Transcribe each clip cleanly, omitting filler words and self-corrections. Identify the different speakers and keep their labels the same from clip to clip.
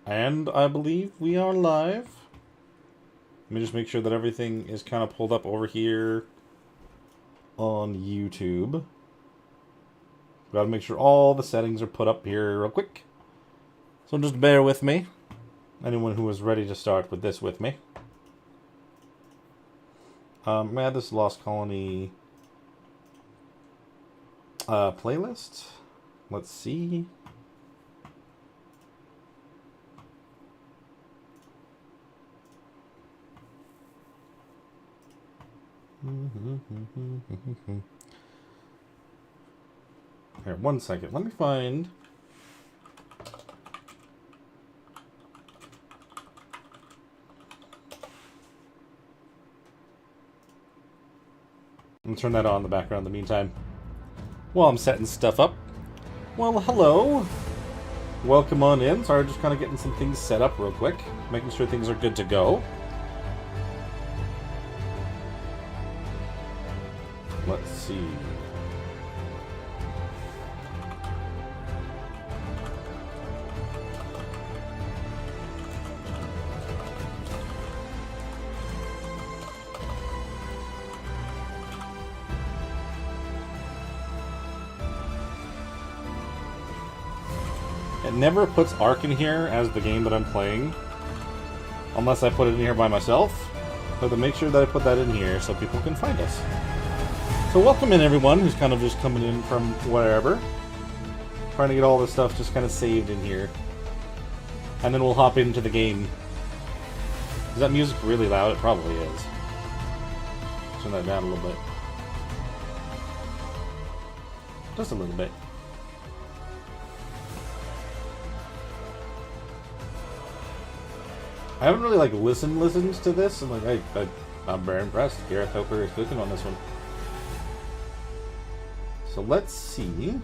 Speaker 1: And I believe we are live. Let me just make sure that everything is kind of pulled up over here on YouTube. Gotta make sure all the settings are put up here real quick. So just bear with me. Anyone who is ready to start with this with me. Add this Lost Colony playlist. Let's see. Here, 1 second. Let me find. I'm gonna turn that on in the background in the meantime. While I'm setting stuff up. Well, hello. Welcome on in. Sorry, just kind of getting some things set up real quick. Making sure things are good to go. Let's see. It never puts Ark in here as the game that I'm playing. Unless I put it in here by myself. So to make sure that I put that in here so people can find us. So welcome in everyone who's kind of just coming in from wherever. Trying to get all this stuff just kind of saved in here. And then we'll hop into the game. Is that music really loud? It probably is. Turn that down a little bit. Just a little bit. I haven't really listened to this, and I'm very impressed. Gareth Hooper is cooking on this one. So let's see.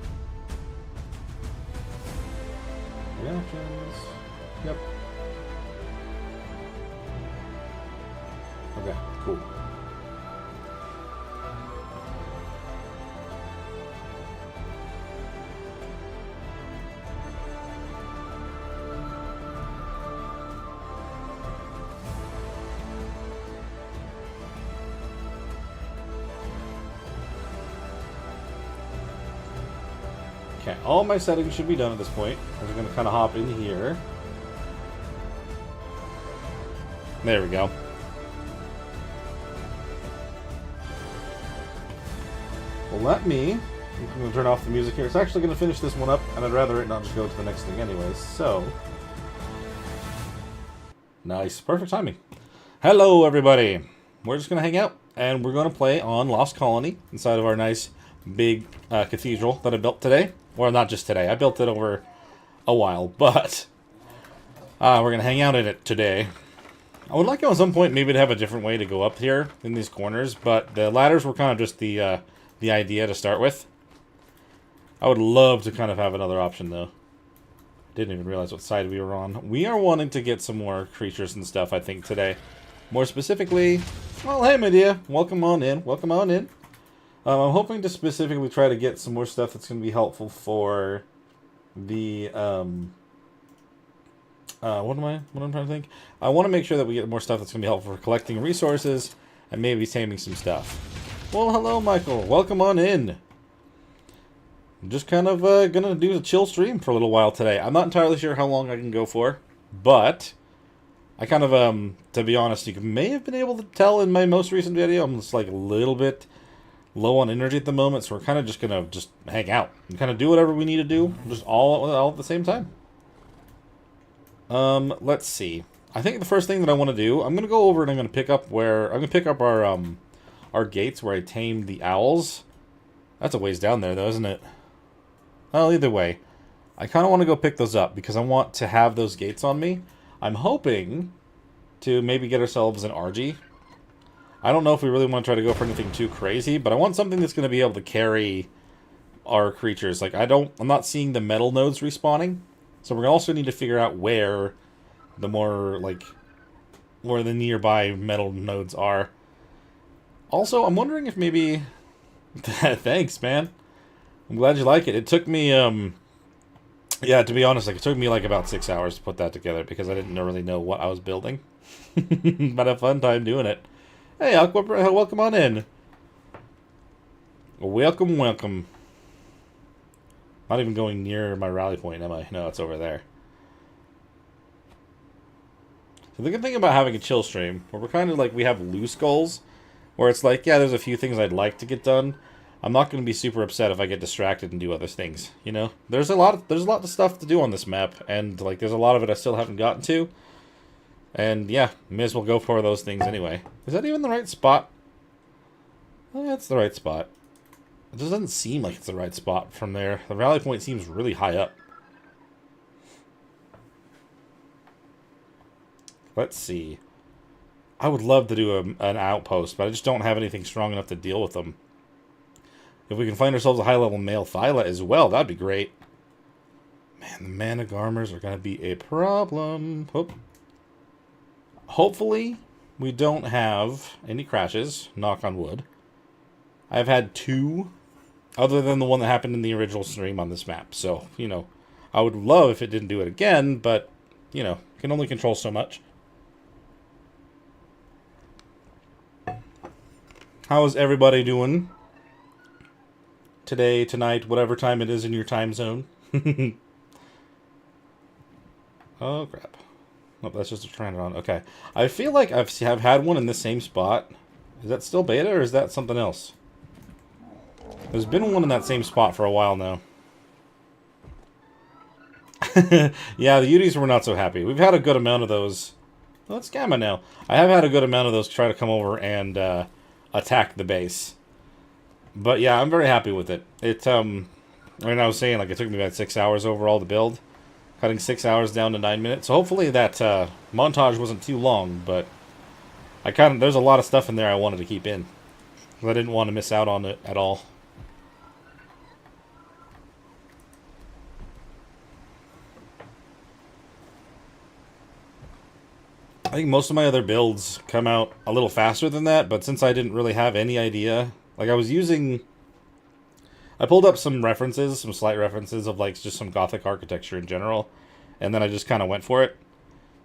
Speaker 1: Reactions. Yep. Okay, cool. Okay, all my settings should be done at this point. We're going to kind of hop in here. There we go. Well, I'm going to turn off the music here. It's actually going to finish this one up, and I'd rather it not just go to the next thing anyways, so. Nice. Perfect timing. Hello, everybody. We're just going to hang out, and we're going to play on Lost Colony inside of our nice big cathedral that I built today. Well, not just today. I built it over a while, but we're going to hang out in it today. I would like at some point maybe to have a different way to go up here in these corners, but the ladders were kind of just the idea to start with. I would love to kind of have another option, though. Didn't even realize what side we were on. We are wanting to get some more creatures and stuff, I think, today. More specifically, well, hey, Medea. Welcome on in. Welcome on in. I'm hoping to specifically try to get some more stuff that's going to be helpful for the, what I'm trying to think? I want to make sure that we get more stuff that's going to be helpful for collecting resources and maybe taming some stuff. Well, hello, Michael. Welcome on in. I'm just kind of going to do a chill stream for a little while today. I'm not entirely sure how long I can go for, but I kind of, to be honest, you may have been able to tell in my most recent video, I'm just like a little bit low on energy at the moment, so we're kind of just going to just hang out and kind of do whatever we need to do, just all at the same time. Let's see. I think the first thing that I want to do, I'm going to go over and I'm going to pick up our gates where I tamed the owls. That's a ways down there though, isn't it? Well, either way, I kind of want to go pick those up because I want to have those gates on me. I'm hoping to maybe get ourselves an RG. I don't know if we really want to try to go for anything too crazy, but I want something that's going to be able to carry our creatures. Like, I'm not seeing the metal nodes respawning, so we're going to also need to figure out where the nearby metal nodes are. Also, I'm wondering if maybe... Thanks, man. I'm glad you like it. It took me Yeah, to be honest, like, it took me like about 6 hours to put that together because I didn't really know what I was building. But a fun time doing it. Hey, Aqua, welcome on in. Welcome, welcome. Not even going near my rally point, am I? No, it's over there. So the good thing about having a chill stream, where we're kind of like, we have loose goals, where it's like, yeah, there's a few things I'd like to get done. I'm not going to be super upset if I get distracted and do other things, you know? There's a lot of stuff to do on this map, and like there's a lot of it I still haven't gotten to. And yeah, may as well go for those things anyway. Is that even the right spot? Oh, yeah, it's the right spot. It just doesn't seem like it's the right spot from there. The rally point seems really high up. Let's see. I would love to do an outpost, but I just don't have anything strong enough to deal with them. If we can find ourselves a high-level male Thyla as well, that'd be great. Man, the mana garmers are going to be a problem. Hopefully, we don't have any crashes. Knock on wood. I've had 2, other than the one that happened in the original stream on this map. So, you know, I would love if it didn't do it again, but, you know, can only control so much. How is everybody doing? Today, tonight, whatever time it is in your time zone. Oh, crap. Nope, that's just a trend on. Okay. I feel like I've had one in the same spot. Is that still beta, or is that something else? There's been one in that same spot for a while now. Yeah, the Uties were not so happy. We've had a good amount of those. Well, it's Gamma now. I have had a good amount of those try to come over and attack the base. But yeah, I'm very happy with it. I mean, I was saying, like, it took me about 6 hours overall to build. Cutting 6 hours down to 9 minutes. So hopefully that montage wasn't too long, but there's a lot of stuff in there I wanted to keep in. I didn't want to miss out on it at all. I think most of my other builds come out a little faster than that, but since I didn't really have any idea, like I pulled up some references, some slight references of like just some Gothic architecture in general, and then I just kind of went for it.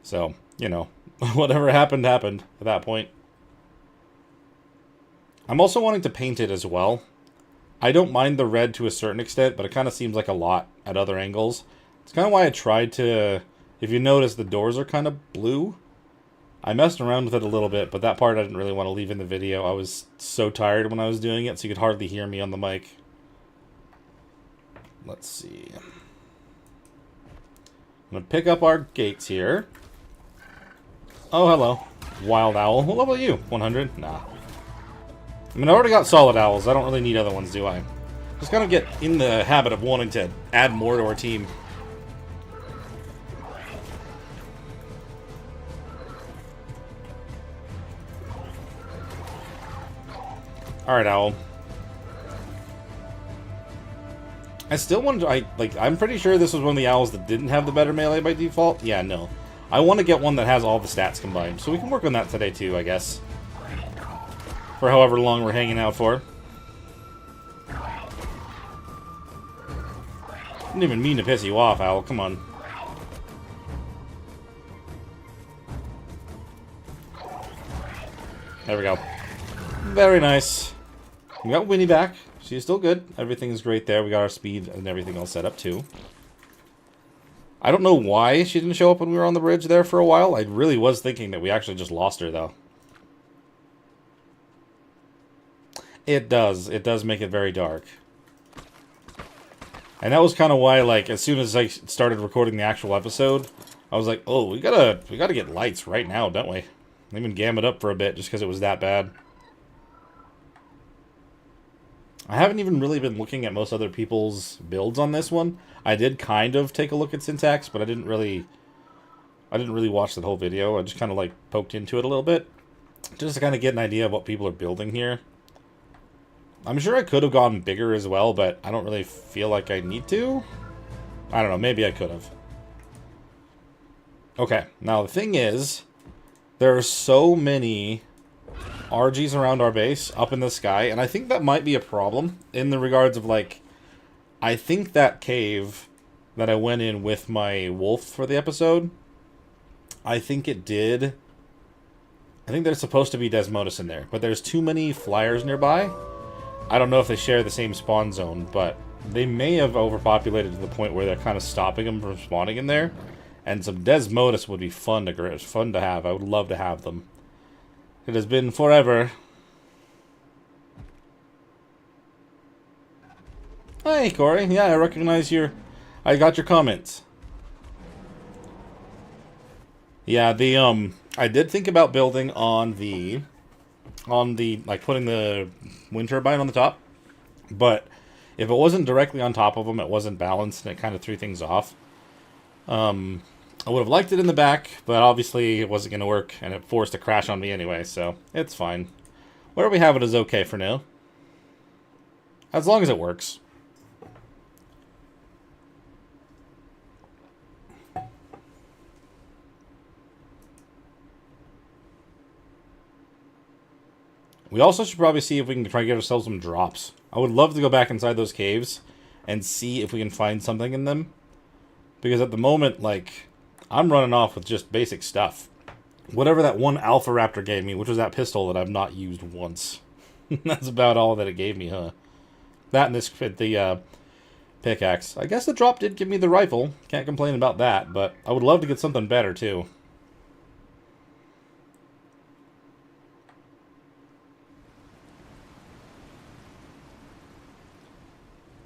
Speaker 1: So, you know, whatever happened at that point. I'm also wanting to paint it as well. I don't mind the red to a certain extent, but it kind of seems like a lot at other angles. It's kind of why I tried to, if you notice, the doors are kind of blue. I messed around with it a little bit, but that part I didn't really want to leave in the video. I was so tired when I was doing it, so you could hardly hear me on the mic. Let's see. I'm going to pick up our gates here. Oh, hello. Wild owl. What level are you? 100? Nah. I mean, I already got solid owls. I don't really need other ones, do I? Just kind of get in the habit of wanting to add more to our team. Alright, owl. I still want to, I'm pretty sure this was one of the owls that didn't have the better melee by default. Yeah, no. I want to get one that has all the stats combined. So we can work on that today too, I guess. For however long we're hanging out for. Didn't even mean to piss you off, owl. Come on. There we go. Very nice. We got Winnie back. She's still good. Everything's great there. We got our speed and everything all set up too. I don't know why she didn't show up when we were on the bridge there for a while. I really was thinking that we actually just lost her though. It does. It does make it very dark. And that was kind of why, like, as soon as I started recording the actual episode, I was like, oh, we gotta get lights right now, don't we? I even gammed it up for a bit just because it was that bad. I haven't even really been looking at most other people's builds on this one. I did kind of take a look at syntax, but I didn't really watch the whole video. I just kind of like poked into it a little bit, just to kind of get an idea of what people are building here. I'm sure I could have gone bigger as well, but I don't really feel like I need to. I don't know, maybe I could have. Okay, now the thing is, there are so many RGs around our base up in the sky, and I think that might be a problem in the regards of, like, I think that cave that I went in with my wolf for the episode, I think it did. I think there's supposed to be Desmodus in there, but there's too many flyers nearby. I don't know if they share the same spawn zone, but they may have overpopulated to the point where they're kind of stopping them from spawning in there. And some Desmodus would be fun to have. I would love to have them. It has been forever. Hey, Corey. Yeah, I recognize I got your comments. Yeah, I did think about building on the, like, putting the wind turbine on the top. But if it wasn't directly on top of them, it wasn't balanced, and it kind of threw things off. I would have liked it in the back, but obviously it wasn't going to work, and it forced a crash on me anyway, so it's fine. Where we have it is okay for now. As long as it works. We also should probably see if we can try to get ourselves some drops. I would love to go back inside those caves and see if we can find something in them. Because at the moment, like, I'm running off with just basic stuff. Whatever that one Alpha Raptor gave me, which was that pistol that I've not used once. That's about all that it gave me, huh? That and the pickaxe. I guess the drop did give me the rifle. Can't complain about that, but I would love to get something better, too.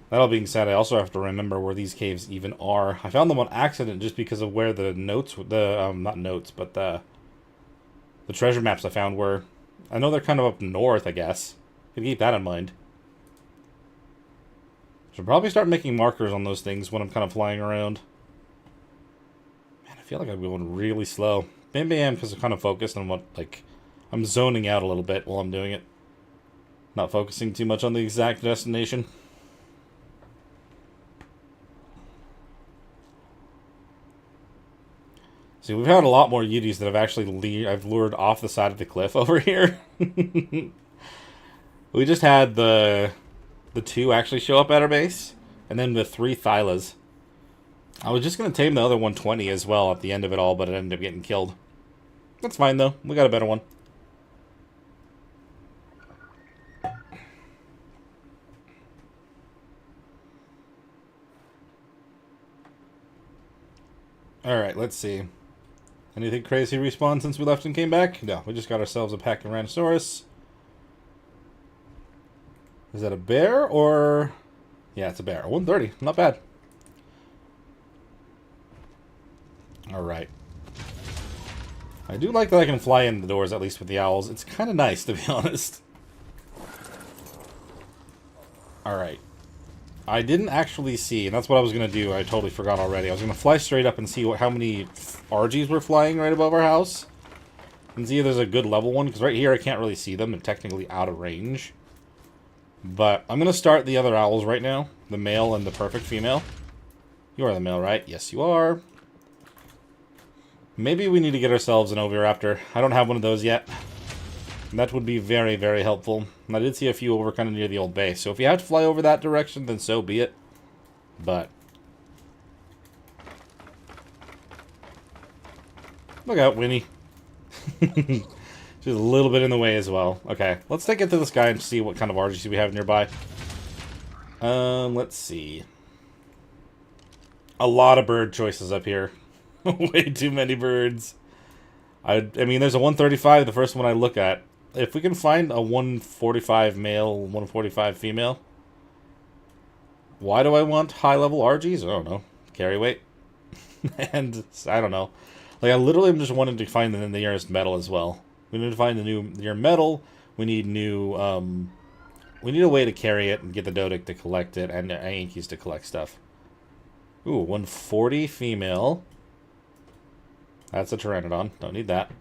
Speaker 1: That all being said, I also have to remember where these caves even are. I found them on accident just because of where the notes, not notes, but the treasure maps I found were. I know they're kind of up north, I guess. Could keep that in mind. Should probably start making markers on those things when I'm kind of flying around. Man, I feel like I'm going really slow. Maybe I am because I'm kind of focused on what, like, I'm zoning out a little bit while I'm doing it. Not focusing too much on the exact destination. See, we've had a lot more Yetis that I've lured off the side of the cliff over here. We just had the 2 actually show up at our base, and then the 3 Thylas. I was just going to tame the other 120 as well at the end of it all, but it ended up getting killed. That's fine, though. We got a better one. Alright, let's see. Anything crazy respawned since we left and came back? No, we just got ourselves a Pachyrhinosaurus. Is that a bear or... Yeah, it's a bear. 130. Not bad. Alright. I do like that I can fly in the doors, at least with the owls. It's kind of nice, to be honest. Alright. I didn't actually see, and that's what I was going to do. I totally forgot already. I was going to fly straight up and see how many RGs were flying right above our house. And see if there's a good level one, because right here I can't really see them. They're technically out of range. But I'm going to start the other owls right now. The male and the perfect female. You are the male, right? Yes, you are. Maybe we need to get ourselves an Oviraptor. I don't have one of those yet. That would be very, very helpful. And I did see a few over kind of near the old base. So if you have to fly over that direction, then so be it. But... Look out, Winnie. She's a little bit in the way as well. Okay, let's take it to this guy and see what kind of RGC we have nearby. Let's see. A lot of bird choices up here. Way too many birds. I mean, there's a 135, the first one I look at. If we can find a 145 male, 145 female. Why do I want high-level RGs? I don't know. Carry weight. And, I don't know. Like, I literally am just wanting to find the nearest metal as well. We need to find the near metal. We need new, we need a way to carry it and get the Dodic to collect it and Yankees to collect stuff. Ooh, 140 female. That's a Pteranodon. Don't need that.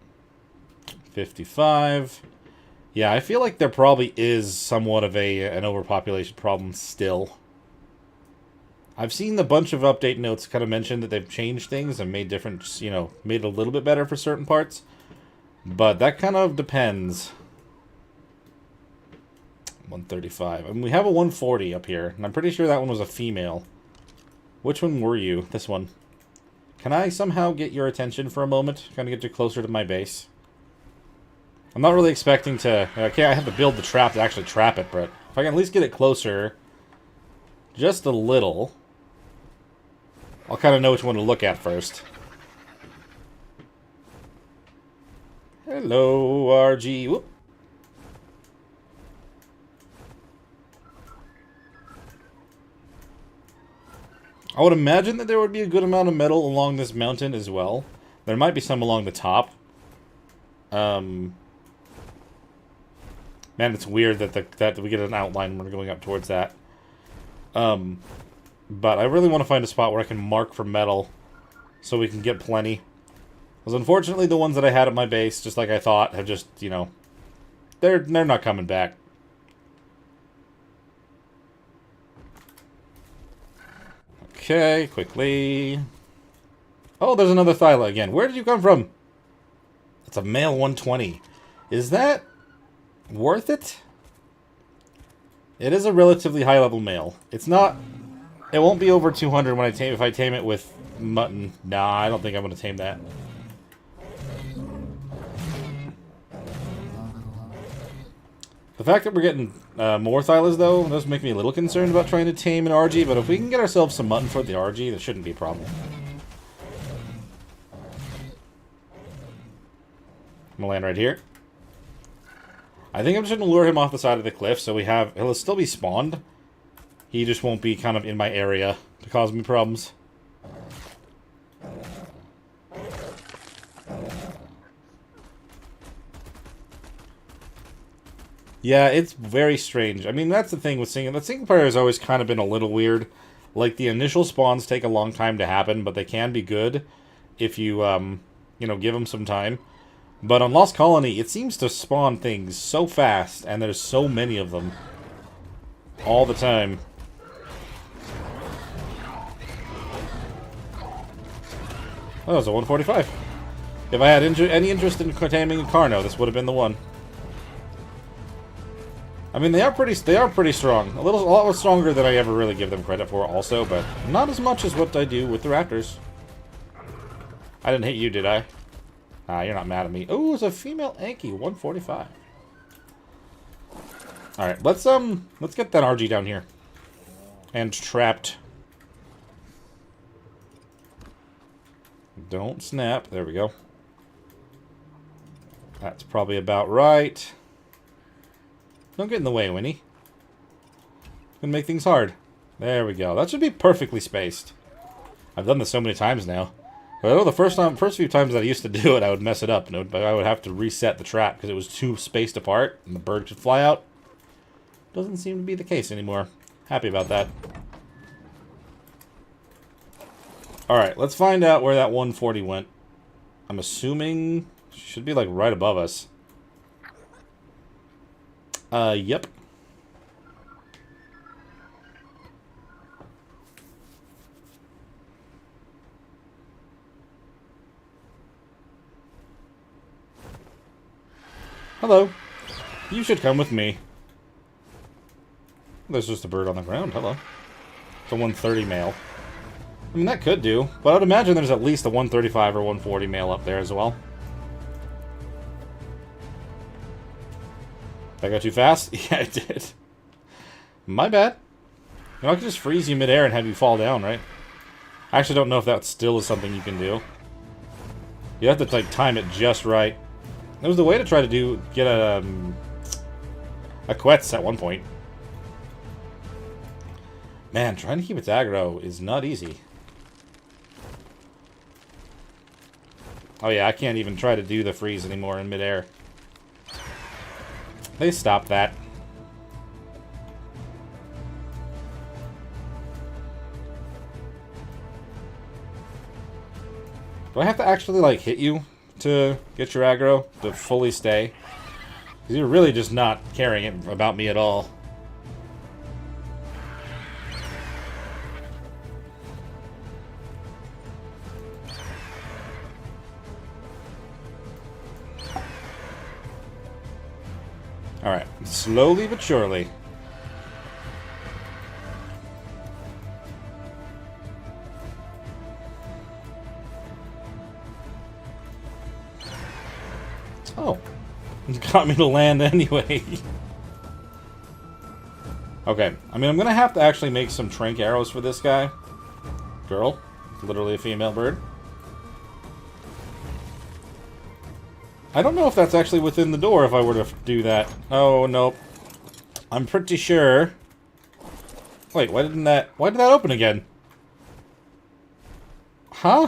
Speaker 1: 55. Yeah, I feel like there probably is somewhat of an overpopulation problem still. I've seen a bunch of update notes kind of mention that they've changed things and made different, you know, made it a little bit better for certain parts. But that kind of depends. 135. I mean, we have a 140 up here, and I'm pretty sure that one was a female. Which one were you? This one. Can I somehow get your attention for a moment? Kind of get you closer to my base. I'm not really expecting to... Okay, I have to build the trap to actually trap it, but if I can at least get it closer just a little, I'll kind of know which one to look at first. Hello, RG. Whoop. I would imagine that there would be a good amount of metal along this mountain as well. There might be some along the top. Man, it's weird that we get an outline when we're going up towards that. But I really want to find a spot where I can mark for metal so we can get plenty. Because unfortunately the ones that I had at my base, just like I thought, have just, you know, they're not coming back. Okay, quickly. Oh, there's another Thyla again. Where did you come from? It's a male 120. Is that worth it? It is a relatively high-level male. It's not... It won't be over 200 when if I tame it with mutton. Nah, I don't think I'm going to tame that. The fact that we're getting more Thylas, though, does make me a little concerned about trying to tame an RG, but if we can get ourselves some mutton for the RG, that shouldn't be a problem. I'm going to land right here. I think I'm just going to lure him off the side of the cliff, so he'll still be spawned. He just won't be kind of in my area to cause me problems. Yeah, it's very strange. I mean, that's the thing with single... The single player has always kind of been a little weird. Like, the initial spawns take a long time to happen, but they can be good if you, you know, give them some time. But on Lost Colony, it seems to spawn things so fast, and there's so many of them. All the time. Oh, it's a 145. If I had any interest in taming a Carno, this would have been the one. I mean, they are pretty strong. A lot stronger than I ever really give them credit for, also, but not as much as what I do with the Raptors. I didn't hit you, did I? Ah, you're not mad at me. Oh, it's a female Anki, 145. All right, let's get that RG down here and trapped. Don't snap. There we go. That's probably about right. Don't get in the way, Winnie. Gonna make things hard. There we go. That should be perfectly spaced. I've done this so many times now. But I know the first few times that I used to do it, I would mess it up, but I would have to reset the trap because it was too spaced apart, and the bird should fly out. Doesn't seem to be the case anymore. Happy about that. Alright, let's find out where that 140 went. I'm assuming she should be, like, right above us. Yep. Hello. You should come with me. There's just a bird on the ground. Hello. It's a 130 male. I mean, that could do, but I'd imagine there's at least a 135 or 140 male up there as well. Did I go too fast? Yeah, I did. My bad. You know, I could just freeze you midair and have you fall down, right? I actually don't know if that still is something you can do. You have to, like, time it just right. There was a way to try to get a Quetz at one point. Man, trying to keep its aggro is not easy. Oh yeah, I can't even try to do the freeze anymore in midair. They stopped that. Do I have to actually, like, hit you to get your aggro to fully stay? Because you're really just not caring about me at all. Alright, slowly but surely. Oh. It got me to land anyway. Okay. I mean, I'm going to have to actually make some trank arrows for this guy. Girl. Literally a female bird. I don't know if that's actually within the door if I were to do that. Oh, nope. I'm pretty sure... Wait, why did that open again? Huh?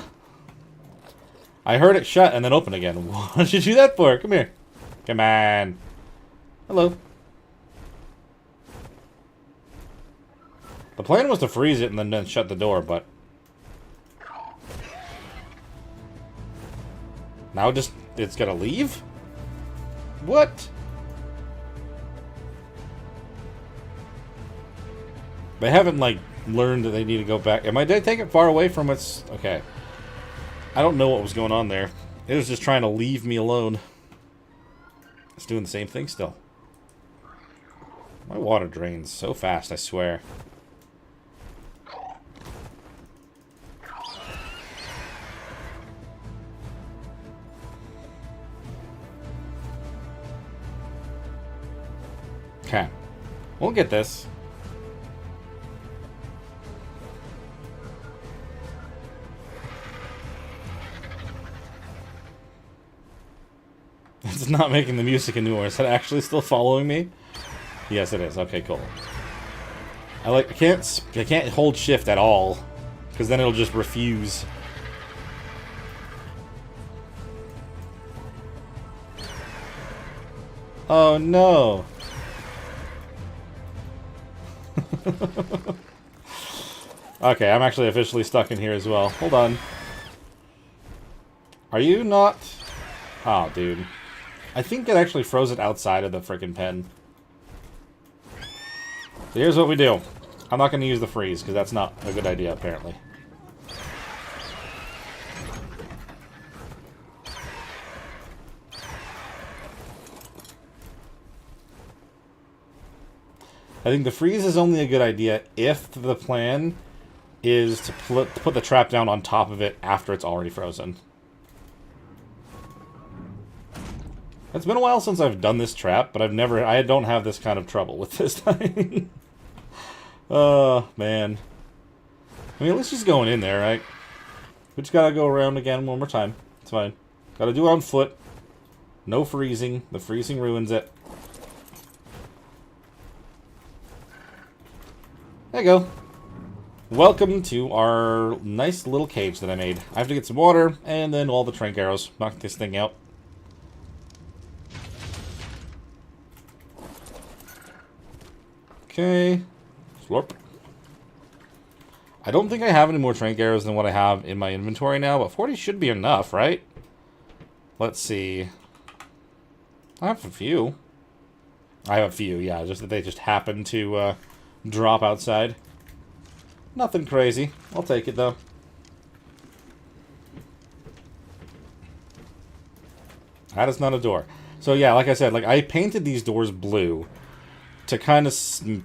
Speaker 1: I heard it shut and then open again. What did you do that for? Come here. Come on. Hello. The plan was to freeze it and then shut the door, but... Now it's gonna leave? What? They haven't, like, learned that they need to go back. Did I take it far away from its... Okay. I don't know what was going on there. It was just trying to leave me alone. It's doing the same thing still. My water drains so fast, I swear. Okay. We'll get this. It's not making the music anymore. Is it actually still following me? Yes, it is. Okay, cool. I can't hold shift at all, because then it'll just refuse. Oh no. Okay, I'm actually officially stuck in here as well. Hold on. Are you not? Oh, dude. I think it actually froze it outside of the frickin' pen. So here's what we do. I'm not going to use the freeze, because that's not a good idea, apparently. I think the freeze is only a good idea if the plan is to put the trap down on top of it after it's already frozen. It's been a while since I've done this trap, but I don't have this kind of trouble with this time. Oh, man. I mean, at least she's going in there, right? We just gotta go around again one more time. It's fine. Gotta do it on foot. No freezing. The freezing ruins it. There you go. Welcome to our nice little cage that I made. I have to get some water, and then all the trank arrows. Knock this thing out. Okay. Slurp. I don't think I have any more trank arrows than what I have in my inventory now, but 40 should be enough, right? Let's see. I have a few. I have a few, yeah. Just that they just happen to drop outside. Nothing crazy. I'll take it, though. That is not a door. So, yeah, like I said, I painted these doors blue to kind of,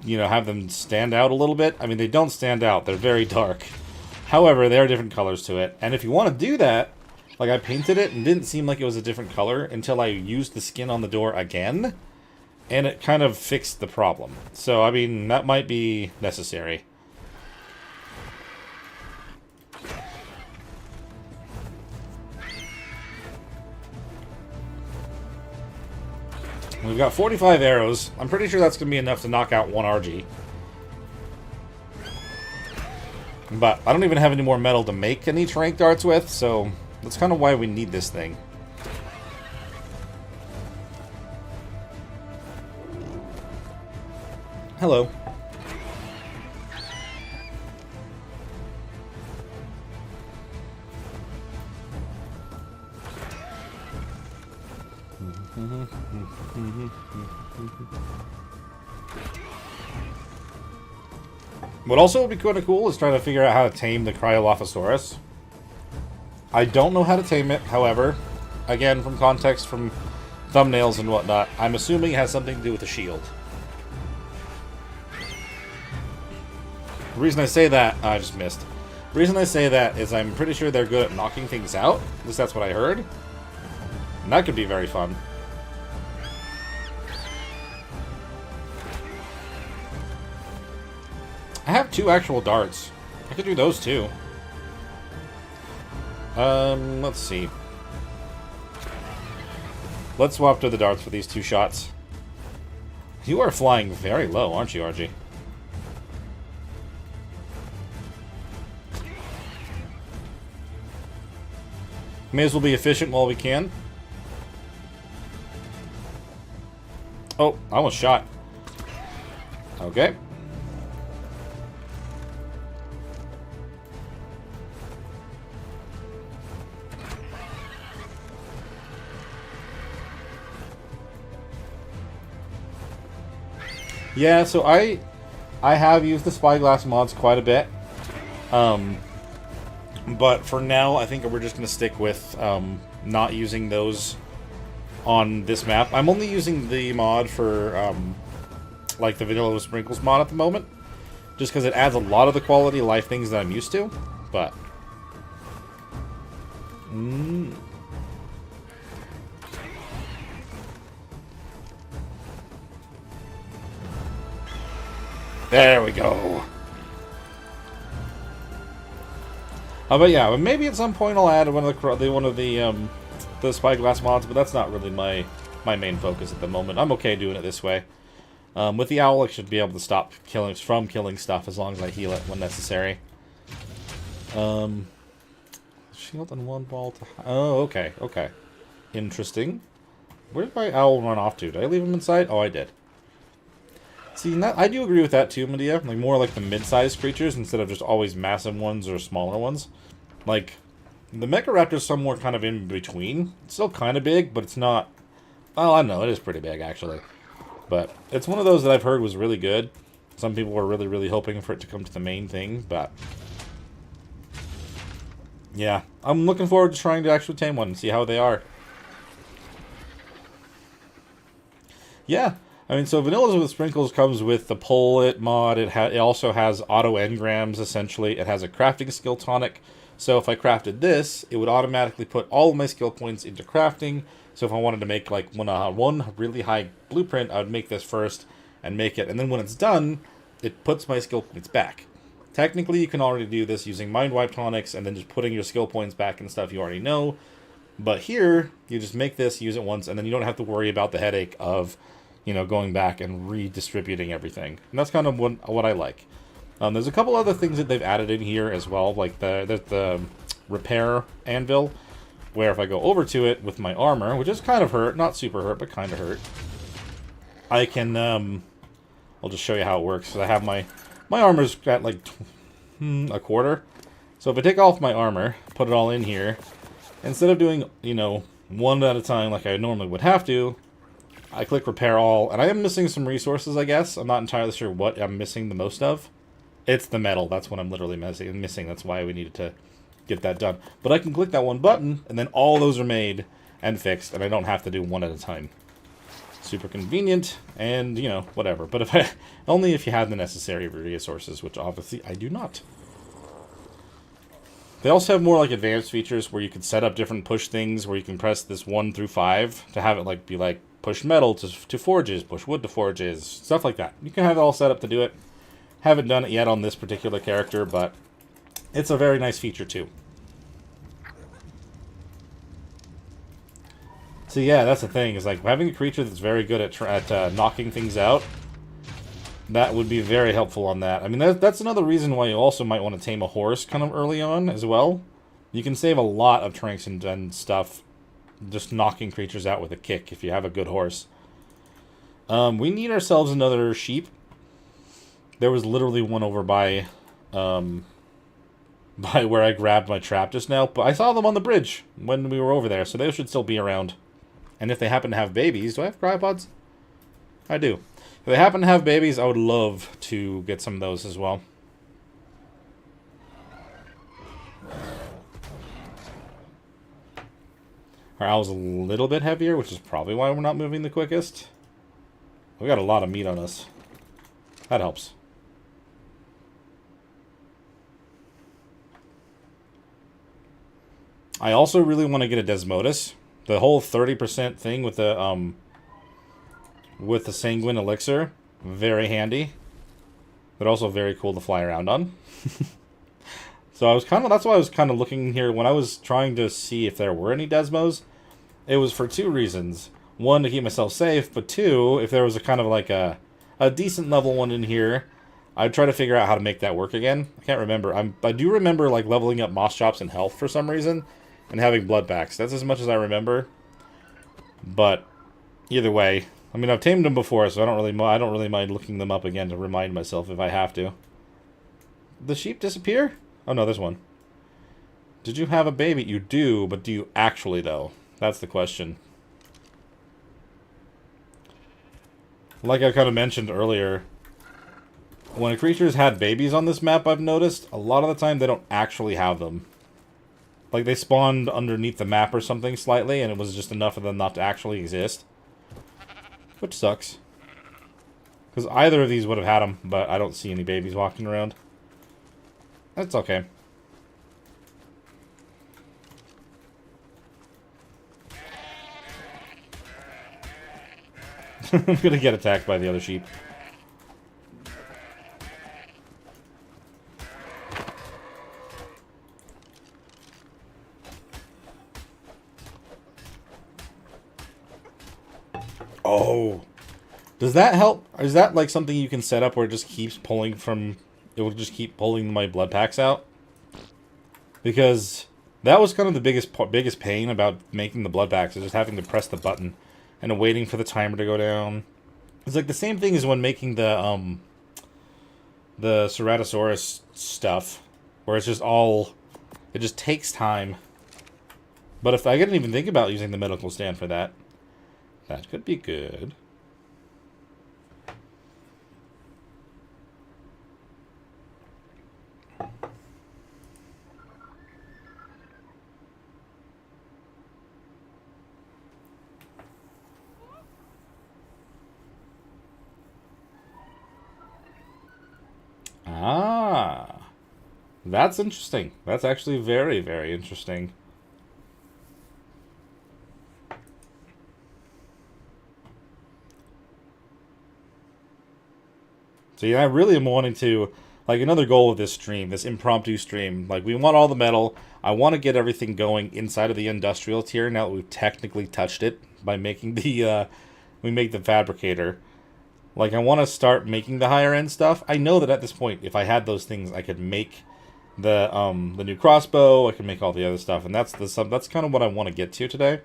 Speaker 1: have them stand out a little bit. I mean, they don't stand out. They're very dark. However, there are different colors to it. And if you want to do that, I painted it and didn't seem like it was a different color until I used the skin on the door again. And it kind of fixed the problem. So, I mean, that might be necessary. We've got 45 arrows. I'm pretty sure that's going to be enough to knock out one RG. But I don't even have any more metal to make any trank darts with, so that's kind of why we need this thing. Hello. What also would be kind of cool is trying to figure out how to tame the Cryolophosaurus. I don't know how to tame it, however, again, from context from thumbnails and whatnot, I'm assuming it has something to do with the shield. The reason I say that, I just missed. The reason I say that is I'm pretty sure they're good at knocking things out. At least that's what I heard. And that could be very fun. 2 actual darts. I could do those too. Let's see. Let's swap to the darts for these 2 shots. You are flying very low, aren't you, RG? May as well be efficient while we can. Oh, I almost shot. Okay. Yeah, so I have used the spyglass mods quite a bit. But for now, I think we're just going to stick with not using those on this map. I'm only using the mod for like the vanilla with sprinkles mod at the moment, just because it adds a lot of the quality of life things that I'm used to. But there we go. But yeah, maybe at some point I'll add one of the spyglass mods, but that's not really my main focus at the moment. I'm okay doing it this way. With the owl, I should be able to stop killing stuff as long as I heal it when necessary. Shield and 1 ball to... Oh, okay, okay. Interesting. Where did my owl run off to? Did I leave him inside? Oh, I did. See, I do agree with that too, Medea. Like, more like the mid-sized creatures instead of just always massive ones or smaller ones. Like, the Mecharaptor's somewhere kind of in between. It's still kind of big, but it's not... Well, I don't know, it is pretty big, actually. But it's one of those that I've heard was really good. Some people were really, really hoping for it to come to the main thing, but... Yeah, I'm looking forward to trying to actually tame one and see how they are. Yeah. I mean, so Vanillas with Sprinkles comes with the Pull It mod. It also has auto engrams, essentially. It has a crafting skill tonic. So if I crafted this, it would automatically put all of my skill points into crafting. So if I wanted to make, like, one really high blueprint, I would make this first and make it. And then when it's done, it puts my skill points back. Technically, you can already do this using Mind Wipe tonics and then just putting your skill points back and stuff you already know. But here, you just make this, use it once, and then you don't have to worry about the headache of... going back and redistributing everything. And that's kind of what I like. There's a couple other things that they've added in here as well, like the repair anvil, where if I go over to it with my armor, which is kind of hurt, not super hurt, but kind of hurt, I can, I'll just show you how it works. So I have my armor's at like a quarter. So if I take off my armor, put it all in here, instead of doing, one at a time like I normally would have to, I click repair all, and I am missing some resources, I guess. I'm not entirely sure what I'm missing the most of. It's the metal. That's what I'm literally missing. That's why we needed to get that done. But I can click that one button, and then all those are made and fixed, and I don't have to do one at a time. Super convenient, and, whatever. But only if you have the necessary resources, which obviously I do not. They also have more, like, advanced features where you can set up different push things, where you can press this 1 through 5 to have it, be like, push metal to forges, push wood to forges, stuff like that. You can have it all set up to do it. Haven't done it yet on this particular character, but it's a very nice feature too. So yeah, that's the thing, is like having a creature that's very good at knocking things out. That would be very helpful on that. I mean, that's another reason why you also might want to tame a horse kind of early on as well. You can save a lot of tranks and stuff just knocking creatures out with a kick if you have a good horse. We need ourselves another sheep. There was literally one over by where I grabbed my trap just now, but I saw them on the bridge when we were over there, so they should still be around. And if they happen to have babies, do I have cryopods? I do. If they happen to have babies, I would love to get some of those as well. Our owl's a little bit heavier, which is probably why we're not moving the quickest. We got a lot of meat on us. That helps. I also really want to get a Desmodus. The whole 30% thing with the Sanguine Elixir, very handy. They're also very cool to fly around on. So that's why I was kind of looking here when I was trying to see if there were any Desmos. It was for two reasons. One, to keep myself safe, but two, if there was a kind of like a decent level one in here, I'd try to figure out how to make that work again. I can't remember. I do remember like leveling up moss chops and health for some reason, and having blood packs. That's as much as I remember. But either way, I mean, I've tamed them before, so I don't really mind looking them up again to remind myself if I have to. The sheep disappear? Oh no, there's one. Did you have a baby? You do, but do you actually though? That's the question. Like I kind of mentioned earlier, when creatures had babies on this map, I've noticed, a lot of the time they don't actually have them. Like, they spawned underneath the map or something slightly, and it was just enough of them not to actually exist. Which sucks. Because either of these would have had them, but I don't see any babies walking around. That's okay. I'm gonna get attacked by the other sheep. Oh. Does that help? Is that like something you can set up where it just keeps pulling from... It will just keep pulling my blood packs out? Because that was kind of the biggest pain about making the blood packs, is just having to press the button and waiting for the timer to go down. It's like the same thing as when making the Ceratosaurus stuff, where it's just all... It just takes time. But if I didn't even think about using the medical stand for that, that could be good. Ah, that's interesting. That's actually very, very interesting. So yeah, I really am wanting to, like, another goal of this stream, this impromptu stream, like, we want all the metal. I want to get everything going inside of the industrial tier now that we've technically touched it by making the, we make the fabricator. Like, I want to start making the higher end stuff. I know that at this point, if I had those things, I could make the new crossbow. I could make all the other stuff, and that's kind of what I want to get to today.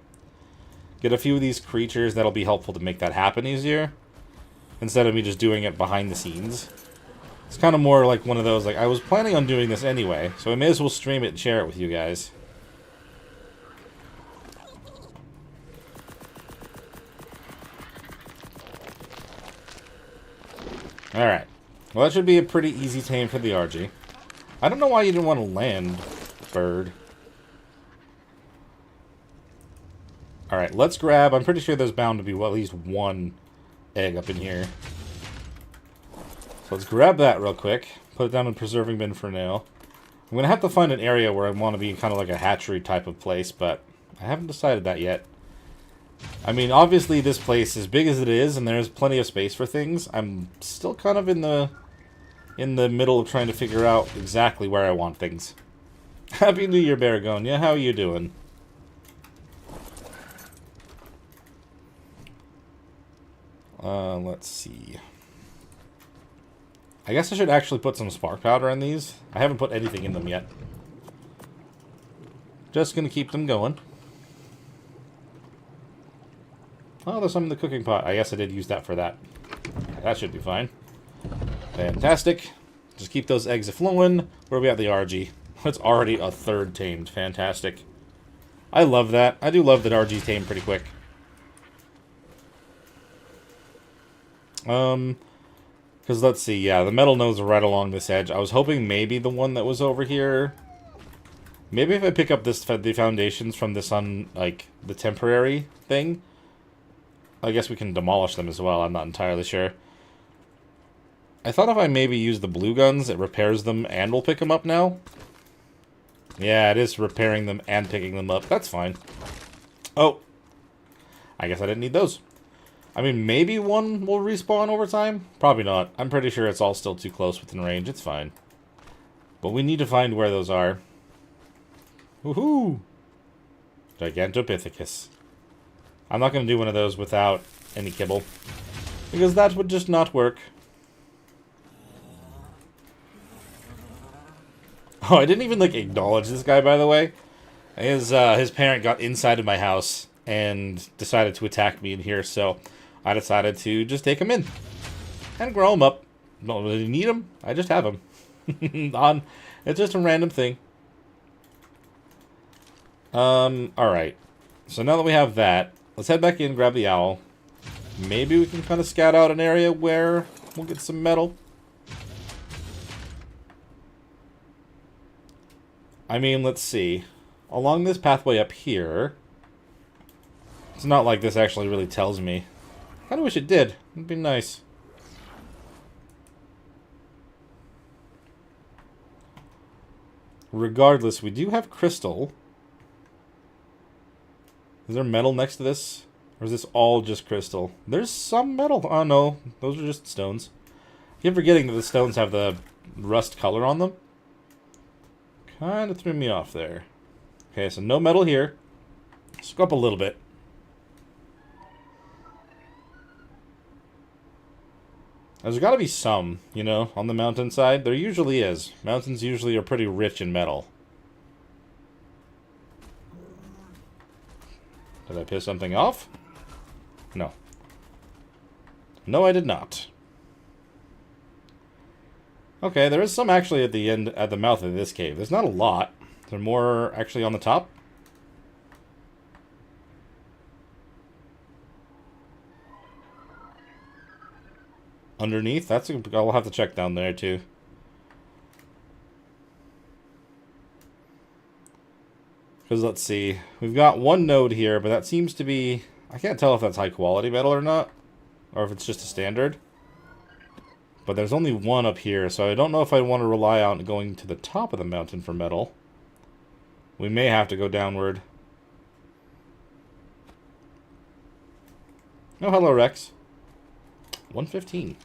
Speaker 1: Get a few of these creatures that'll be helpful to make that happen easier, instead of me just doing it behind the scenes. It's kind of more like one of those, like, I was planning on doing this anyway, so I may as well stream it and share it with you guys. Alright. Well, that should be a pretty easy tame for the RG. I don't know why you didn't want to land, bird. Alright, let's grab... I'm pretty sure there's bound to be, well, at least one egg up in here. So let's grab that real quick. Put it down in the preserving bin for now. I'm going to have to find an area where I want to be kind of like a hatchery type of place, but I haven't decided that yet. I mean, obviously this place, as big as it is, and there's plenty of space for things, I'm still kind of in the middle of trying to figure out exactly where I want things. Happy New Year, Baragonia. How are you doing? Let's see. I guess I should actually put some spark powder in these. I haven't put anything in them yet. Just gonna keep them going. Oh, there's some in the cooking pot. I guess I did use that for that. That should be fine. Fantastic. Just keep those eggs a-flowing. Where are we at the RG? It's already a third tamed. Fantastic. I love that. I do love that RG's tamed pretty quick. Because let's see. Yeah, the metal nodes are right along this edge. I was hoping maybe the one that was over here... Maybe if I pick up the foundations from this like, the temporary thing... I guess we can demolish them as well. I'm not entirely sure. I thought if I maybe use the blue guns, it repairs them and will pick them up now. Yeah, it is repairing them and picking them up. That's fine. Oh. I guess I didn't need those. I mean, maybe one will respawn over time? Probably not. I'm pretty sure it's all still too close within range. It's fine. But we need to find where those are. Woohoo! Gigantopithecus. I'm not going to do one of those without any kibble. Because that would just not work. Oh, I didn't even, like, acknowledge this guy, by the way. His parent got inside of my house and decided to attack me in here, so I decided to just take him in. And grow him up. Don't really need him. I just have him. It's just a random thing. Alright. So now that we have that, let's head back in, grab the owl. Maybe we can kind of scout out an area where we'll get some metal. I mean, let's see. Along this pathway up here, it's not like this actually really tells me. I kind of wish it did. It'd be nice. Regardless, we do have crystal. Is there metal next to this? Or is this all just crystal? There's some metal. Oh, no. Those are just stones. I keep forgetting that the stones have the rust color on them. Kind of threw me off there. Okay, so no metal here. Let's go up a little bit. There's got to be some, you know, on the mountainside. There usually is. Mountains usually are pretty rich in metal. Did I piss something off? No. No, I did not. Okay, there is some actually at the end, at the mouth of this cave. There's not a lot. There's more actually on the top. Underneath? That's I'll have to check down there too. Because let's see. We've got one node here, but that seems to be... I can't tell if that's high quality metal or not. Or if it's just a standard. But there's only one up here, so I don't know if I want to rely on going to the top of the mountain for metal. We may have to go downward. Oh, hello, Rex. 115.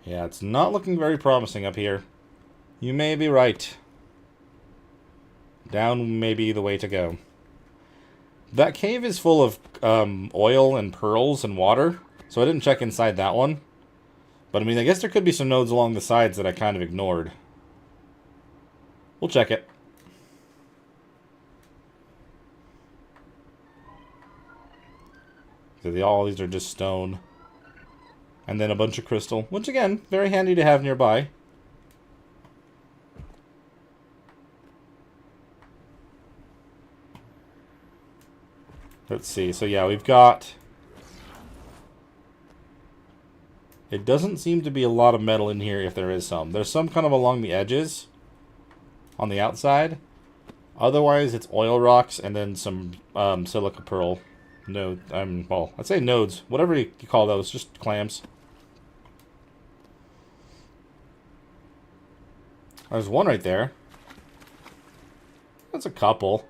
Speaker 1: Yeah, it's not looking very promising up here. You may be right. Down may be the way to go. That cave is full of oil and pearls and water, so I didn't check inside that one. But I mean, I guess there could be some nodes along the sides that I kind of ignored. We'll check it. So all these are just stone. And then a bunch of crystal, which again, very handy to have nearby. Let's see, so yeah, we've got... It doesn't seem to be a lot of metal in here if there is some. There's some kind of along the edges, on the outside. Otherwise, it's oil rocks and then some silica pearl node. Well, I'd say nodes. Whatever you call those, just clams. There's one right there. That's a couple.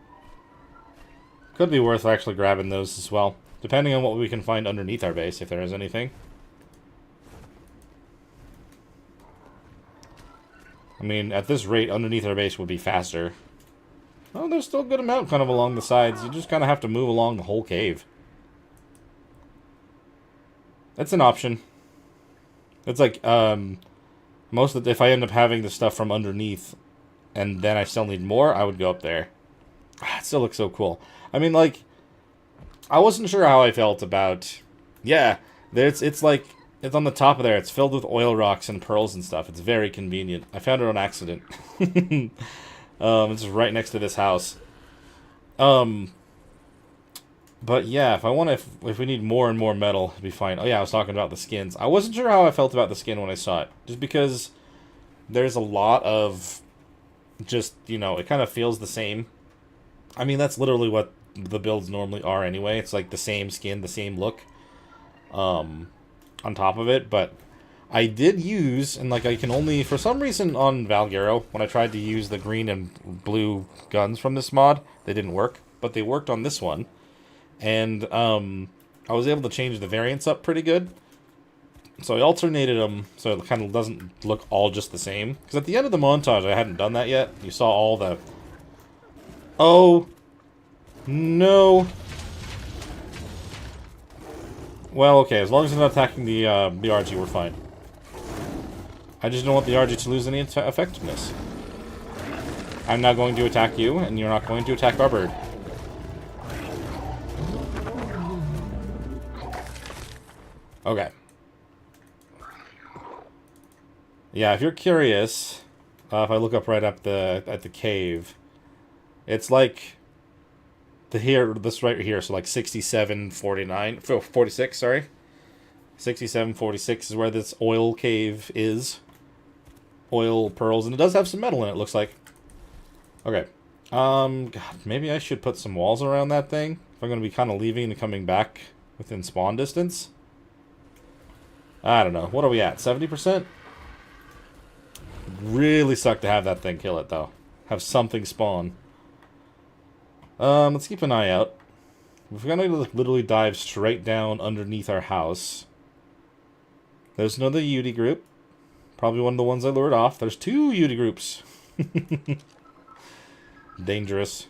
Speaker 1: Could be worth actually grabbing those as well. Depending on what we can find underneath our base, if there is anything. I mean, at this rate, underneath our base would be faster. Oh, there's still a good amount kind of along the sides. You just kind of have to move along the whole cave. That's an option. It's like, most of the, if I end up having the stuff from underneath, and then I still need more, I would go up there. It still looks so cool. I mean, like, I wasn't sure how I felt about... Yeah, it's like, it's on the top of there. It's filled with oil rocks and pearls and stuff. It's very convenient. I found it on accident. It's right next to this house. But yeah, if I want to, if we need more and more metal, it'd be fine. Oh yeah, I was talking about the skins. I wasn't sure how I felt about the skin when I saw it. Just because there's a lot of just, you know, it kind of feels the same. I mean, that's literally what the builds normally are anyway. It's like the same skin, the same look on top of it. But I did use, and like I can only, for some reason on Valgero, when I tried to use the green and blue guns from this mod, they didn't work, but they worked on this one. And I was able to change the variants up pretty good. So I alternated them so it kind of doesn't look all just the same. Because at the end of the montage, I hadn't done that yet. You saw all the... Oh! No! Well, okay, as long as it's not attacking the RG, we're fine. I just don't want the RG to lose any effectiveness. I'm not going to attack you, and you're not going to attack our bird. Okay. Yeah, if you're curious, if I look up right up at the cave, it's like this right here, so like 46, sorry. 6746 is where this oil cave is. Oil pearls, and it does have some metal in it, looks like. Okay. God, maybe I should put some walls around that thing if I'm going to be kind of leaving and coming back within spawn distance. I don't know. What are we at? 70%? Really suck to have that thing kill it, though. Have something spawn. Let's keep an eye out. We're going to literally dive straight down underneath our house. There's another Yudi group. Probably one of the ones I lured off. There's 2 Yudi groups. Dangerous.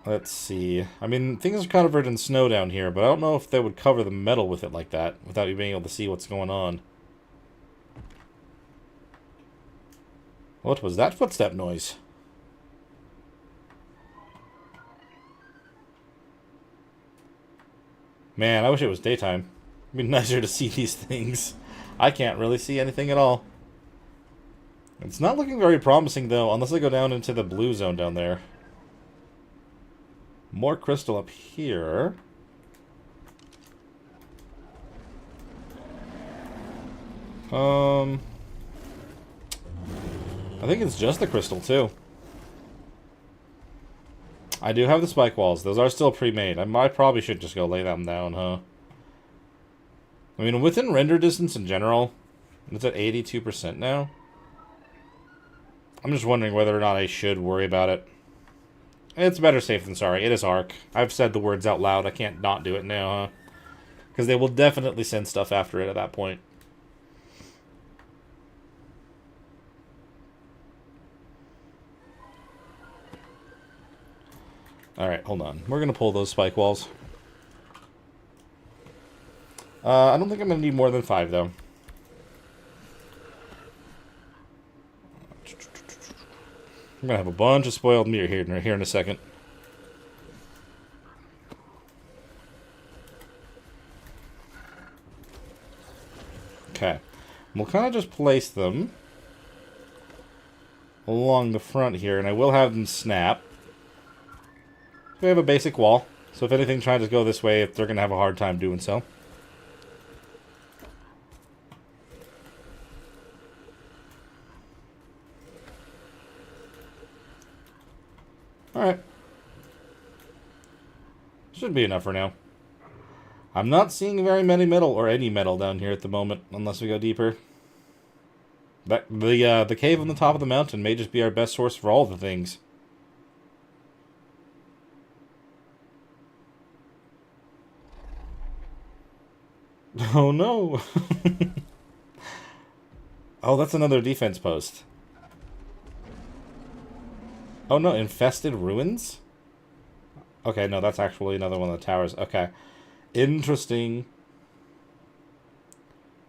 Speaker 1: Let's see. I mean, things are covered in snow down here, but I don't know if they would cover the metal with it like that without you being able to see what's going on. What was that footstep noise? Man, I wish it was daytime. It'd be nicer to see these things. I can't really see anything at all. It's not looking very promising, though, unless I go down into the blue zone down there. More crystal up here. I think it's just the crystal, too. I do have the spike walls. Those are still pre-made. I probably should just go lay them down, huh? I mean, within render distance in general, it's at 82% now. I'm just wondering whether or not I should worry about it. It's better safe than sorry. It is Ark. I've said the words out loud. I can't not do it now, huh? Because they will definitely send stuff after it at that point. Alright, hold on. We're going to pull those spike walls. I don't think I'm going to need more than 5, though. I'm going to have a bunch of spoiled meat here in a second. Okay. We'll kind of just place them along the front here, and I will have them snap. We have a basic wall, so if anything tries to go this way, they're going to have a hard time doing so. Alright. Should be enough for now. I'm not seeing very many metal, or any metal down here at the moment, unless we go deeper. The cave on the top of the mountain may just be our best source for all the things. Oh no! Oh, that's another defense post. Oh no, infested ruins? Okay, no, that's actually another one of the towers. Okay. Interesting.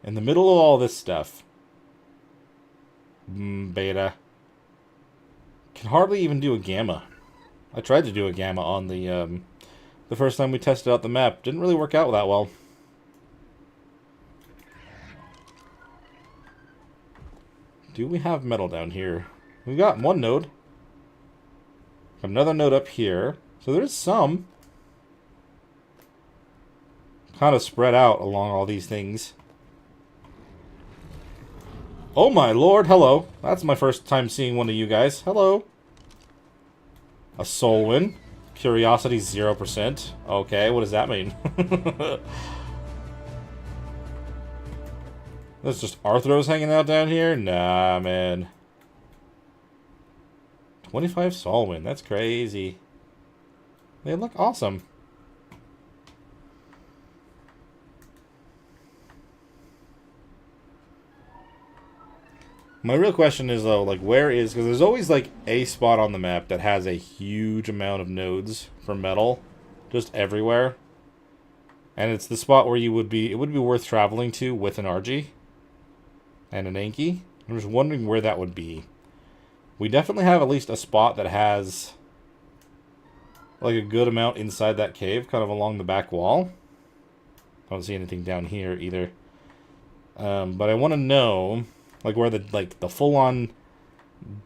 Speaker 1: In the middle of all this stuff. Beta. Can hardly even do a gamma. I tried to do a gamma on the first time we tested out the map. Didn't really work out that well. Do we have metal down here? We've got one node. Another node up here. So there's some. Kind of spread out along all these things. Oh my lord, hello. That's my first time seeing one of you guys. Hello. A soul win. Curiosity 0%. Okay, what does that mean? There's just Arthros hanging out down here? Nah, man. 25 Solwyn. That's crazy. They look awesome. My real question is, though, like, where is... Because there's always, like, a spot on the map that has a huge amount of nodes for metal. Just everywhere. And it's the spot where you would be... It would be worth traveling to with an RG. And an Anki. I'm just wondering where that would be. We definitely have at least a spot that has... like, a good amount inside that cave. Kind of along the back wall. I don't see anything down here, either. But I want to know... like where the full-on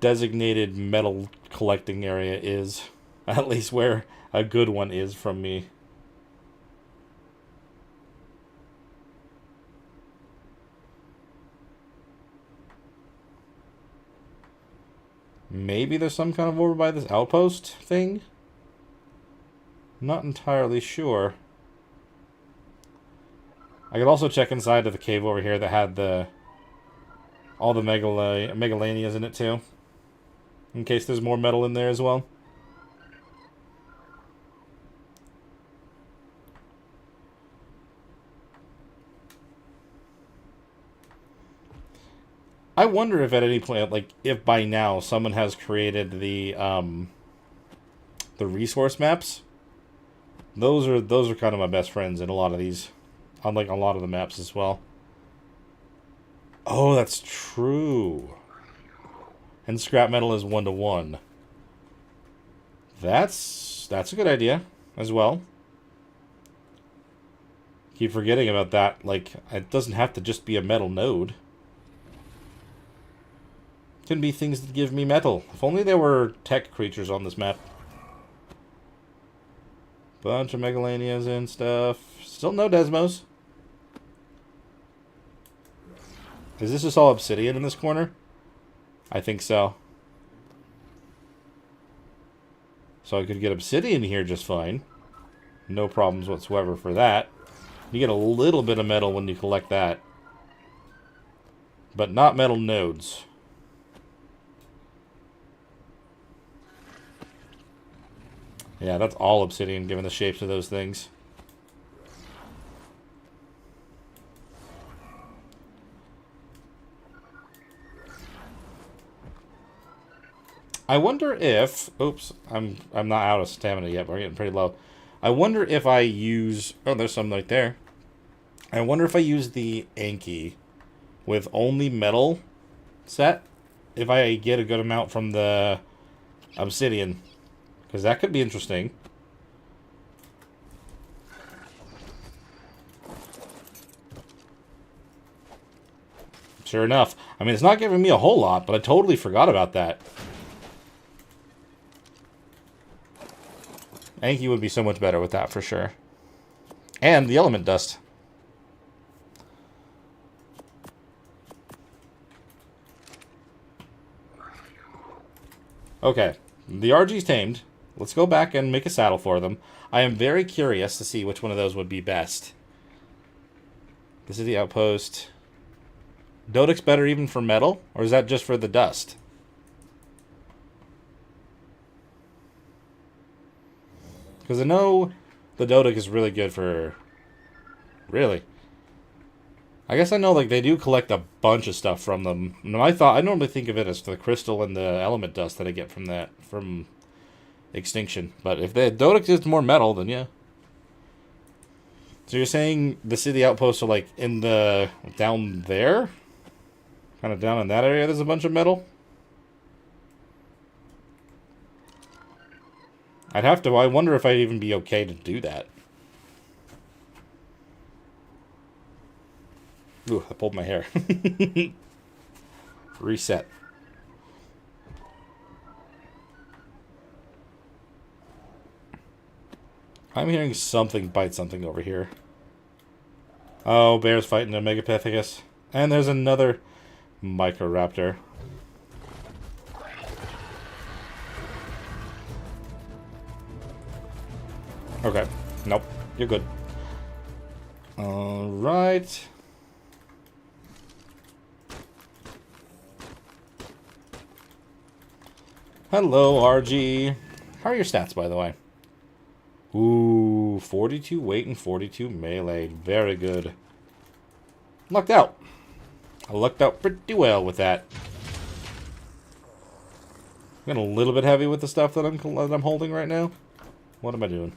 Speaker 1: designated metal collecting area is. At least where a good one is from me. Maybe there's some kind of over by this outpost thing? Not entirely sure. I could also check inside of the cave over here that had the... all the megalanias in it, too. In case there's more metal in there as well. I wonder if at any point, like, if by now someone has created the resource maps. Those are kind of my best friends in a lot of these. On, like, a lot of the maps as well. Oh, that's true. And scrap metal is 1-to-1. That's a good idea as well. Keep forgetting about that. Like, it doesn't have to just be a metal node. It can be things that give me metal. If only there were tech creatures on this map. Bunch of megalanias and stuff. Still no Desmos. Is this just all obsidian in this corner? I think so. So I could get obsidian here just fine. No problems whatsoever for that. You get a little bit of metal when you collect that. But not metal nodes. Yeah, that's all obsidian given the shapes of those things. I wonder if... oops, I'm not out of stamina yet, but we're getting pretty low. I wonder if I use... oh, there's some right there. I wonder if I use the Anki with only metal set, if I get a good amount from the obsidian. Because that could be interesting. Sure enough. I mean, it's not giving me a whole lot, but I totally forgot about that. Anki would be so much better with that for sure. And the element dust. Okay, the RG's tamed. Let's go back and make a saddle for them. I am very curious to see which one of those would be best. This is the outpost. Dodic's better even for metal? Or is that just for the dust? Because I know the Dodic is really good for... really? I guess I know, like, they do collect a bunch of stuff from them. And I normally think of it as the crystal and the element dust that I get from that, from Extinction. But if the Dodic is more metal, then yeah. So you're saying the city outposts are, like, in the... down there? Kind of down in that area there's a bunch of metal? I'd have to... I wonder if I'd even be okay to do that. Ooh, I pulled my hair. Reset. I'm hearing something bite something over here. Oh, bear's fighting a Megapithecus. And there's another Microraptor. Okay. Nope. You're good. Alright. Hello, RG. How are your stats, by the way? Ooh, 42 weight and 42 melee. Very good. Lucked out. I lucked out pretty well with that. I'm getting a little bit heavy with the stuff that I'm holding right now. What am I doing?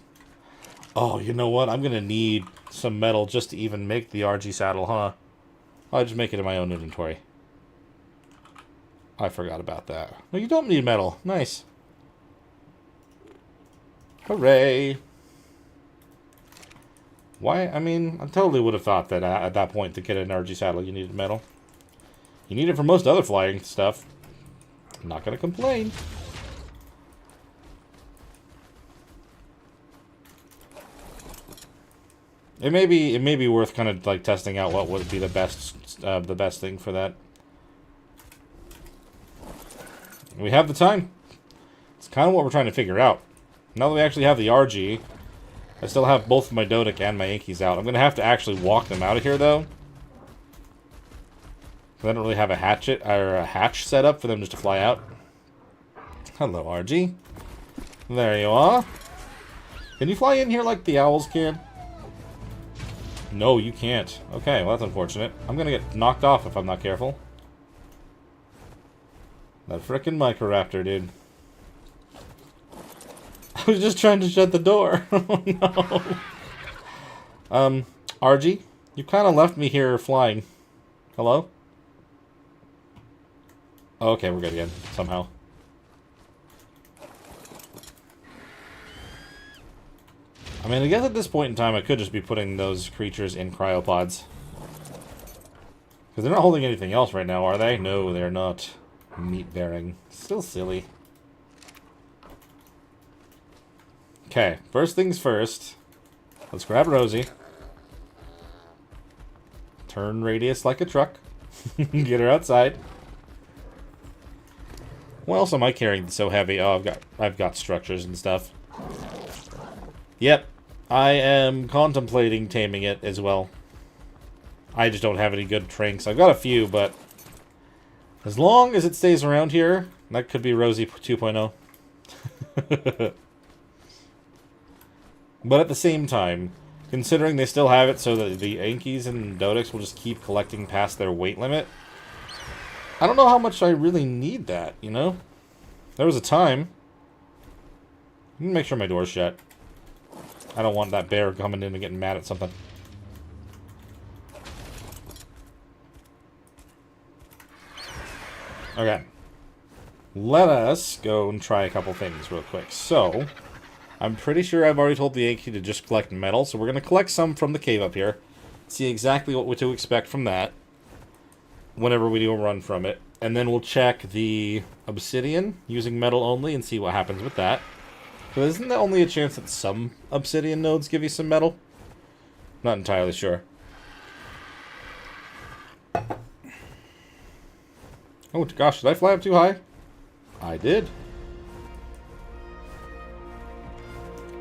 Speaker 1: Oh, you know what? I'm going to need some metal just to even make the RG saddle, huh? I'll just make it in my own inventory. I forgot about that. No, you don't need metal. Nice. Hooray. Why? I mean, I totally would have thought that at that point to get an RG saddle you needed metal. You need it for most other flying stuff. I'm not going to complain. It may be worth kind of like testing out what would be the best thing for that. We have the time. It's kind of what we're trying to figure out. Now that we actually have the RG, I still have both of my Dodic and my Yankees out. I'm going to have to actually walk them out of here, though. I don't really have a hatchet or a hatch set up for them just to fly out. Hello, RG. There you are. Can you fly in here like the owls can? No, you can't. Okay, well, that's unfortunate. I'm going to get knocked off if I'm not careful. That frickin' Microraptor, dude. I was just trying to shut the door. Oh, no. RG, you kind of left me here flying. Hello? Okay, we're good again, somehow. I mean, I guess at this point in time, I could just be putting those creatures in cryopods. Because they're not holding anything else right now, are they? No, they're not. Meat-bearing. Still silly. Okay, first things first. Let's grab Rosie. Turn radius like a truck. Get her outside. What else am I carrying so heavy? Oh, I've got structures and stuff. Yep, I am contemplating taming it as well. I just don't have any good tranks. I've got a few, but as long as it stays around here, that could be Rosie 2.0. But at the same time, considering they still have it so that the Yankees and Dodics will just keep collecting past their weight limit, I don't know how much I really need that, you know? There was a time. Let me make sure my door's shut. I don't want that bear coming in and getting mad at something. Okay. Let us go and try a couple things real quick. So, I'm pretty sure I've already told the Yankee to just collect metal, so we're going to collect some from the cave up here. See exactly what to expect from that whenever we do a run from it. And then we'll check the obsidian using metal only and see what happens with that. So isn't there only a chance that some obsidian nodes give you some metal? Not entirely sure. Oh gosh, did I fly up too high? I did.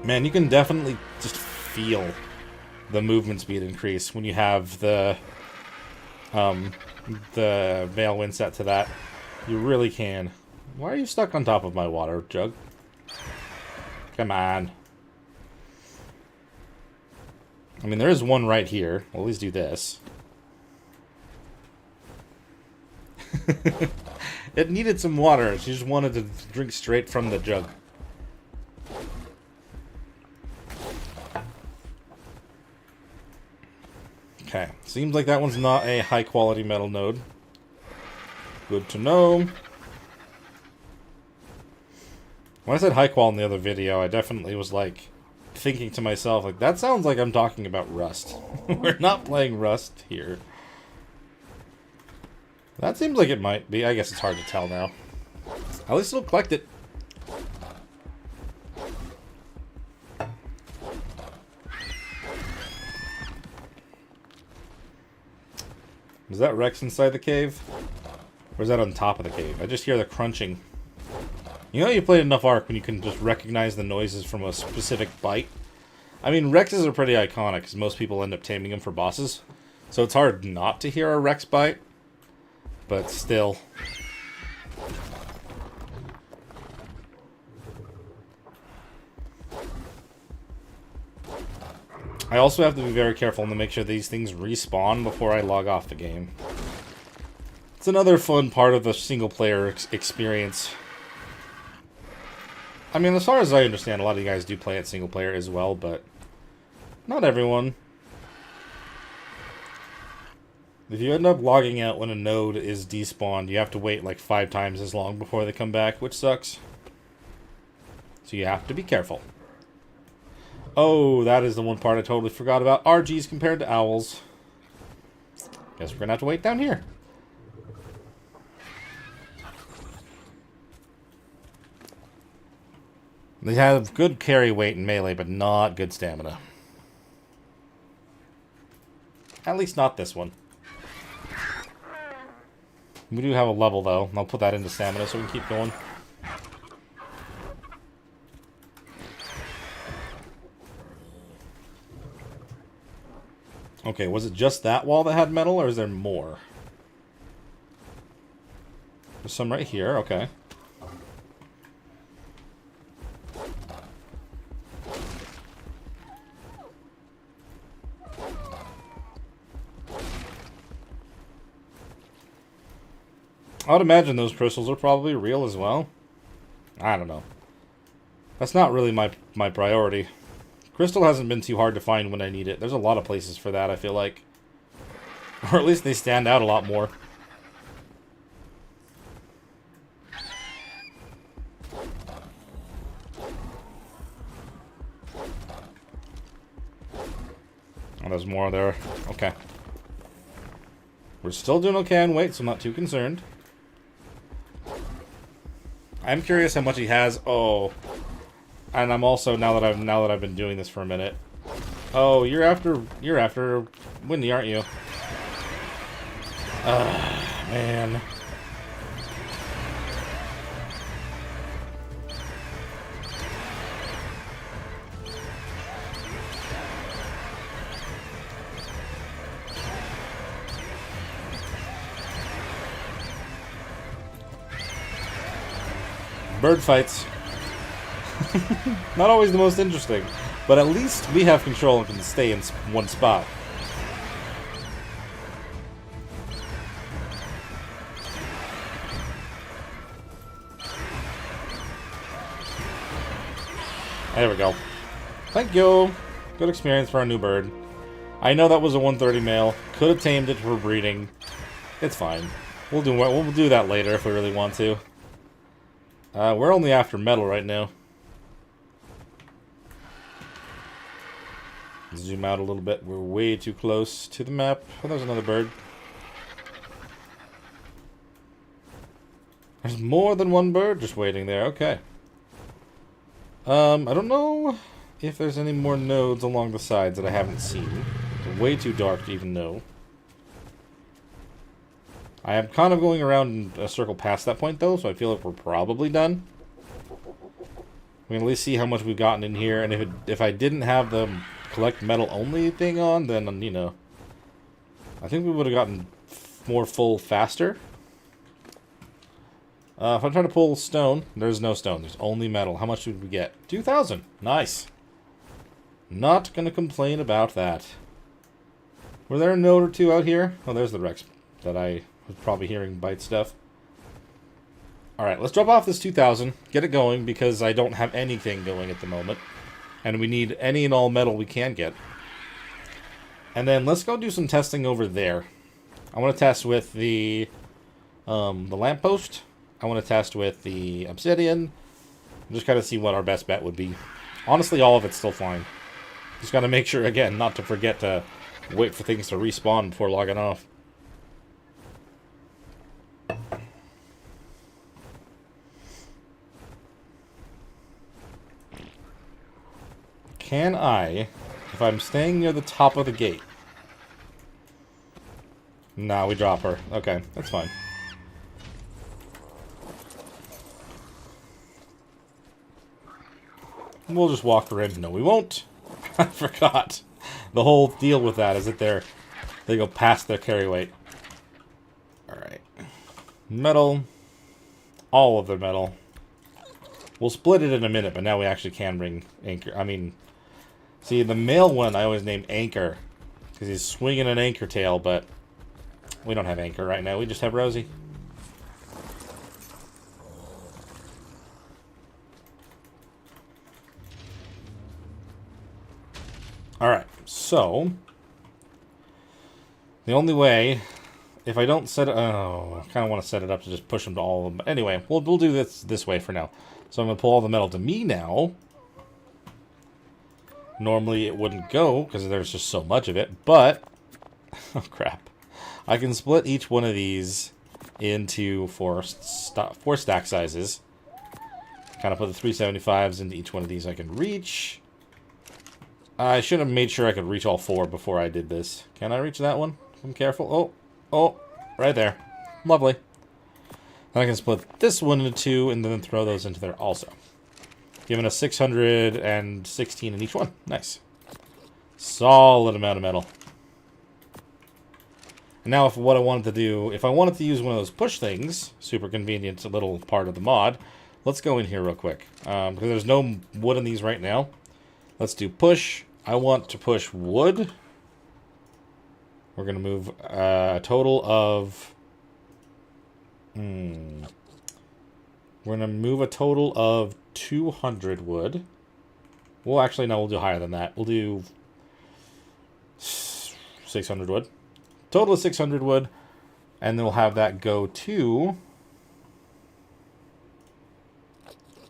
Speaker 1: Man, you can definitely just feel the movement speed increase when you have the Veil Wind set to that. You really can. Why are you stuck on top of my water jug? Come on. I mean, there is one right here. We'll at least do this. It needed some water. She just wanted to drink straight from the jug. Okay. Seems like that one's not a high-quality metal node. Good to know. When I said high quality in the other video, I definitely was like thinking to myself, like, that sounds like I'm talking about Rust. We're not playing Rust here. That seems like it might be. I guess it's hard to tell now. At least it'll collect it. Is that Rex inside the cave? Or is that on top of the cave? I just hear the crunching. You know you played enough Ark when you can just recognize the noises from a specific bite? I mean, Rexes are pretty iconic, because most people end up taming them for bosses. So it's hard not to hear a Rex bite. But still. I also have to be very careful to make sure these things respawn before I log off the game. It's another fun part of the single-player experience. I mean, as far as I understand, a lot of you guys do play it single-player as well, but not everyone. If you end up logging out when a node is despawned, you have to wait like 5 times as long before they come back, which sucks. So you have to be careful. Oh, that is the one part I totally forgot about. RGs compared to owls. Guess we're gonna have to wait down here. They have good carry weight and melee, but not good stamina. At least not this one. We do have a level, though. I'll put that into stamina so we can keep going. Okay, was it just that wall that had metal, or is there more? There's some right here, okay. I would imagine those crystals are probably real as well. I don't know. That's not really my priority. Crystal hasn't been too hard to find when I need it. There's a lot of places for that, I feel like. Or at least they stand out a lot more. Oh, there's more there. Okay. We're still doing okay on weight, so I'm not too concerned. I'm curious how much he has. Oh, and I'm also now that I've been doing this for a minute. Oh, you're after Windy, aren't you? Man. Bird fights. Not always the most interesting, but at least we have control and can stay in one spot. There we go. Thank you. Good experience for our new bird. I know that was a 130 male. Could have tamed it for breeding. It's fine. We'll do that later if we really want to. We're only after metal right now. Zoom out a little bit. We're way too close to the map. Oh, there's another bird. There's more than one bird just waiting there. Okay. I don't know if there's any more nodes along the sides that I haven't seen. It's way too dark to even know. I am kind of going around in a circle past that point, though, so I feel like we're probably done. We can at least see how much we've gotten in here, and if I didn't have the collect metal only thing on, then, you know, I think we would have gotten more full faster. If I try to pull stone, there's no stone. There's only metal. How much did we get? 2,000. Nice. Not going to complain about that. Were there a node or two out here? Oh, there's the Rex that I was probably hearing bite stuff. Alright, let's drop off this 2,000. Get it going, because I don't have anything going at the moment. And we need any and all metal we can get. And then let's go do some testing over there. I want to test with the lamppost. I want to test with the obsidian. Just kind of see what our best bet would be. Honestly, all of it's still fine. Just got to make sure, again, not to forget to wait for things to respawn before logging off. Can I, if I'm staying near the top of the gate... Nah, we drop her. Okay, that's fine. We'll just walk her in. No, we won't. I forgot. The whole deal with that is that they go past their carry weight. Alright. Metal. All of their metal. We'll split it in a minute, but now we actually can bring anchor. I mean, See, the male one I always name Anchor, because he's swinging an anchor tail, but we don't have Anchor right now. We just have Rosie. Alright, so the only way, if I don't set it, oh, I kind of want to set it up to just push them to all of them. But anyway, we'll do this way for now. So I'm going to pull all the metal to me now. Normally it wouldn't go, because there's just so much of it, but, oh crap. I can split each one of these into four stack sizes. Kind of put the 375s into each one of these I can reach. I should have made sure I could reach all four before I did this. Can I reach that one? I'm careful. Oh, right there. Lovely. Then I can split this one into two and then throw those into there also. Giving us 616 in each one. Nice. Solid amount of metal. And now if what I wanted to do, if I wanted to use one of those push things, super convenient little part of the mod, let's go in here real quick. Because there's no wood in these right now. Let's do push. I want to push wood. We're going to move a total of... We're going to move a total of 200 wood. Well, actually, no, we'll do higher than that. We'll do 600 wood. Total of 600 wood. And then we'll have that go to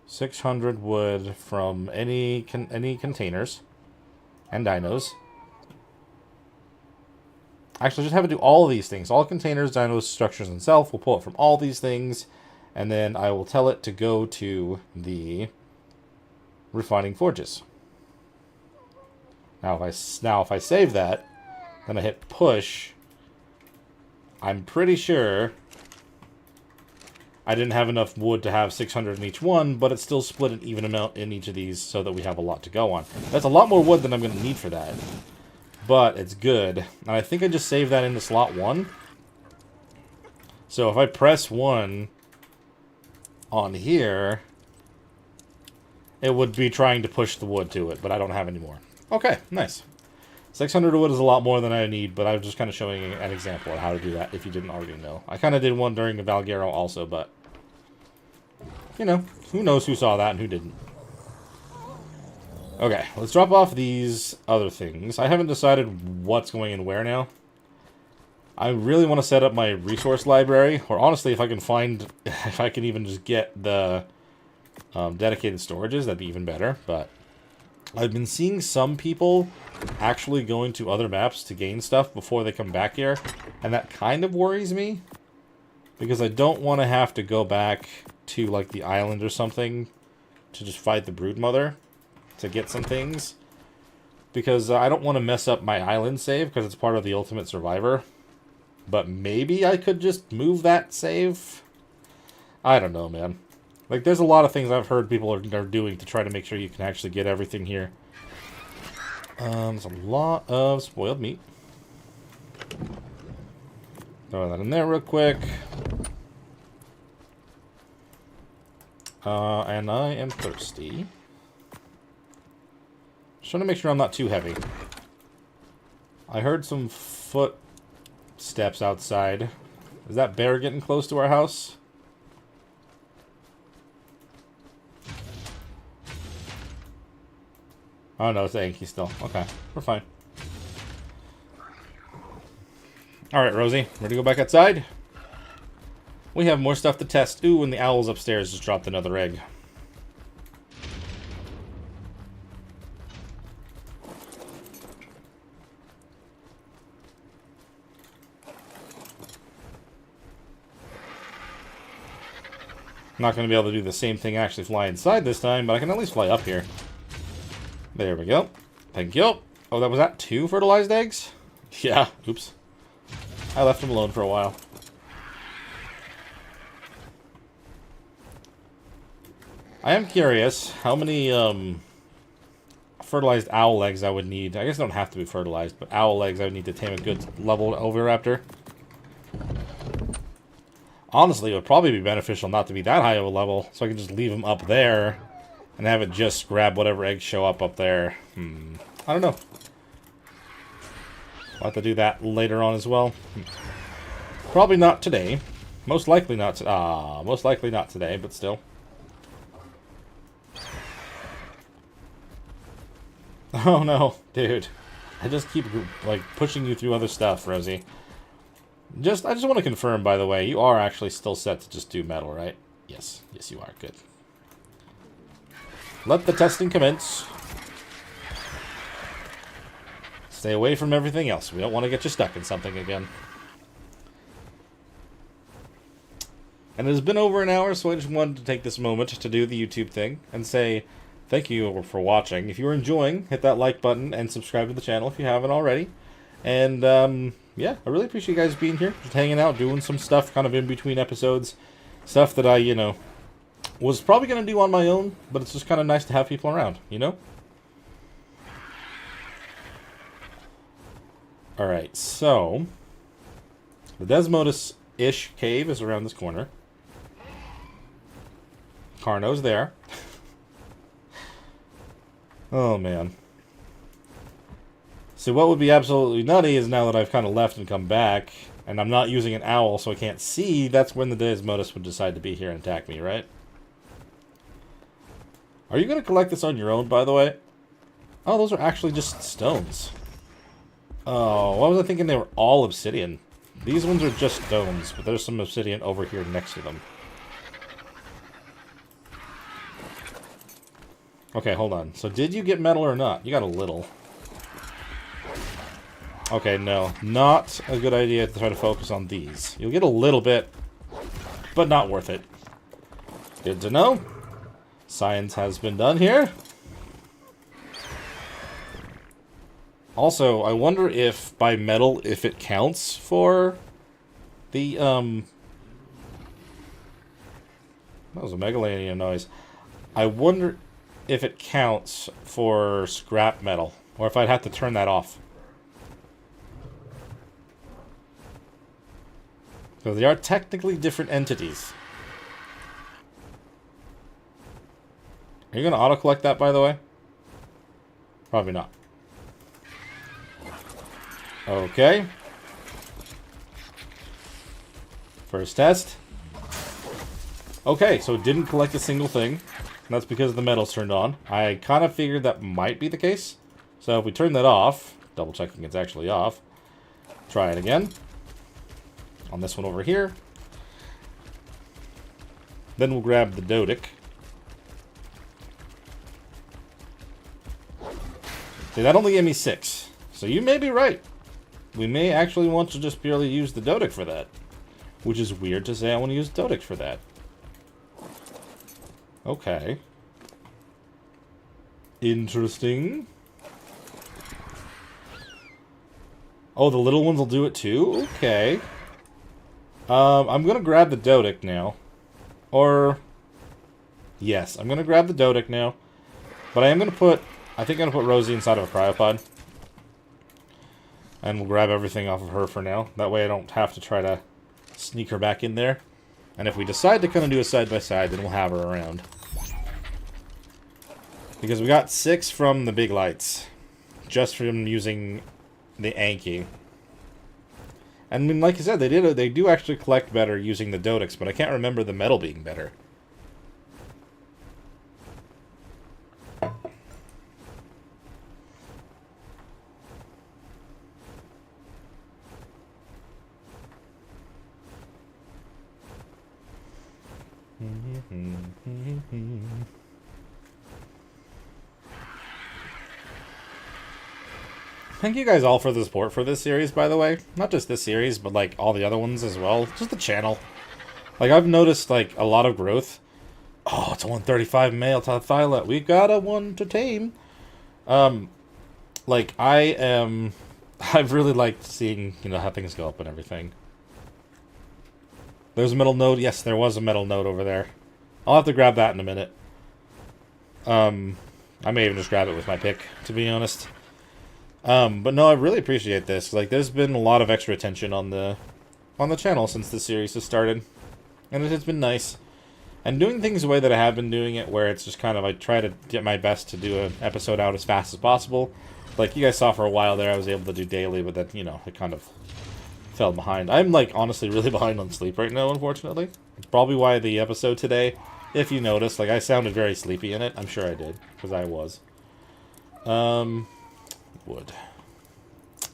Speaker 1: 600 wood from any containers and dinos. Actually, just have it do all of these things. All containers, dinos, structures, and self. We'll pull it from all these things. And then I will tell it to go to the refining forges. Now if I save that, then I hit push, I'm pretty sure I didn't have enough wood to have 600 in each one, but it's still split an even amount in each of these so that we have a lot to go on. That's a lot more wood than I'm going to need for that. But it's good. And I think I just saved that into slot 1. So if I press 1 on here, it would be trying to push the wood to it, but I don't have any more. Okay, nice. 600 wood is a lot more than I need, but I was just kind of showing an example of how to do that if you didn't already know. I kind of did one during the Valguero also, but, you know, who knows who saw that and who didn't. Okay, let's drop off these other things. I haven't decided what's going in where now. I really want to set up my resource library, or honestly, if I can find, if I can even just get the dedicated storages, that'd be even better, but I've been seeing some people actually going to other maps to gain stuff before they come back here, and that kind of worries me, because I don't want to have to go back to, like, the island or something to just fight the Broodmother to get some things, because I don't want to mess up my island save, because it's part of the Ultimate Survivor, but maybe I could just move that save? I don't know, man. Like, there's a lot of things I've heard people are doing to try to make sure you can actually get everything here. There's a lot of spoiled meat. Throw that in there real quick. And I am thirsty. Just trying to make sure I'm not too heavy. I heard some footsteps outside. Is that bear getting close to our house? Oh no, it's Anki still. Okay, we're fine. Alright, Rosie, ready to go back outside? We have more stuff to test. Ooh, and the owls upstairs just dropped another egg. I'm not going to be able to do the same thing, actually fly inside this time, but I can at least fly up here. There we go. Thank you. Oh, was that 2 fertilized eggs? Yeah, oops. I left them alone for a while. I am curious how many fertilized owl eggs I would need. I guess they don't have to be fertilized, but owl eggs I would need to tame a good level Oviraptor. Honestly, it would probably be beneficial not to be that high of a level, so I can just leave them up there and have it just grab whatever eggs show up there. I don't know. I'll have to do that later on as well. Probably not today. Most likely not. Most likely not today, but still. Oh no, dude. I just keep, like, pushing you through other stuff, Rosie. I just want to confirm, by the way, you are actually still set to just do metal, right? Yes. Yes, you are. Good. Let the testing commence. Stay away from everything else. We don't want to get you stuck in something again. And it has been over an hour, so I just wanted to take this moment to do the YouTube thing and say thank you for watching. If you're enjoying, hit that like button and subscribe to the channel if you haven't already. And, yeah, I really appreciate you guys being here, just hanging out, doing some stuff kind of in between episodes. Stuff that I, you know, was probably going to do on my own, but it's just kind of nice to have people around, you know? Alright, so the Desmodus-ish cave is around this corner. Carno's there. Oh, man. So what would be absolutely nutty is now that I've kind of left and come back, and I'm not using an owl so I can't see, that's when the Desmodus would decide to be here and attack me, right? Are you going to collect this on your own, by the way? Oh, those are actually just stones. Oh, why was I thinking they were all obsidian? These ones are just stones, but there's some obsidian over here next to them. Okay, hold on. So did you get metal or not? You got a little. Okay, no. Not a good idea to try to focus on these. You'll get a little bit, but not worth it. Good to know. Science has been done here. Also, I wonder if, by metal, if it counts for the, that was a megalanium noise. I wonder if it counts for scrap metal, or if I'd have to turn that off. So they are technically different entities. Are you going to auto-collect that, by the way? Probably not. Okay. First test. Okay, so it didn't collect a single thing. That's because the metal's turned on. I kind of figured that might be the case. So if we turn that off, double checking it's actually off, try it again. On this one over here. Then we'll grab the Dodic. See, that only gave me 6. So you may be right. We may actually want to just purely use the Dodic for that. Which is weird to say I want to use Dodic for that. Okay. Interesting. Oh, the little ones will do it too? Okay. I'm gonna grab the Dodic now. Or... yes, I'm gonna grab the Dodic now. But I am gonna put... I think I'm gonna put Rosie inside of a cryopod. And we'll grab everything off of her for now. That way I don't have to try to sneak her back in there. And if we decide to kind of do a side-by-side, then we'll have her around. Because we got 6 from the big lights. Just from using the Anki. And I mean, like I said, they do actually collect better using the Dodics, but I can't remember the metal being better. Thank you guys all for the support for this series, by the way. Not just this series, but like all the other ones as well. Just the channel. Like, I've noticed like a lot of growth. Oh, it's a 135 male to Thyla. We've got a 1 to tame. Like, I've really liked seeing, you know, how things go up and everything. There's a metal node. Yes, there was a metal node over there. I'll have to grab that in a minute. I may even just grab it with my pick, to be honest. But no, I really appreciate this. Like, there's been a lot of extra attention on the channel since the series has started. And it has been nice. And doing things the way that I have been doing it, where it's just kind of, I try to get my best to do an episode out as fast as possible. Like, you guys saw for a while there, I was able to do daily, but then, you know, it kind of fell behind. I'm, like, honestly really behind on sleep right now, unfortunately. Probably why the episode today, if you notice, like, I sounded very sleepy in it. I'm sure I did, because I was. Wood.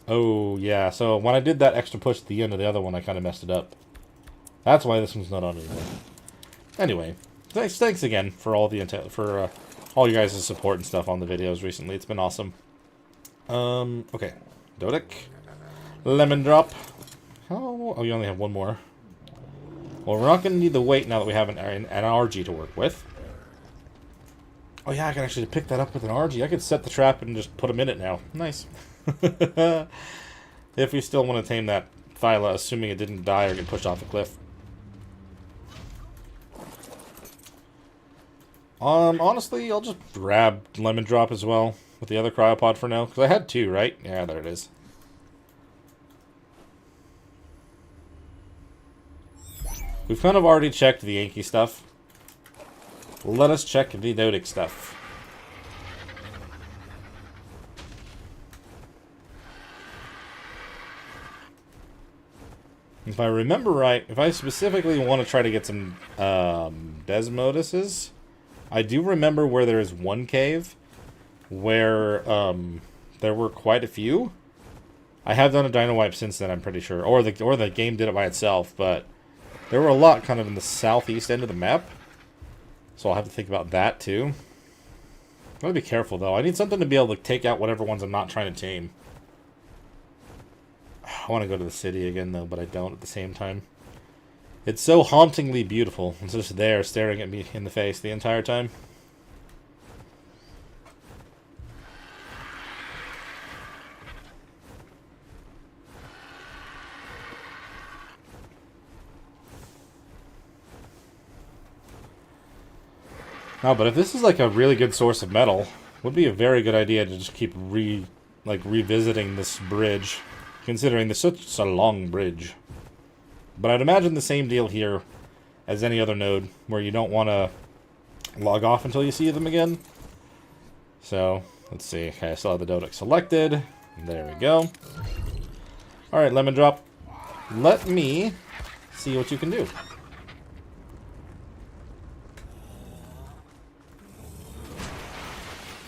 Speaker 1: Oh, yeah, so when I did that extra push at the end of the other one, I kind of messed it up. That's why this one's not on anymore. Anyway, thanks again for all the all you guys' support and stuff on the videos recently. It's been awesome. Okay. Dodic. Lemon drop. Oh, you only have one more. Well, we're not going to need the weight now that we have an RG to work with. Oh yeah, I can actually pick that up with an RG. I could set the trap and just put him in it now. Nice. If we still want to tame that Thyla, assuming it didn't die or get pushed off a cliff. Honestly, I'll just grab Lemon Drop as well with the other cryopod for now. Because I had two, right? Yeah, there it is. We've kind of already checked the Yankee stuff. Let us check the Dodic stuff. If I remember right, if I specifically want to try to get some Desmoduses, I do remember where there is one cave where there were quite a few. I have done a Dino Wipe since then, I'm pretty sure. Or the game did it by itself, but there were a lot kind of in the southeast end of the map. So I'll have to think about that too. Gotta be careful though. I need something to be able to take out whatever ones I'm not trying to tame. I want to go to the city again though, but I don't at the same time. It's so hauntingly beautiful. It's just there staring at me in the face the entire time. No, but if this is like a really good source of metal, it would be a very good idea to just keep revisiting this bridge, considering this is such a long bridge. But I'd imagine the same deal here as any other node, where you don't want to log off until you see them again. So, let's see. Okay, I still have the Dodic selected. There we go. Alright, Lemon Drop. Let me see what you can do.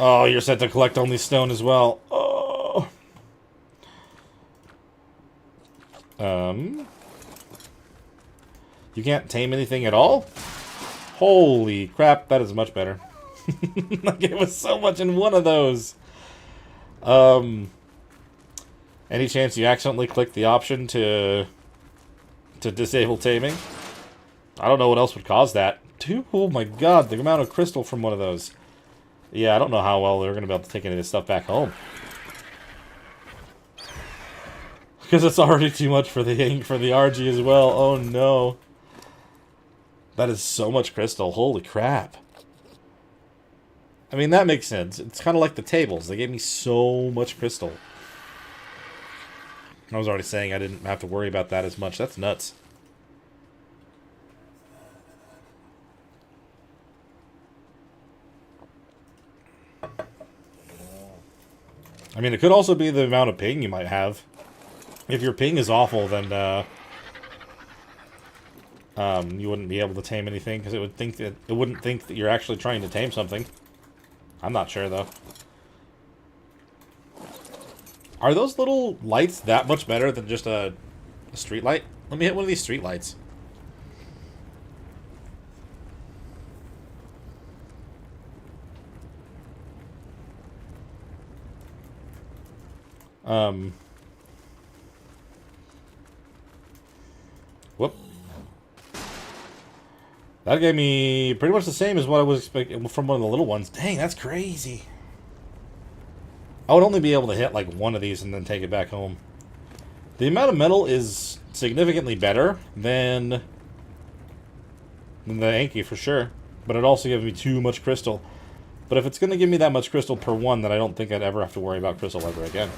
Speaker 1: Oh, you're set to collect only stone as well. Oh. You can't tame anything at all? Holy crap, that is much better. Like, it was so much in one of those. Any chance you accidentally clicked the option to disable taming? I don't know what else would cause that. Oh my god, the amount of crystal from one of those. Yeah, I don't know how well they're going to be able to take any of this stuff back home. Because it's already too much for the RG as well. Oh no. That is so much crystal. Holy crap. I mean, that makes sense. It's kind of like the tables. They gave me so much crystal. I was already saying I didn't have to worry about that as much. That's nuts. I mean, it could also be the amount of ping you might have. If your ping is awful, then you wouldn't be able to tame anything because it wouldn't think that you're actually trying to tame something. I'm not sure though. Are those little lights that much better than just a street light? Let me hit one of these street lights. Whoop. That gave me pretty much the same as what I was expecting from one of the little ones. Dang, that's crazy. I would only be able to hit like one of these and then take it back home. The amount of metal is significantly better than the Anki for sure. But it also gives me too much crystal. But if it's going to give me that much crystal per one, then I don't think I'd ever have to worry about crystal ever again.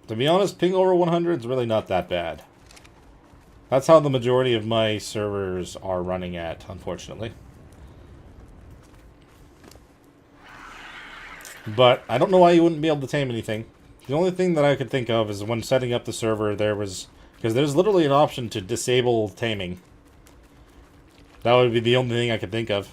Speaker 1: To be honest, ping over 100 is really not that bad. That's how the majority of my servers are running at, unfortunately. But I don't know why you wouldn't be able to tame anything. The only thing that I could think of is when setting up the server, there was... Because there's literally an option to disable taming. That would be the only thing I could think of.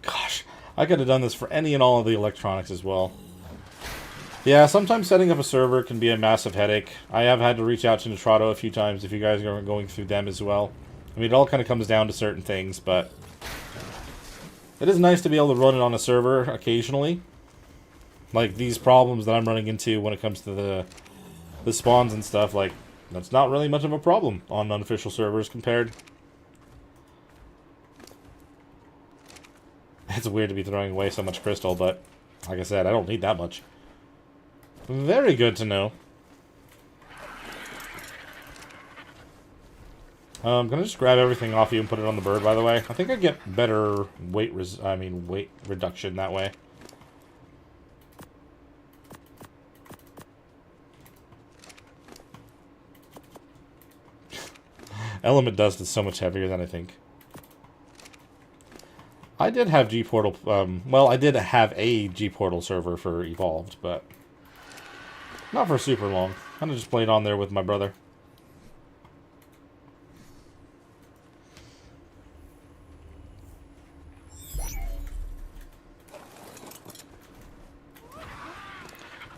Speaker 1: Gosh, I could have done this for any and all of the electronics as well. Yeah, sometimes setting up a server can be a massive headache. I have had to reach out to Nitrado a few times if you guys are going through them as well. I mean, it all kind of comes down to certain things, but... It is nice to be able to run it on a server occasionally. Like, these problems that I'm running into when it comes to the spawns and stuff, like, that's not really much of a problem on unofficial servers compared. It's weird to be throwing away so much crystal, but, like I said, I don't need that much. Very good to know. I'm gonna just grab everything off you and put it on the bird, by the way. I think I get better weight reduction that way. Element dust is so much heavier than I think. I did have G-Portal, well, I did have a G-Portal server for Evolved, but not for super long. Kind of just played on there with my brother.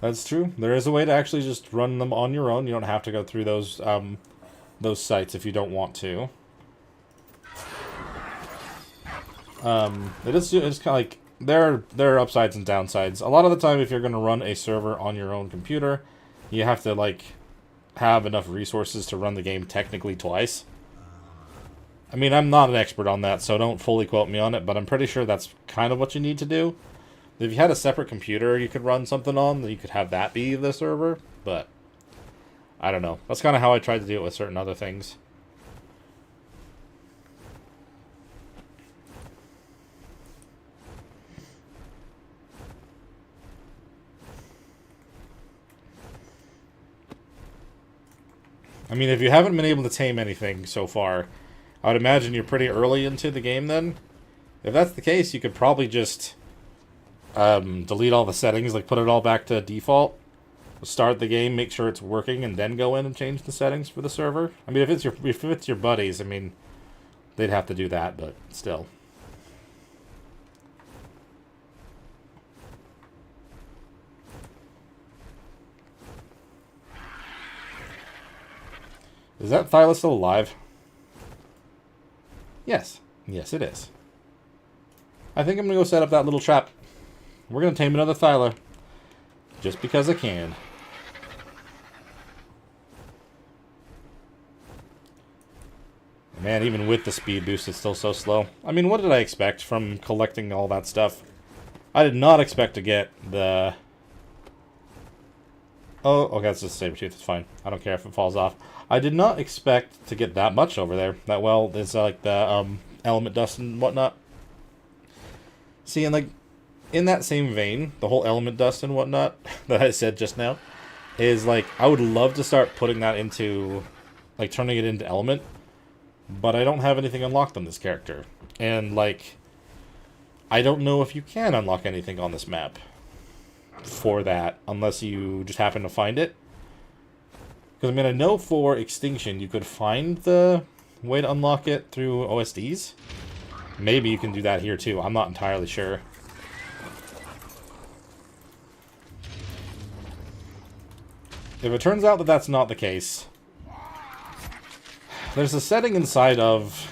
Speaker 1: That's true. There is a way to actually just run them on your own. You don't have to go through those sites if you don't want to. It's kind of like there are upsides and downsides. A lot of the time, if you're going to run a server on your own computer, you have to like have enough resources to run the game technically twice. I mean, I'm not an expert on that, so don't fully quote me on it, but I'm pretty sure that's kind of what you need to do. If you had a separate computer you could run something on, then you could have that be the server, but I don't know. That's kind of how I tried to do it with certain other things. I mean, if you haven't been able to tame anything so far, I would imagine you're pretty early into the game then. If that's the case, you could probably just delete all the settings, like put it all back to default, start the game, make sure it's working, and then go in and change the settings for the server. I mean, if it's your buddies, I mean, they'd have to do that, but still. Is that Thyla still alive? Yes. Yes, it is. I think I'm going to go set up that little trap. We're going to tame another Thyla. Just because I can. Man, even with the speed boost, it's still so slow. I mean, what did I expect from collecting all that stuff? I did not expect to get the... Oh, okay, that's just saber tooth. It's fine. I don't care if it falls off. I did not expect to get that much over there. That well, it's like the element dust and whatnot. See, and like in that same vein, the whole element dust and whatnot that I said just now is like I would love to start putting that into like turning it into element, but I don't have anything unlocked on this character, and like I don't know if you can unlock anything on this map for that unless you just happen to find it. Because I mean, I know for Extinction you could find the way to unlock it through OSDs. Maybe you can do that here too. I'm not entirely sure. If it turns out that that's not the case, there's a setting inside of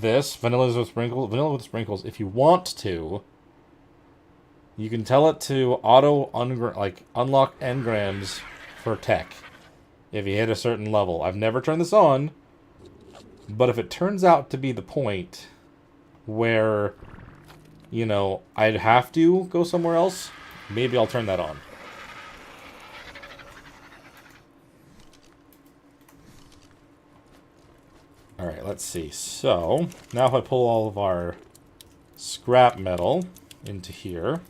Speaker 1: this vanilla with sprinkles. If you want to, you can tell it to auto unlock engrams for tech if you hit a certain level. I've never turned this on, but if it turns out to be the point where, you know, I'd have to go somewhere else, maybe I'll turn that on. Alright, let's see. So, now if I pull all of our scrap metal into here.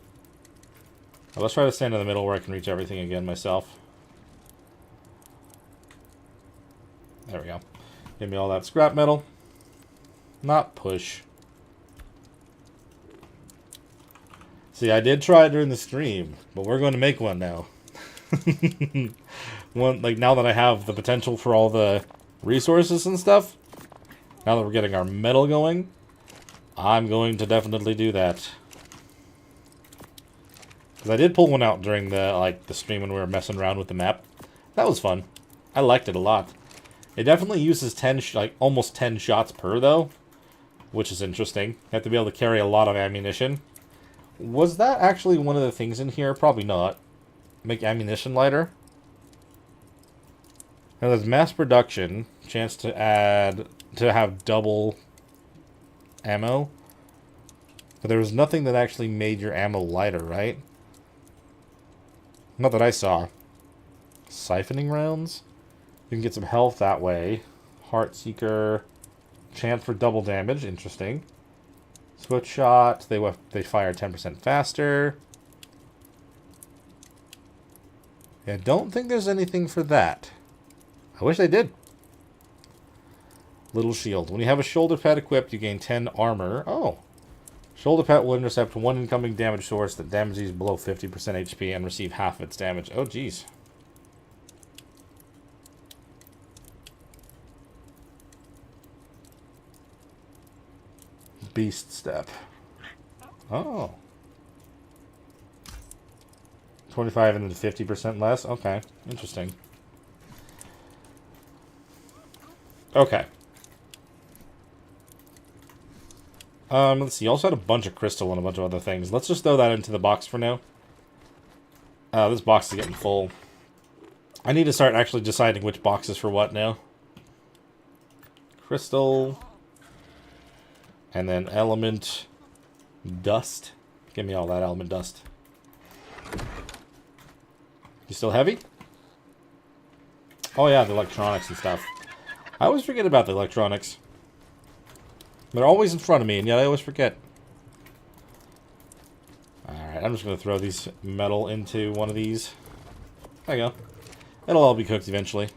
Speaker 1: Well, let's try to stand in the middle where I can reach everything again myself. There we go. Give me all that scrap metal. Not push. See, I did try it during the stream, but we're going to make one now. Now that I have the potential for all the resources and stuff, now that we're getting our metal going, I'm going to definitely do that. Because I did pull one out during the stream when we were messing around with the map. That was fun. I liked it a lot. It definitely uses almost 10 shots per though, which is interesting. You have to be able to carry a lot of ammunition. Was that actually one of the things in here? Probably not. Make ammunition lighter. Now there's mass production, chance to have double ammo. But there was nothing that actually made your ammo lighter, right? Not that I saw. Siphoning rounds? You can get some health that way. Heart Seeker. Chance for double damage. Interesting. Switch shot. They fire 10% faster. Yeah, I don't think there's anything for that. I wish they did. Little shield. When you have a shoulder pad equipped, you gain 10 armor. Oh. Shoulder pad will intercept one incoming damage source that damages below 50% HP and receive half of its damage. Oh, jeez. Beast step. Oh. 25 and then 50% less? Okay. Interesting. Okay. Let's see. You also had a bunch of crystal and a bunch of other things. Let's just throw that into the box for now. This box is getting full. I need to start actually deciding which box is for what now. Crystal. And then element dust. Give me all that element dust. You still heavy? Oh yeah, the electronics and stuff. I always forget about the electronics. They're always in front of me, and yet I always forget. Alright, I'm just going to throw these metal into one of these. There you go. It'll all be cooked eventually.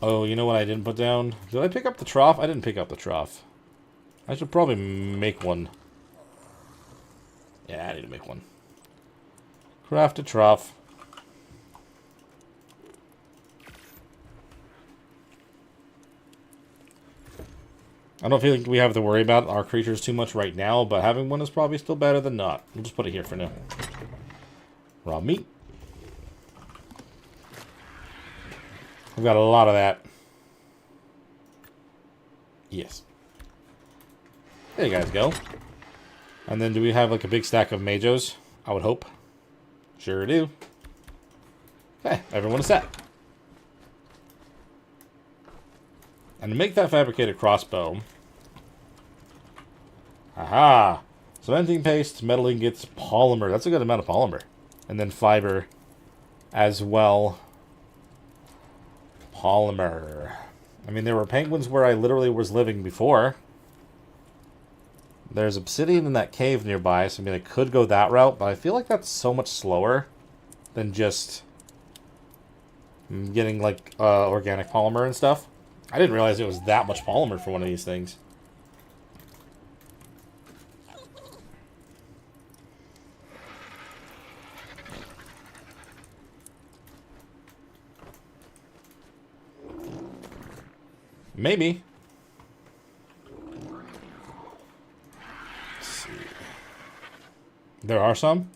Speaker 1: Oh, you know what I didn't put down? Did I pick up the trough? I didn't pick up the trough. I should probably make one. Yeah, I need to make one. Craft a trough. I don't feel like we have to worry about our creatures too much right now, but having one is probably still better than not. We'll just put it here for now. Raw meat. We've got a lot of that. Yes. There you guys go. And then do we have like a big stack of majos? I would hope. Sure do. Okay, everyone is set. And to make that fabricated crossbow... Aha! Cementing paste, metal ingots, polymer. That's a good amount of polymer. And then fiber as well. Polymer. I mean, there were penguins where I literally was living before. There's obsidian in that cave nearby, so I mean, I could go that route, but I feel like that's so much slower than just getting, like, organic polymer and stuff. I didn't realize it was that much polymer for one of these things. Maybe. Let's see. There are some?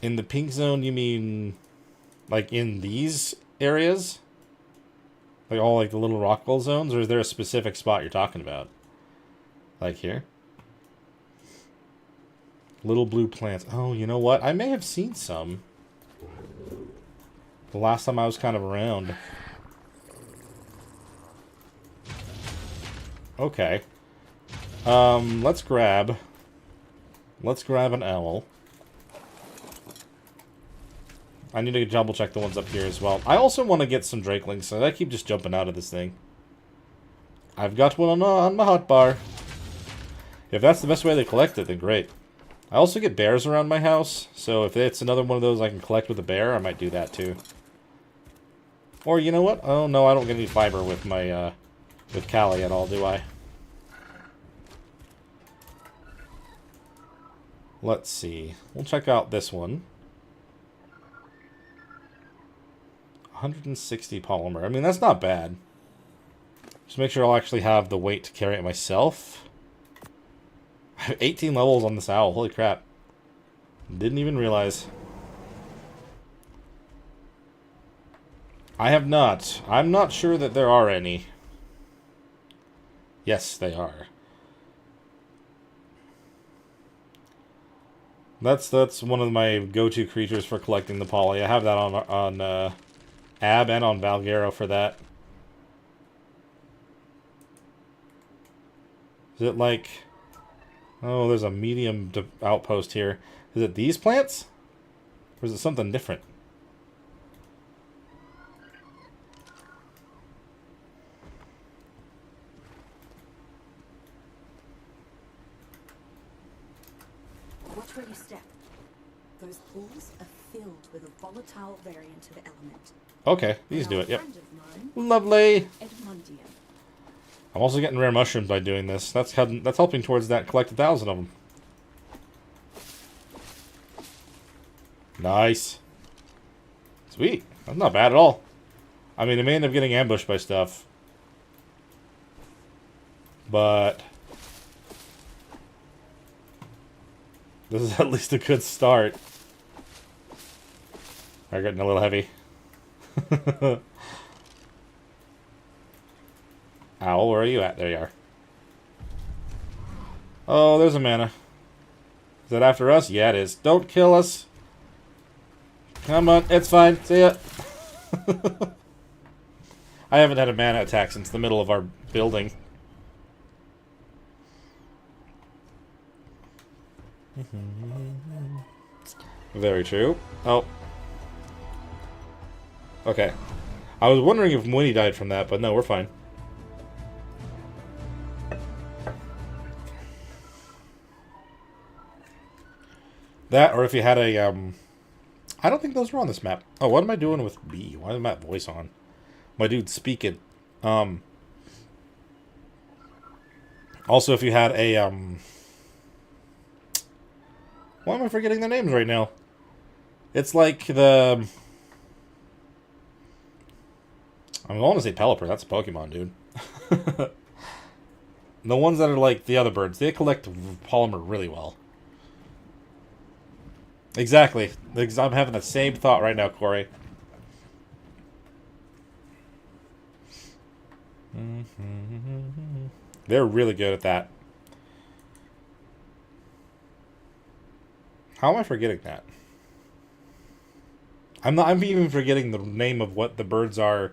Speaker 1: In the pink zone, you mean like in these areas? Like all like the little Rockwell zones? Or is there a specific spot you're talking about? Like here? Little blue plants. Oh, you know what? I may have seen some. The last time I was kind of around. Okay. Let's grab an owl. I need to double check the ones up here as well. I also want to get some drakelings, so I keep just jumping out of this thing. I've got one on my hotbar. If that's the best way to collect it, then great. I also get bears around my house, so if it's another one of those I can collect with a bear, I might do that too. Or, you know what? Oh, no, I don't get any fiber with my, with Callie at all, do I? Let's see. We'll check out this one. 160 polymer. I mean, that's not bad. Just make sure I'll actually have the weight to carry it myself. I have 18 levels on this owl. Holy crap. Didn't even realize. I have not. I'm not sure that there are any. Yes, they are. That's one of my go-to creatures for collecting the poly. I have that on Ab and on Valguero for that. Is it like... Oh, there's a medium outpost here. Is it these plants? Or is it something different?
Speaker 2: Watch where you step. Those pools are filled with a volatile variant of element.
Speaker 1: Okay, these do it, yep. Lovely!
Speaker 2: Edmundian.
Speaker 1: I'm also getting rare mushrooms by doing this. That's helping towards that collect 1,000 of them. Nice. Sweet. That's not bad at all. I mean, I may end up getting ambushed by stuff. But... this is at least a good start. They're getting a little heavy. Owl, where are you at? There you are. Oh, there's a mana. Is that after us? Yeah, it is. Don't kill us. Come on, it's fine. See ya. I haven't had a mana attack since the middle of our building. Very true. Oh. Okay. I was wondering if Winnie died from that, but no, we're fine. That, or if you had a, I don't think those were on this map. Oh, what am I doing with B? Why is my voice on? My dude's speaking. Also, if you had a, why am I forgetting their names right now? It's like the... I want to say Pelipper. That's a Pokemon, dude. The ones that are like the other birds, they collect polymer really well. Exactly. I'm having the same thought right now, Corey. They're really good at that. How am I forgetting that? I'm even forgetting the name of what the birds are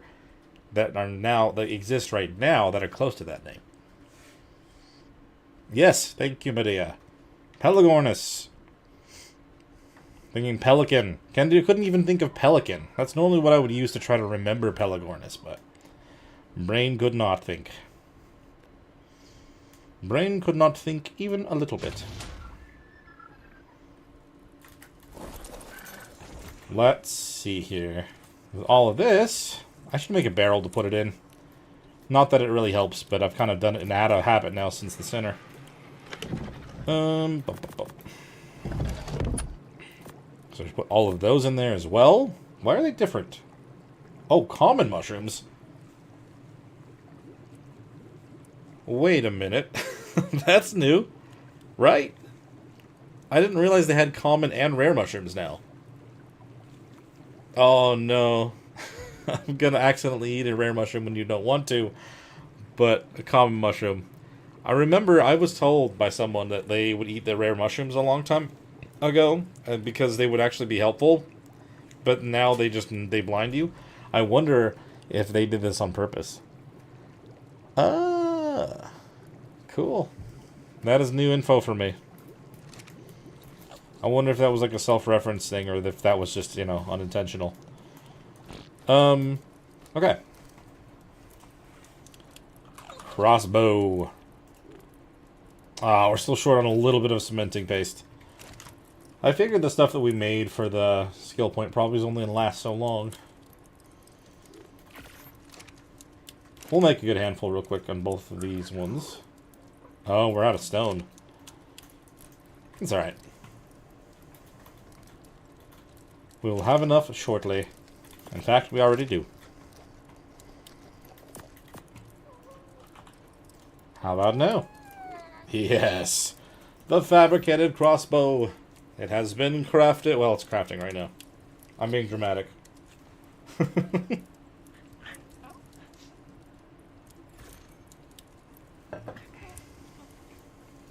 Speaker 1: that exist right now that are close to that name. Yes, thank you, Medea. Pelagornis. Thinking pelican. Couldn't even think of pelican. That's normally what I would use to try to remember Pelagornis, but brain could not think. Brain could not think even a little bit. Let's see here. With all of this, I should make a barrel to put it in. Not that it really helps, but I've kind of done it out of habit now since the center. So just put all of those in there as well. Why are they different? Oh, common mushrooms. Wait a minute. That's new, right? I didn't realize they had common and rare mushrooms now. Oh no. I'm gonna accidentally eat a rare mushroom when you don't want to, but a common mushroom. I remember I was told by someone that they would eat the rare mushrooms a long time ago because they would actually be helpful, but now they blind you. I wonder if they did this on purpose. Ah, cool. That is new info for me. I wonder if that was like a self-reference thing or if that was just, unintentional. Okay. Crossbow. Ah, we're still short on a little bit of cementing paste. I figured the stuff that we made for the skill point probably is only going to last so long. We'll make a good handful real quick on both of these ones. Oh, we're out of stone. It's alright. We'll have enough shortly. In fact, we already do. How about now? Yes! The fabricated crossbow. It has been crafted. Well, it's crafting right now. I'm being dramatic.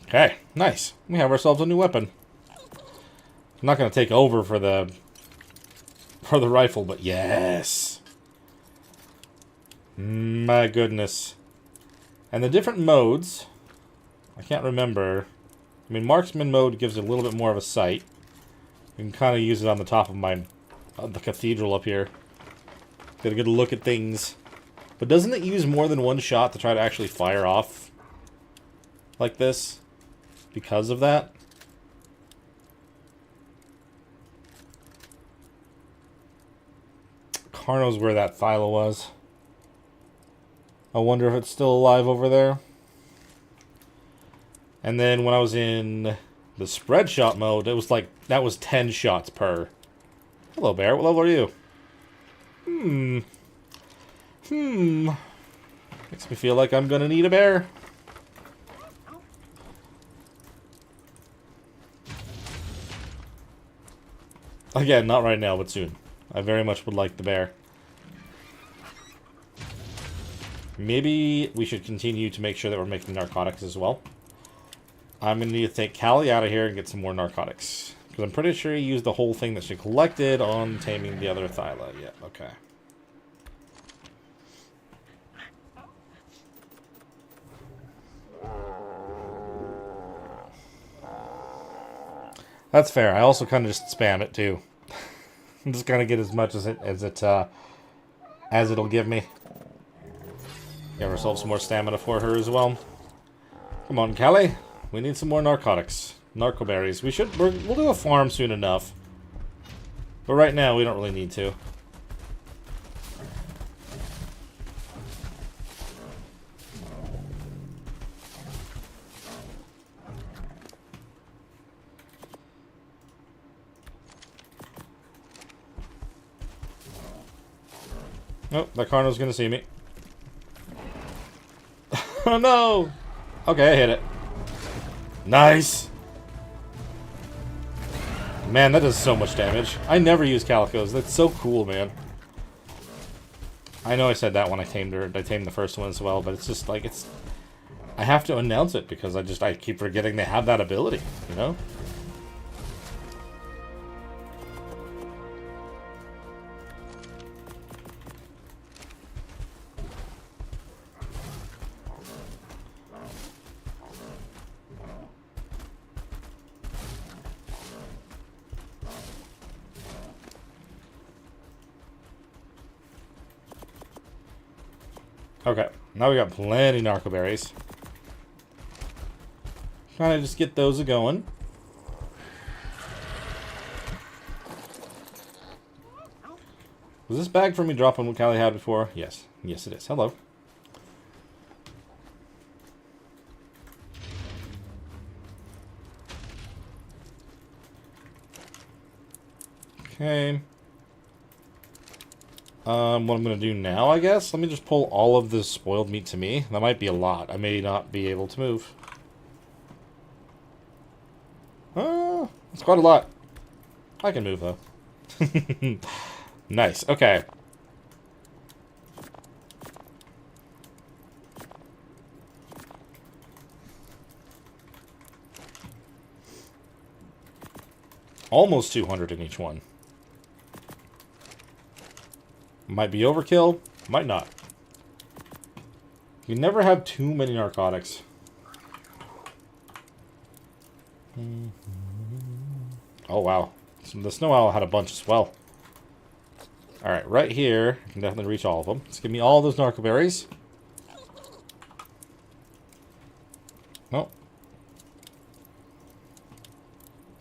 Speaker 1: Okay, nice. We have ourselves a new weapon. I'm not going to take over for the rifle, but yes. My goodness. And the different modes, I can't remember. I mean, marksman mode gives a little bit more of a sight. You can kind of use it on the top of the cathedral up here. Get a good look at things. But doesn't it use more than one shot to try to actually fire off like this? Because of that? Car knows where that Thyla was. I wonder if it's still alive over there. And then when I was in the spread shot mode, it was like, that was 10 shots per. Hello, bear. What level are you? Makes me feel like I'm gonna need a bear. Again, not right now, but soon. I very much would like the bear. Maybe we should continue to make sure that we're making narcotics as well. I'm going to need to take Callie out of here and get some more narcotics. Because I'm pretty sure he used the whole thing that she collected on taming the other Thyla. Yeah, okay. That's fair. I also kind of just spam it too. I'm just gonna get as much as it'll give me. Give ourselves some more stamina for her as well. Come on, Callie. We need some more narcotics. Narcoberries. We'll do a farm soon enough. But right now, we don't really need to. Oh, that Carno's gonna see me. Oh no! Okay, I hit it. Nice! Man, that does so much damage. I never use calicos. That's so cool, man. I know I said that when I tamed her. I tamed the first one as well, but it's just like, I have to announce it because I keep forgetting they have that ability, you know? Okay, now we got plenty narcoberries. Trying to just get those going. Was this bag for me dropping what Callie had before? Yes. Yes, it is. Hello. Okay. What I'm going to do now, I guess? Let me just pull all of this spoiled meat to me. That might be a lot. I may not be able to move. It's quite a lot. I can move, though. Nice. Okay. Almost 200 in each one. Might be overkill, might not. You never have too many narcotics. Oh, wow. The snow owl had a bunch as well. Alright, right here. I can definitely reach all of them. Let's give me all those narcoberries. Nope.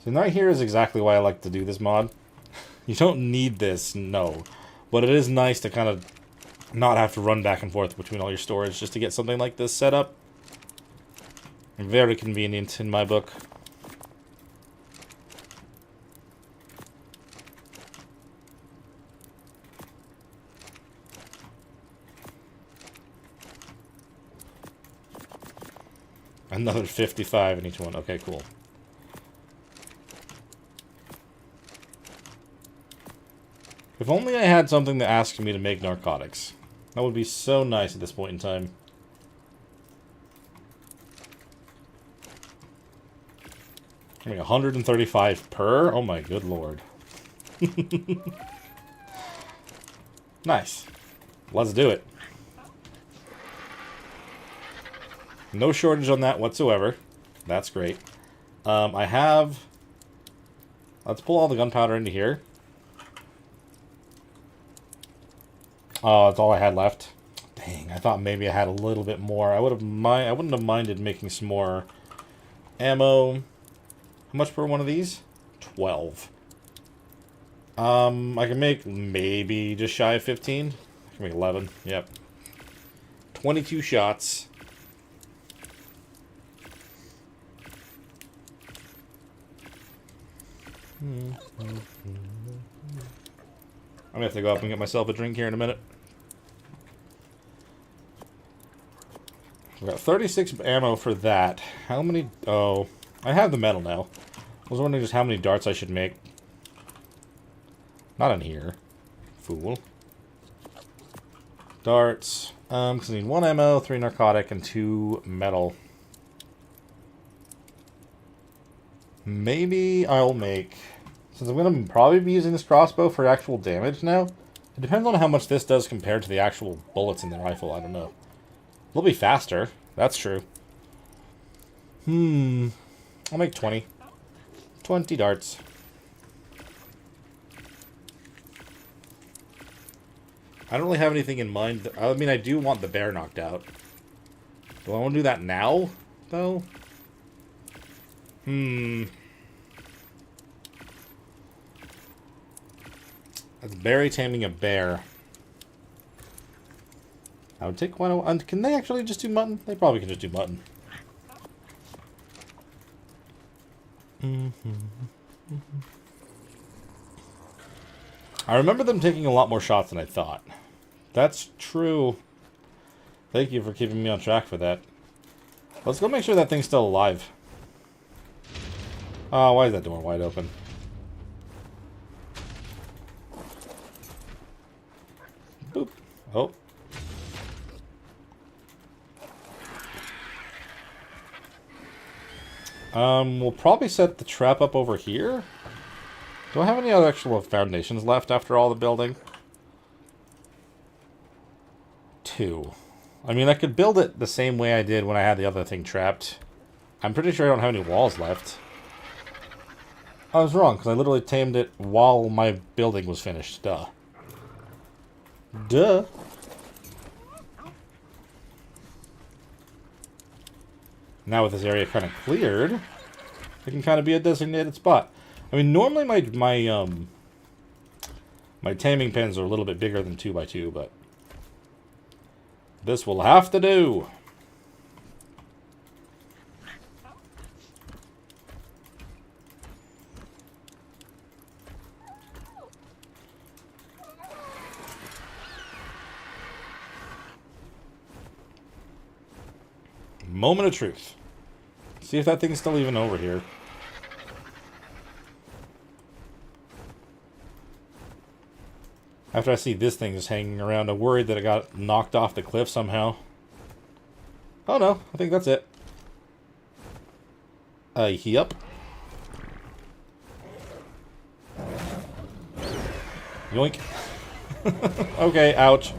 Speaker 1: So right here is exactly why I like to do this mod. You don't need this, no. But it is nice to kind of not have to run back and forth between all your storage just to get something like this set up. Very convenient in my book. Another 55 in each one. Okay, cool. If only I had something that asked me to make narcotics. That would be so nice at this point in time. I mean, 135 per? Oh my good lord. Nice. Let's do it. No shortage on that whatsoever. That's great. I have... Let's pull all the gunpowder into here. Oh, that's all I had left. Dang, I thought maybe I had a little bit more. I wouldn't have minded making some more ammo. How much per one of these? 12. I can make maybe just shy of 15. I can make 11. Yep. 22 shots. I'm gonna have to go up and get myself a drink here in a minute. We got 36 ammo for that. How many? Oh, I have the metal now. I was wondering just how many darts I should make. Not in here. Fool. Darts. Because I need 1 ammo, 3 narcotic, and 2 metal. Maybe I'll make... Since I'm going to probably be using this crossbow for actual damage now, it depends on how much this does compared to the actual bullets in the rifle. I don't know. It'll be faster. That's true. I'll make 20. 20 darts. I don't really have anything in mind. I mean, I do want the bear knocked out. Do I want to do that now, though? That's berry taming a bear. I would take quite a while. Can they actually just do mutton? They probably can just do mutton. I remember them taking a lot more shots than I thought. That's true. Thank you for keeping me on track for that. Let's go make sure that thing's still alive. Oh, why is that door wide open? Boop. Oh. We'll probably set the trap up over here. Do I have any other actual foundations left after all the building? 2. I mean, I could build it the same way I did when I had the other thing trapped. I'm pretty sure I don't have any walls left. I was wrong, because I literally tamed it while my building was finished. Duh. Duh. Now with this area kind of cleared, it can kind of be a designated spot. I mean, normally my taming pens are a little bit bigger than 2x2, but this will have to do. Moment of truth. See if that thing's still even over here. After I see this thing just hanging around, I'm worried that it got knocked off the cliff somehow. Oh no, I think that's it. Yep. Yoink. Okay, ouch.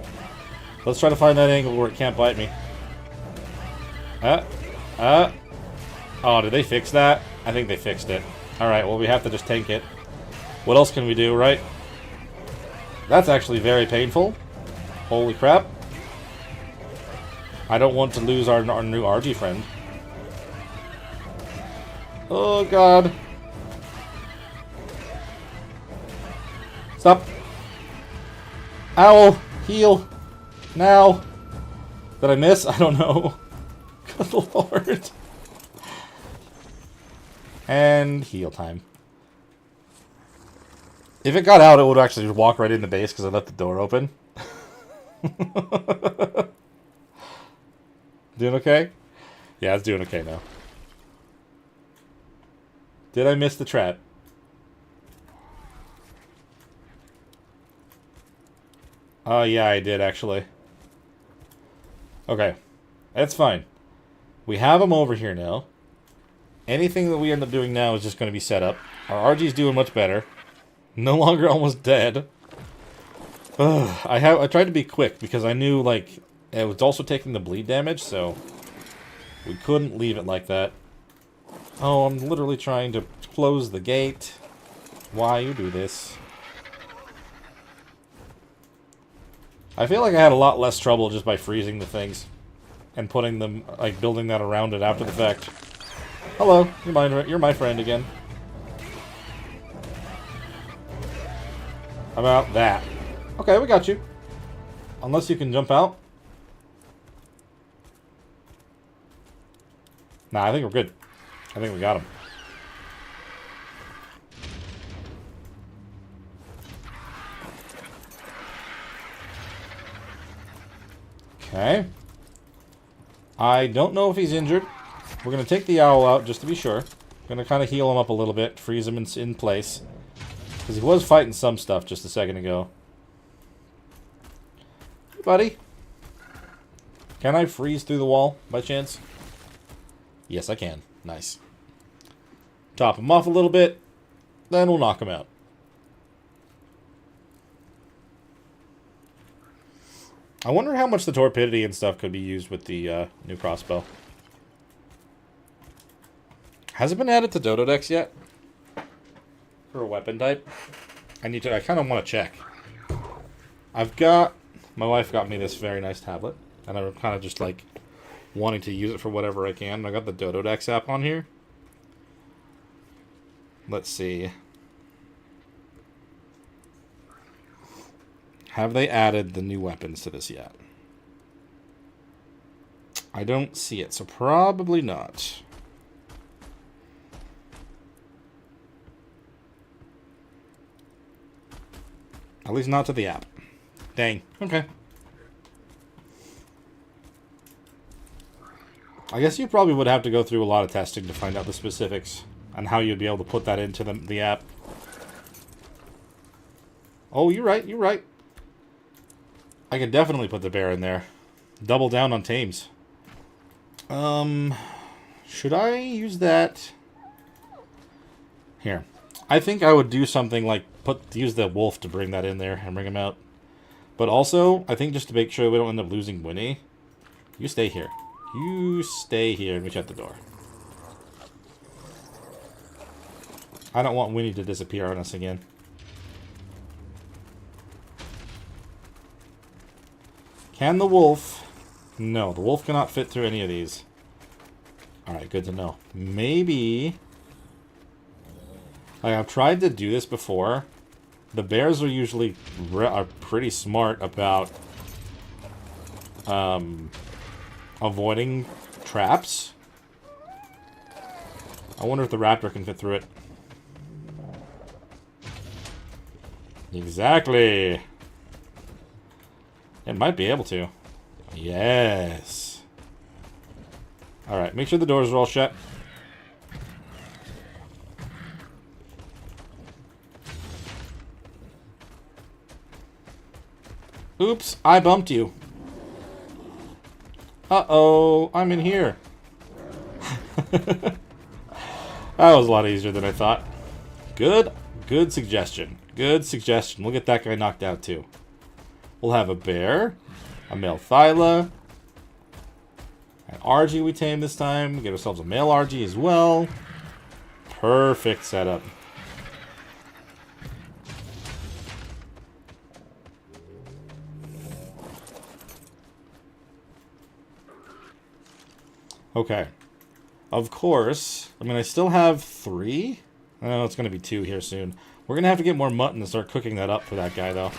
Speaker 1: Let's try to find that angle where it can't bite me. Oh, did they fix that? I think they fixed it. Alright, well, we have to just tank it. What else can we do, right? That's actually very painful. Holy crap. I don't want to lose our new RG friend. Oh, God. Stop. Owl, heal. Now! Did I miss? I don't know. Good lord. And heal time. If it got out, it would actually just walk right in the base because I left the door open. Doing okay? Yeah, it's doing okay now. Did I miss the trap? Oh, yeah, I did, actually. Okay. That's fine. We have them over here now. Anything that we end up doing now is just going to be set up. Our RG's doing much better. No longer almost dead. Ugh, I tried to be quick because I knew, like, it was also taking the bleed damage, so we couldn't leave it like that. Oh, I'm literally trying to close the gate. Why you do this? I feel like I had a lot less trouble just by freezing the things and putting them, like, building that around it after the fact. Hello, you're my friend again. How about that? Okay, we got you. Unless you can jump out. Nah, I think we're good. I think we got him. Okay. I don't know if he's injured. We're going to take the owl out just to be sure. Going to kind of heal him up a little bit, freeze him in place. Because he was fighting some stuff just a second ago. Hey, buddy. Can I freeze through the wall, by chance? Yes, I can. Nice. Top him off a little bit, then we'll knock him out. I wonder how much the torpidity and stuff could be used with the new crossbow. Has it been added to Dodo decks yet? For a weapon type? I kind of want to check. My wife got me this very nice tablet, and I'm kind of just like wanting to use it for whatever I can. I got the Dodo decks app on here. Let's see. Have they added the new weapons to this yet? I don't see it, so probably not. At least not to the app. Dang. Okay. I guess you probably would have to go through a lot of testing to find out the specifics on how you'd be able to put that into the app. Oh, you're right, you're right. I could definitely put the bear in there. Double down on tames. Should I use that? Here. I think I would do something like use the wolf to bring that in there and bring him out. But also, I think just to make sure we don't end up losing Winnie, you stay here. You stay here and we shut the door. I don't want Winnie to disappear on us again. Can the wolf? No, the wolf cannot fit through any of these. Alright, good to know. Maybe... Like, I've tried to do this before. The bears are usually pretty smart about avoiding traps. I wonder if the raptor can fit through it. Exactly. It might be able to. Yes. Alright, make sure the doors are all shut. Oops, I bumped you. Uh-oh, I'm in here. That was a lot easier than I thought. Good suggestion. Good suggestion. We'll get that guy knocked out too. We'll have a bear, a male Thyla, an RG we tame this time. Get ourselves a male RG as well. Perfect setup. Okay. Of course. I mean, I still have 3. I know it's going to be 2 here soon. We're going to have to get more mutton and start cooking that up for that guy, though.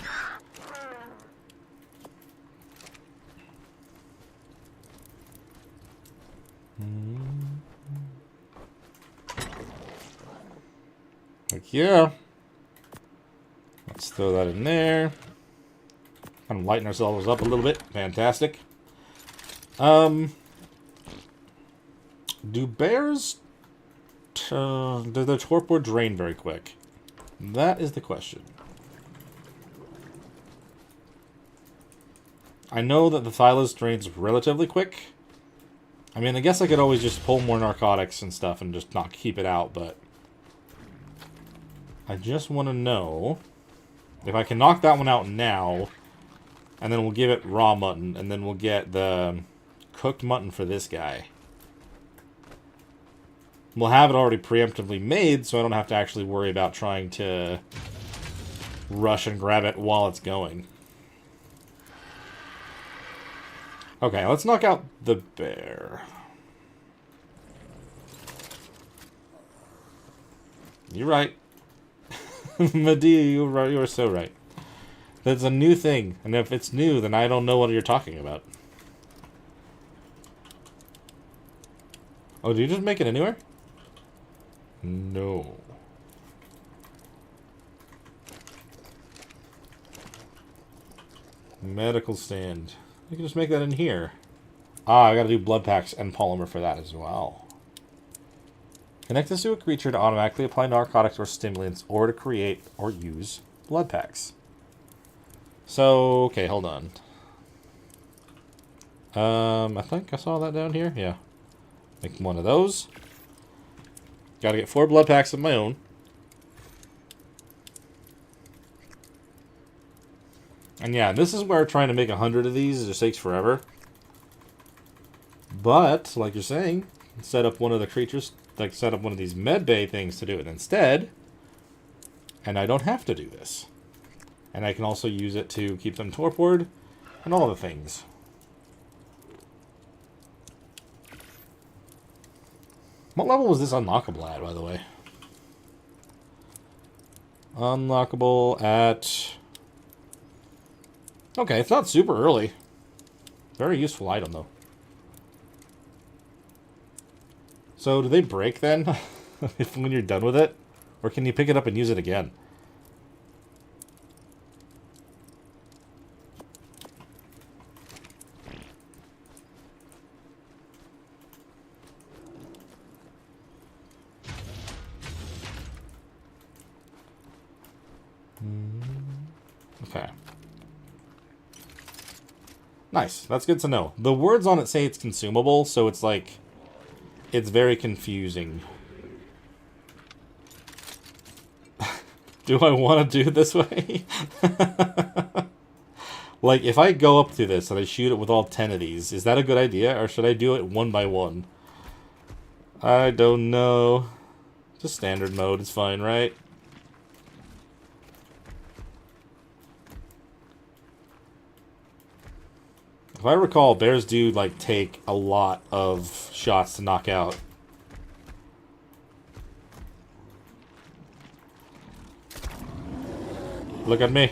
Speaker 1: Like, yeah. Let's throw that in there. Kind of lighten ourselves up a little bit. Fantastic. Do bears... do their torpor drain very quick? That is the question. I know that the Thylas drains relatively quick. I mean, I guess I could always just pull more narcotics and stuff and just not keep it out, but... I just want to know if I can knock that one out now, and then we'll give it raw mutton, and then we'll get the cooked mutton for this guy. We'll have it already preemptively made, so I don't have to actually worry about trying to rush and grab it while it's going. Okay, let's knock out the bear. You're right. Medea, you're right. You are so right. That's a new thing, and if it's new, then I don't know what you're talking about. Oh, did you just make it anywhere? No. Medical stand. You can just make that in here. Ah, I gotta do blood packs and polymer for that as well. Connect this to a creature to automatically apply narcotics or stimulants, or to create or use blood packs. So, okay, hold on. I think I saw that down here. Yeah. Make one of those. Gotta get 4 blood packs of my own. And yeah, this is where trying to make 100 of these just takes forever. But, like you're saying, set up one of the creatures, like set up one of these med bay things to do it instead. And I don't have to do this. And I can also use it to keep them torpored and all the things. What level was this unlockable at, by the way? Unlockable at... Okay, it's not super early. Very useful item, though. So, do they break, then? If when you're done with it? Or can you pick it up and use it again? Okay. Nice. That's good to know. The words on it say it's consumable, so it's like... It's very confusing. Do I want to do it this way? Like, if I go up to this and I shoot it with all 10 of these, is that a good idea? Or should I do it one by one? I don't know. Just standard mode is fine, right? If I recall, bears do, like, take a lot of shots to knock out. Look at me.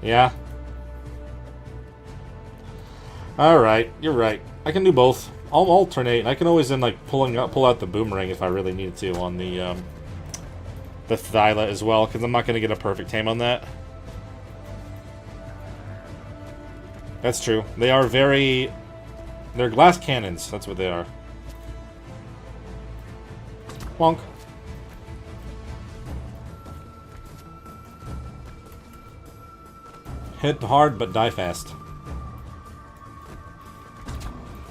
Speaker 1: Yeah. Alright, you're right. I can do both. I'll alternate. I can always then, like, pull out the boomerang if I really needed to on the Thyla as well, because I'm not going to get a perfect tame on that. That's true. They are very... They're glass cannons. That's what they are. Wonk. Hit hard, but die fast.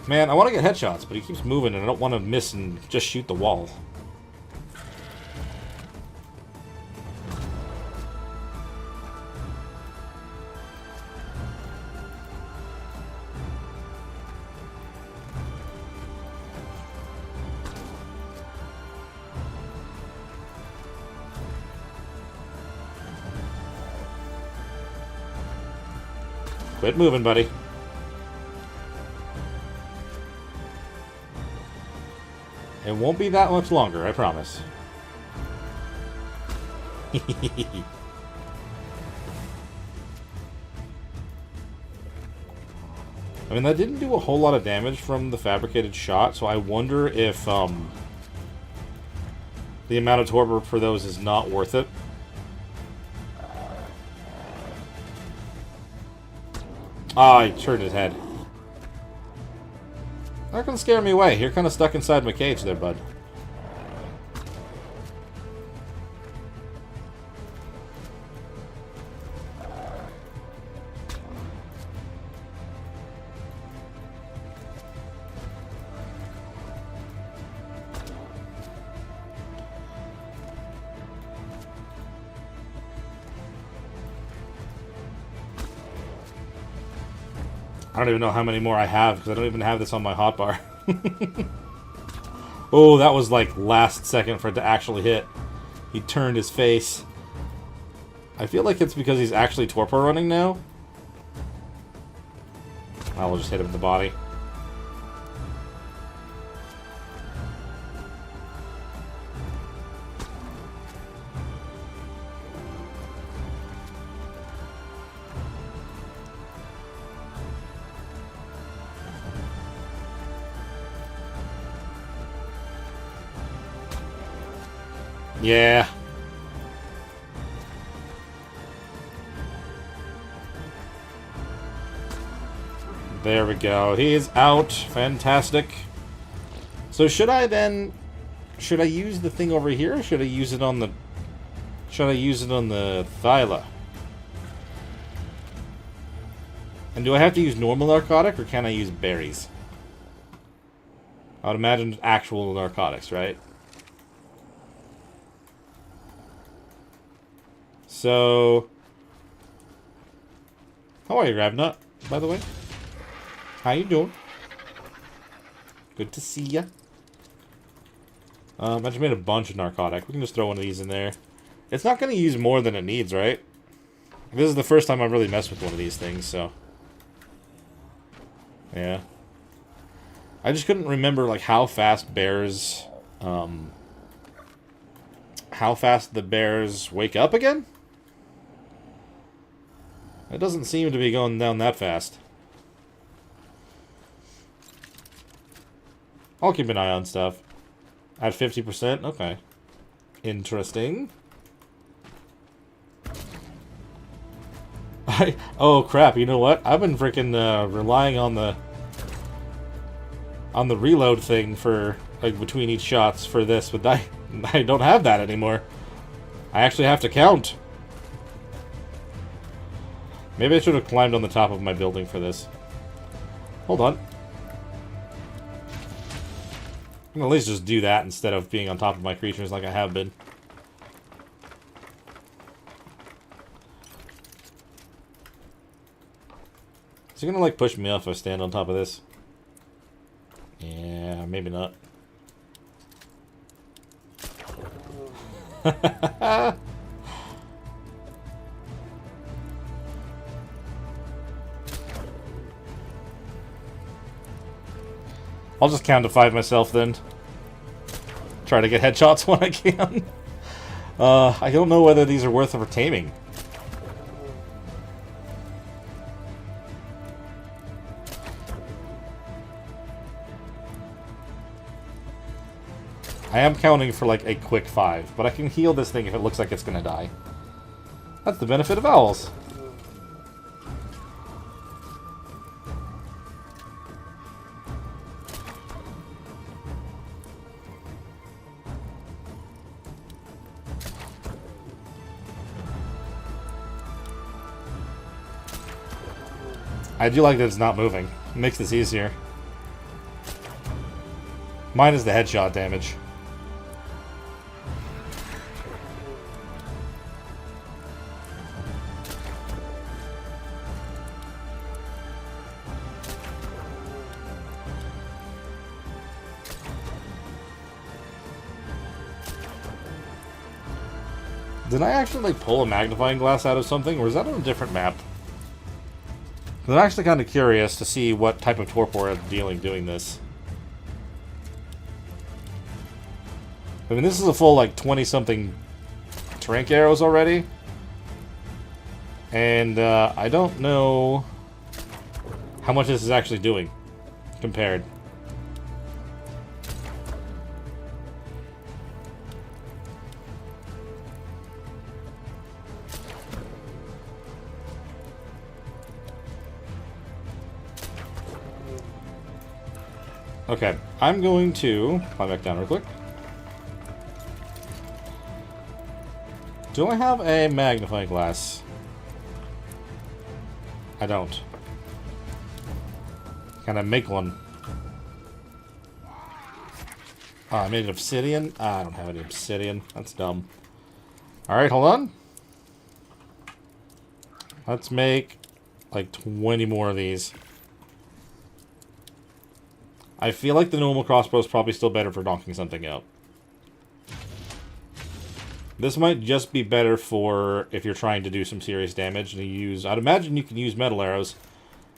Speaker 1: Man, I want to get headshots, but he keeps moving, and I don't want to miss and just shoot the wall. Quit moving, buddy. It won't be that much longer, I promise. I mean, that didn't do a whole lot of damage from the fabricated shot, so I wonder if the amount of torpor for those is not worth it. Ah, he turned his head. Not gonna scare me away. You're kind of stuck inside my cage there, bud. I don't even know how many more I have, because I don't even have this on my hotbar. Oh, that was like last second for it to actually hit. He turned his face. I feel like it's because he's actually torpor running now. I will just hit him in the body. Yeah. There we go. He is out. Fantastic. So should I then... Should I use the thing over here, or should I use it on the... Should I use it on the Thyla? And do I have to use normal narcotic, or can I use berries? I would imagine actual narcotics, right? So... How are you, Ravnut, by the way? How you doing? Good to see ya. I just made a bunch of narcotic. We can just throw one of these in there. It's not going to use more than it needs, right? This is the first time I've really messed with one of these things, so... Yeah. I just couldn't remember, like, how fast bears... how fast the bears wake up again? It doesn't seem to be going down that fast. I'll keep an eye on stuff. At 50%? Okay. Interesting. Oh crap, you know what? I've been freaking relying on the reload thing for like between each shots for this, but I don't have that anymore. I actually have to count. Maybe I should have climbed on the top of my building for this. Hold on. I can at least just do that instead of being on top of my creatures like I have been. Is he gonna like push me off if I stand on top of this? Yeah, maybe not. I'll just count to 5 myself then. Try to get headshots when I can. I don't know whether these are worth it for taming. I am counting for like a quick 5, but I can heal this thing if it looks like it's gonna die. That's the benefit of owls. I do like that it's not moving. It makes this easier. Mine is the headshot damage. Did I actually like pull a magnifying glass out of something, or is that on a different map? I'm actually kind of curious to see what type of torpor I'm dealing doing this. I mean, this is a full, like, 20-something trank arrows already. And, I don't know how much this is actually doing compared. Okay, I'm going to climb back down real quick. Do I have a magnifying glass? I don't. Can I make one? Oh, I made an obsidian? I don't have any obsidian. That's dumb. Alright, hold on. Let's make like 20 more of these. I feel like the normal crossbow is probably still better for knocking something out. This might just be better for if you're trying to do some serious damage and you use... I'd imagine you can use metal arrows.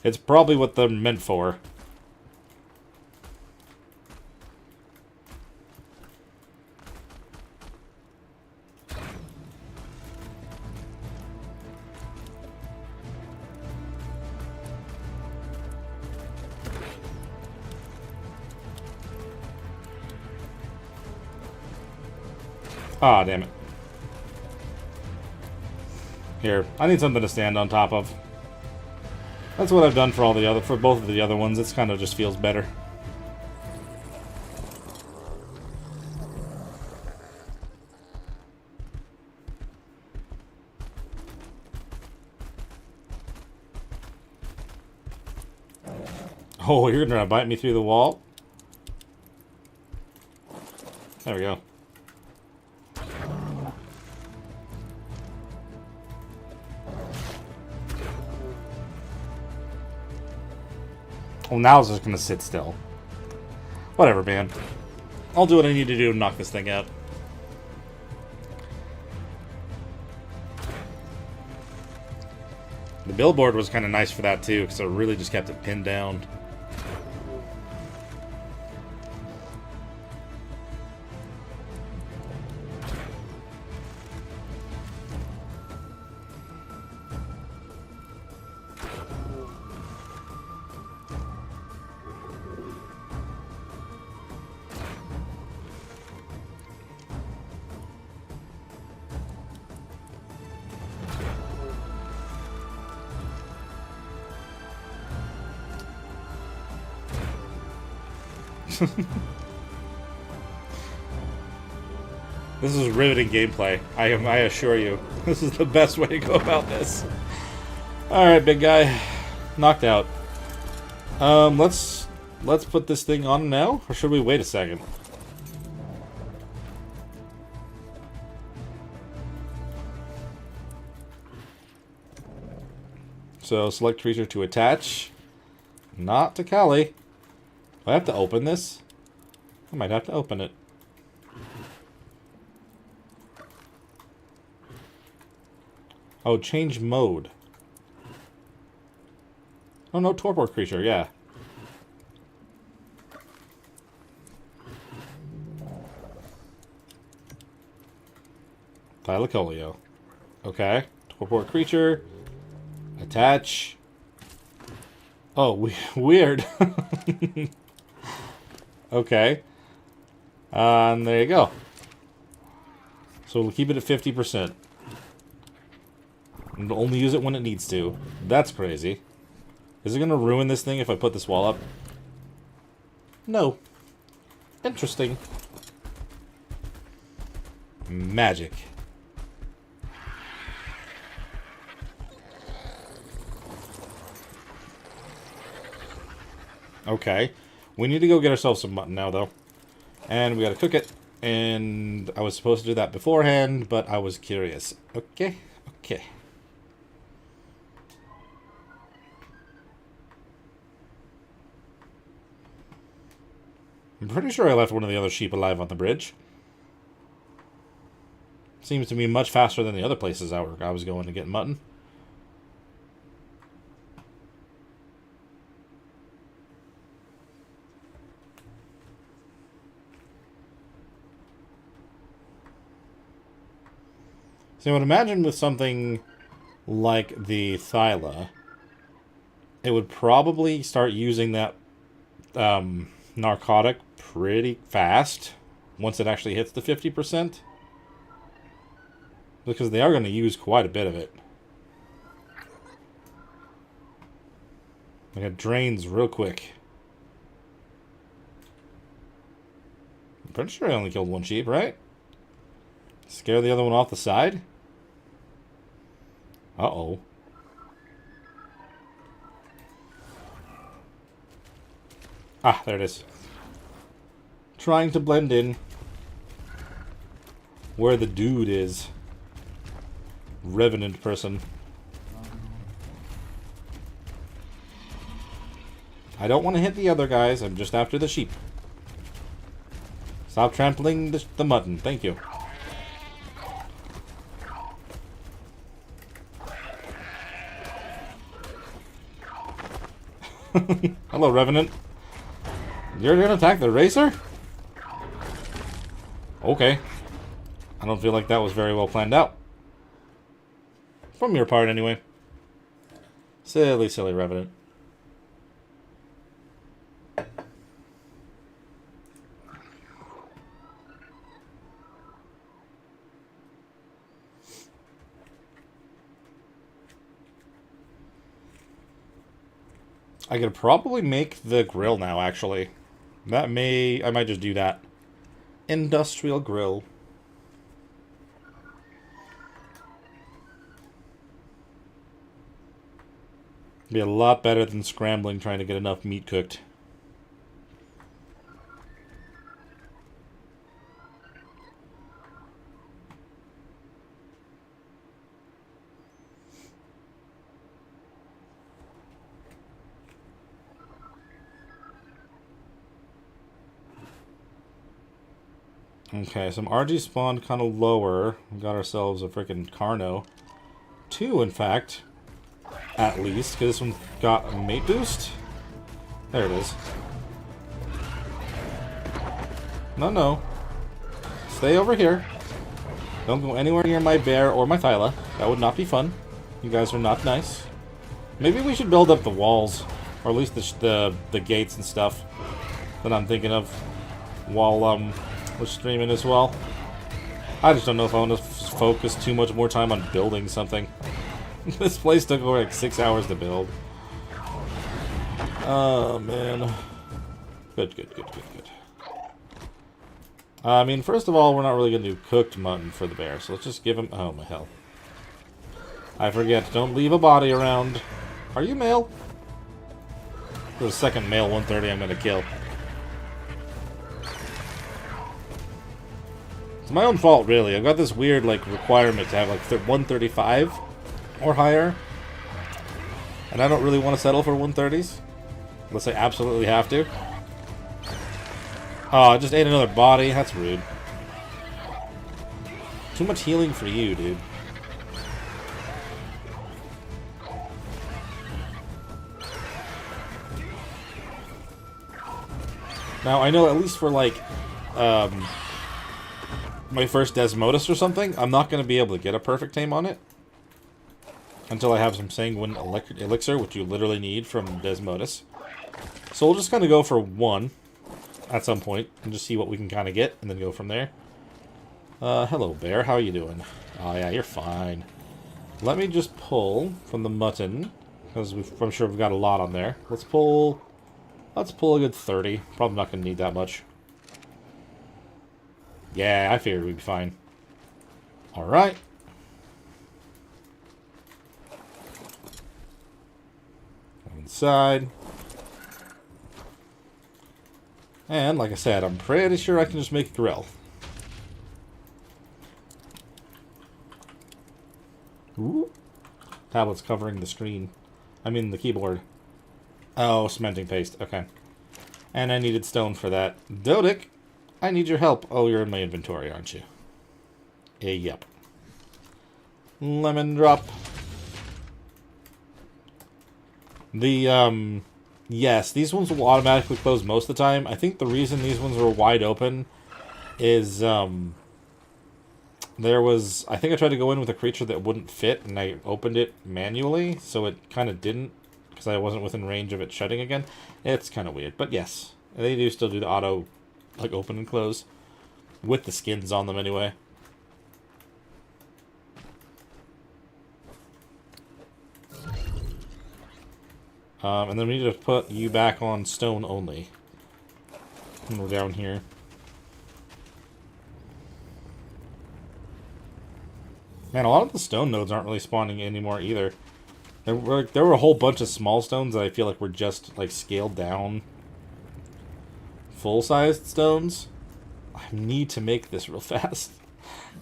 Speaker 1: It's probably what they're meant for. Ah, damn it. Here, I need something to stand on top of. That's what I've done for both of the other ones. It kind of just feels better. Oh, you're gonna bite me through the wall? There we go. Well, now it's just gonna sit still. Whatever, man. I'll do what I need to do to knock this thing out. The billboard was kind of nice for that, too, because it really just kept it pinned down. This is riveting gameplay. I assure you. This is the best way to go about this. Alright, big guy. Knocked out. Let's put this thing on now, or should we wait a second? So, select creature to attach. Not to Callie. Do I have to open this? I might have to open it. Oh, change mode. Oh, no, torpor creature, yeah. Thylacoleo. Okay. Torpor creature. Attach. Oh, weird. Okay. And there you go. So we'll keep it at 50%. And only use it when it needs to. That's crazy. Is it going to ruin this thing if I put this wall up? No. Interesting. Magic. Okay. We need to go get ourselves some mutton now, though. And we gotta cook it. And I was supposed to do that beforehand, but I was curious. Okay. Okay. I'm pretty sure I left one of the other sheep alive on the bridge. Seems to be much faster than the other places I was going to get mutton. So I would imagine with something like the Thyla, it would probably start using that narcotic pretty fast once it actually hits the 50%. Because they are going to use quite a bit of it. Like it drains real quick. I'm pretty sure I only killed one sheep, right? Scare the other one off the side? Uh-oh. Ah, there it is. Trying to blend in where the dude is. Revenant person. I don't want to hit the other guys. I'm just after the sheep. Stop trampling the mutton. Thank you. Hello, Revenant. You're gonna attack the racer? Okay. I don't feel like that was very well planned out. From your part, anyway. Silly, silly Revenant. I could probably make the grill now, actually. I might just do that. Industrial grill. Be a lot better than scrambling trying to get enough meat cooked. Okay, some RG spawned kind of lower. We got ourselves a freaking Carno. 2, in fact. At least, because this one got a mate boost. There it is. No, no. Stay over here. Don't go anywhere near my bear or my Thyla. That would not be fun. You guys are not nice. Maybe we should build up the walls. Or at least the gates and stuff that I'm thinking of while we're streaming as well. I just don't know if I want to focus too much more time on building something. This place took over like 6 hours to build. Oh, man. Good, good, good, good, good. I mean, first of all, we're not really going to do cooked mutton for the bear, so let's just give him... Oh, my hell. I forget, don't leave a body around. Are you male? There's a second male 130 I'm going to kill. It's my own fault, really. I've got this weird, like, requirement to have, like, 135 or higher. And I don't really want to settle for 130s. Unless I absolutely have to. Oh, I just ate another body. That's rude. Too much healing for you, dude. Now, I know at least for, like, my first Desmodus or something, I'm not going to be able to get a perfect tame on it. Until I have some Sanguine Elixir, which you literally need from Desmodus. So we'll just kind of go for 1 at some point, and just see what we can kind of get, and then go from there. Hello, bear. How are you doing? Oh, yeah, you're fine. Let me just pull from the mutton, because I'm sure we've got a lot on there. Let's pull a good 30. Probably not going to need that much. Yeah, I figured we'd be fine. Alright. Inside. And, like I said, I'm pretty sure I can just make a grill. Ooh. Tablet's covering the screen. I mean, the keyboard. Oh, cementing paste. Okay. And I needed stone for that. Dodic, I need your help. Oh, you're in my inventory, aren't you? Yep. Lemon drop. Yes, these ones will automatically close most of the time. I think the reason these ones were wide open is, there was... I think I tried to go in with a creature that wouldn't fit, and I opened it manually, so it kind of didn't because I wasn't within range of it shutting again. It's kind of weird, but yes, they do still do the auto, like, open and close with the skins on them anyway. And then we need to put you back on stone only. And we're down here. Man, a lot of the stone nodes aren't really spawning anymore either. There were a whole bunch of small stones that I feel like were just, like, scaled down. Full-sized stones. I need to make this real fast.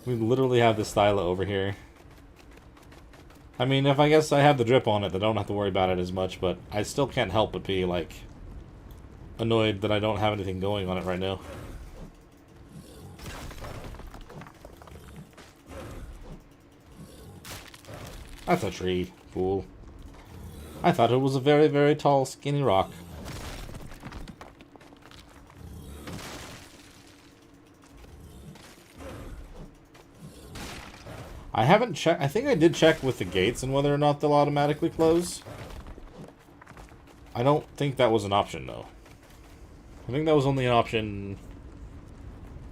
Speaker 1: We literally have this stylo over here. I mean, if I guess I have the drip on it, then I don't have to worry about it as much, but I still can't help but be, like, annoyed that I don't have anything going on it right now. That's a tree, fool. I thought it was a very, very tall, skinny rock. I haven't checked. I think I did check with the gates and whether or not they'll automatically close. I don't think that was an option, though. I think that was only an option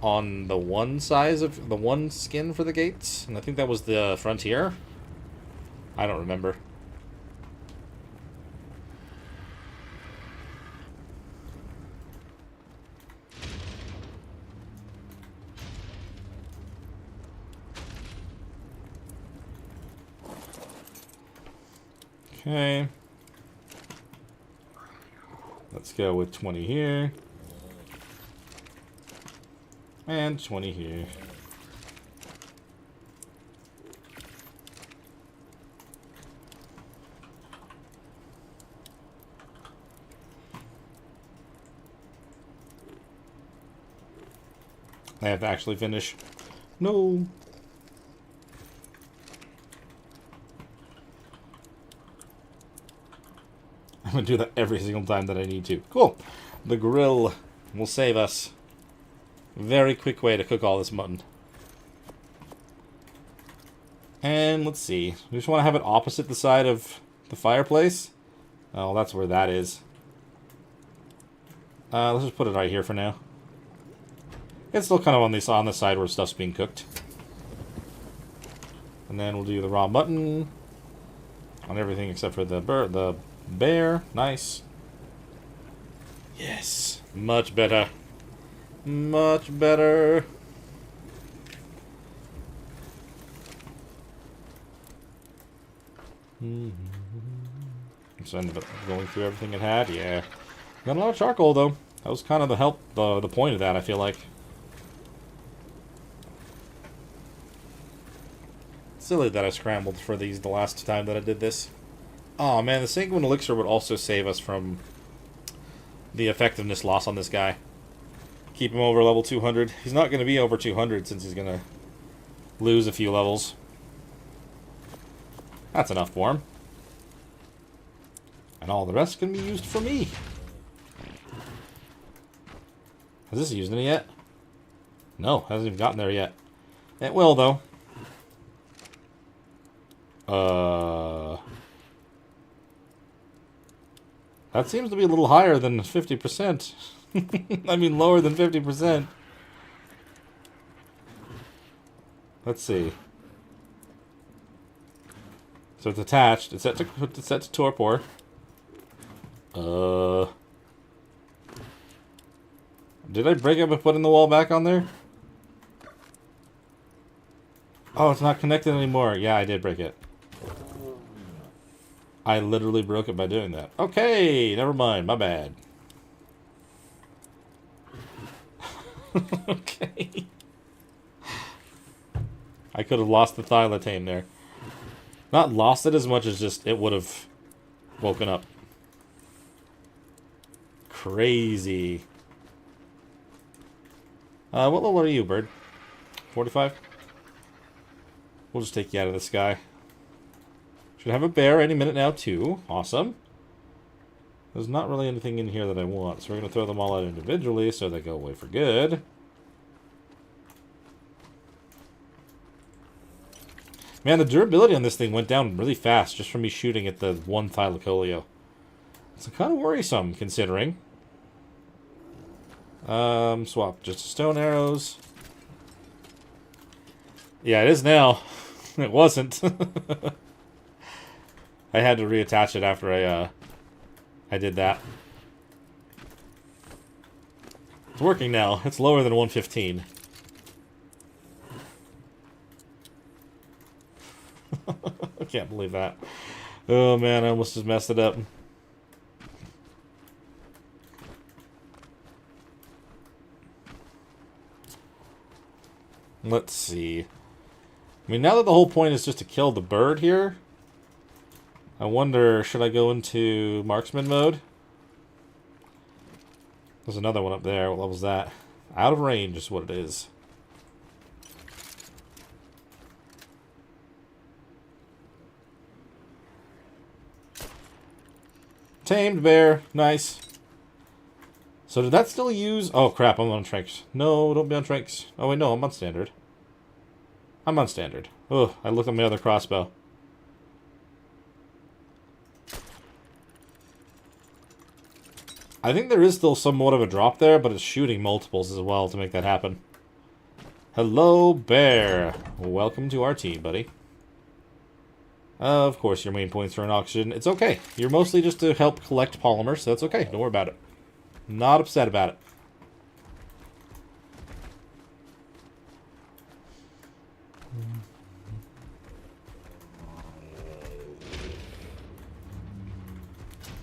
Speaker 1: on the one size of the one skin for the gates, and I think that was the Frontier. I don't remember. Okay. Let's go with 20 here. And 20 here. I have to actually finish. No. I'm going to do that every single time that I need to. Cool. The grill will save us. Very quick way to cook all this mutton. And let's see. We just want to have it opposite the side of the fireplace. Oh, that's where that is. Let's just put it right here for now. It's still kind of on the side where stuff's being cooked. And then we'll do the raw mutton on everything except for the bear. Nice. Yes. Much better. Much better. So I ended up going through everything it had. Yeah. Got a lot of charcoal, though. That was kind of the point of that, I feel like. Silly that I scrambled for these the last time that I did this. Oh man, the Sanguine Elixir would also save us from the effectiveness loss on this guy. Keep him over level 200. He's not going to be over 200 since he's going to lose a few levels. That's enough for him. And all the rest can be used for me. Has this used any yet? No, hasn't even gotten there yet. It will, though. That seems to be a little higher than 50%. I mean, lower than 50%. Let's see. So it's attached. It's set to torpor. Did I break it by putting the wall back on there? Oh, it's not connected anymore. Yeah, I did break it. I literally broke it by doing that. Okay, never mind. My bad. Okay. I could have lost the tame there. Not lost it as much as just it would have woken up. Crazy. What level are you, bird? 45? We'll just take you out of the sky. Should have a bear any minute now, too. Awesome. There's not really anything in here that I want, so we're going to throw them all out individually so they go away for good. Man, the durability on this thing went down really fast just from me shooting at the one Thylacoleo. It's kind of worrisome, considering. Swap just stone arrows. Yeah, it is now. It wasn't. I had to reattach it after I did that. It's working now. It's lower than 115. I can't believe that. Oh man, I almost just messed it up. Let's see. I mean, now that the whole point is just to kill the bird here, I wonder, should I go into marksman mode? There's another one up there. What level's that? Out of range is what it is. Tamed bear. Nice. So did that still use... Oh, crap. I'm on tranks. No, don't be on tranks. Oh, wait, no. I'm on standard. I'm on standard. Oh, I looked at my other crossbow. I think there is still somewhat of a drop there, but it's shooting multiples as well to make that happen. Hello, bear. Welcome to our team, buddy. Of course, your main points are in oxygen. It's okay. You're mostly just to help collect polymer, so that's okay. Don't worry about it. Not upset about it.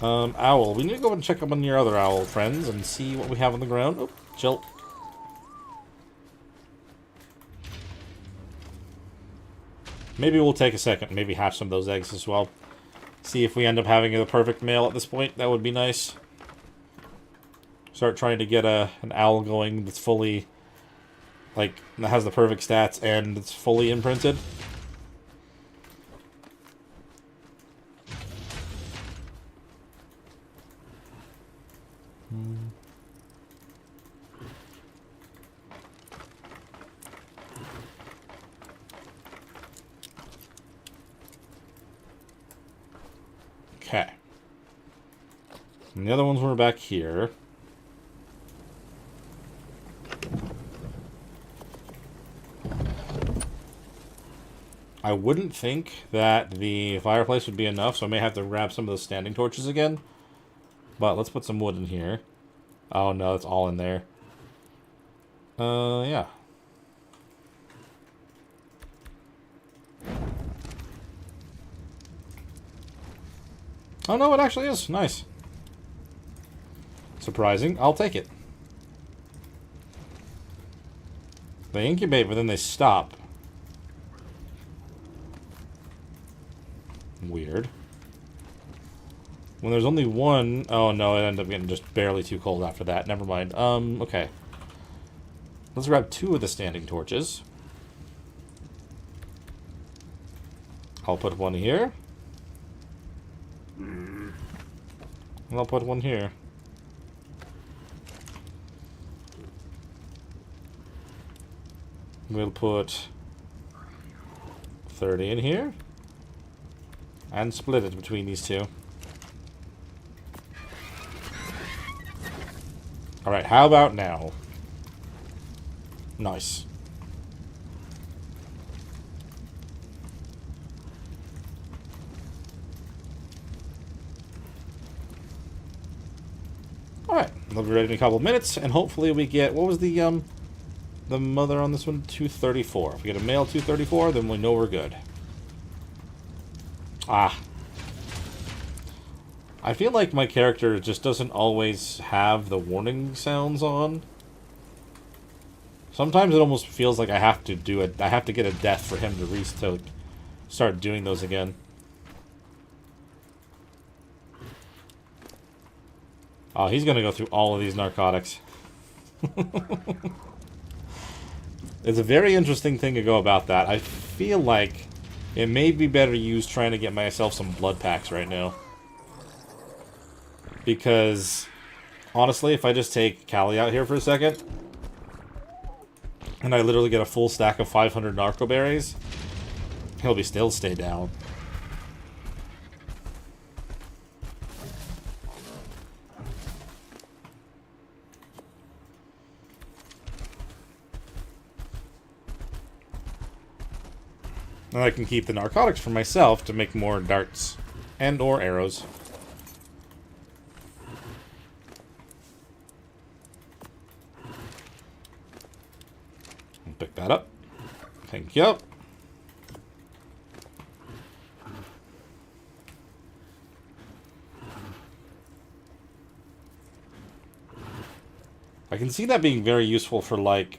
Speaker 1: Owl. We need to go and check up on your other owl friends and see what we have on the ground. Oh, chill. Maybe we'll take a second, maybe hatch some of those eggs as well. See if we end up having the perfect male at this point. That would be nice. Start trying to get an owl going that's fully, like, that has the perfect stats and it's fully imprinted. Okay. And the other ones were back here. I wouldn't think that the fireplace would be enough, so I may have to grab some of those standing torches again. But let's put some wood in here. Oh no, it's all in there. Yeah. Oh no, it actually is. Nice. Surprising. I'll take it. They incubate, but then they stop. Weird. When there's only one... Oh no, it ended up getting just barely too cold after that. Never mind. Okay. Let's grab 2 of the standing torches. I'll put one here. And I'll put one here. We'll put 30 in here. And split it between these two. Alright, how about now? Nice. Alright, they'll be ready in a couple of minutes, and hopefully we get... What was the mother on this one? 234. If we get a male 234, then we know we're good. Ah. I feel like my character just doesn't always have the warning sounds on. Sometimes it almost feels like I have to do it. I have to get a death for him to start doing those again. Oh, he's gonna go through all of these narcotics. It's a very interesting thing to go about that. I feel like it may be better used trying to get myself some blood packs right now. Because, honestly, if I just take Callie out here for a second, and I literally get a full stack of 500 narco berries, he'll still stay down. And I can keep the narcotics for myself to make more darts and or arrows. Pick that up. Thank you. I can see that being very useful for, like,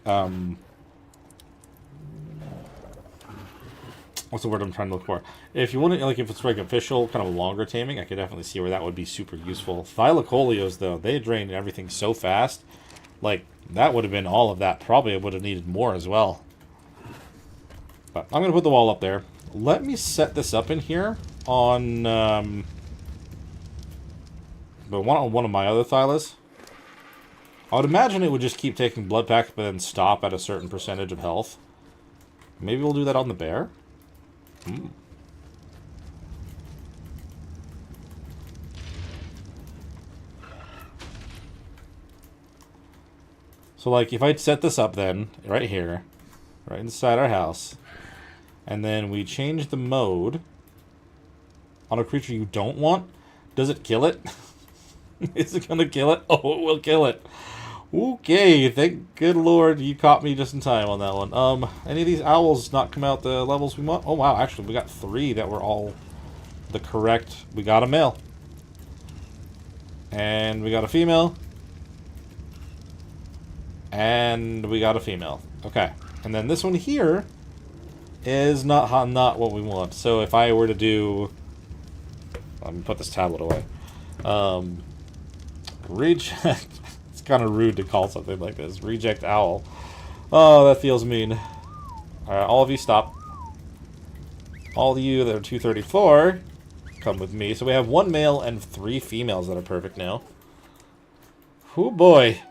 Speaker 1: what's the word I'm trying to look for? If you want to, like, if it's like official, kind of longer taming, I could definitely see where that would be super useful. Thylacolios, though, they drain everything so fast. Like, that would have been all of that. Probably I would have needed more as well. But I'm going to put the wall up there. Let me set this up in here on, one of my other Thylas. I would imagine it would just keep taking blood packs, but then stop at a certain percentage of health. Maybe we'll do that on the bear? So, like, if I set this up then, right here, right inside our house, and then we change the mode on a creature you don't want, does it kill it? Is it gonna kill it? Oh, it will kill it. Okay, thank good lord you caught me just in time on that one. Any of these owls not come out the levels we want? Oh wow, actually we got 3 that were all the correct. We got a male. And we got a female. And we got a female. Okay. And then this one here is not what we want. So if I were to do... Let me put this tablet away. Reject... It's kind of rude to call something like this. Reject owl. Oh, that feels mean. Alright, all of you stop. All of you that are 234, come with me. So we have 1 male and 3 females that are perfect now. Oh boy.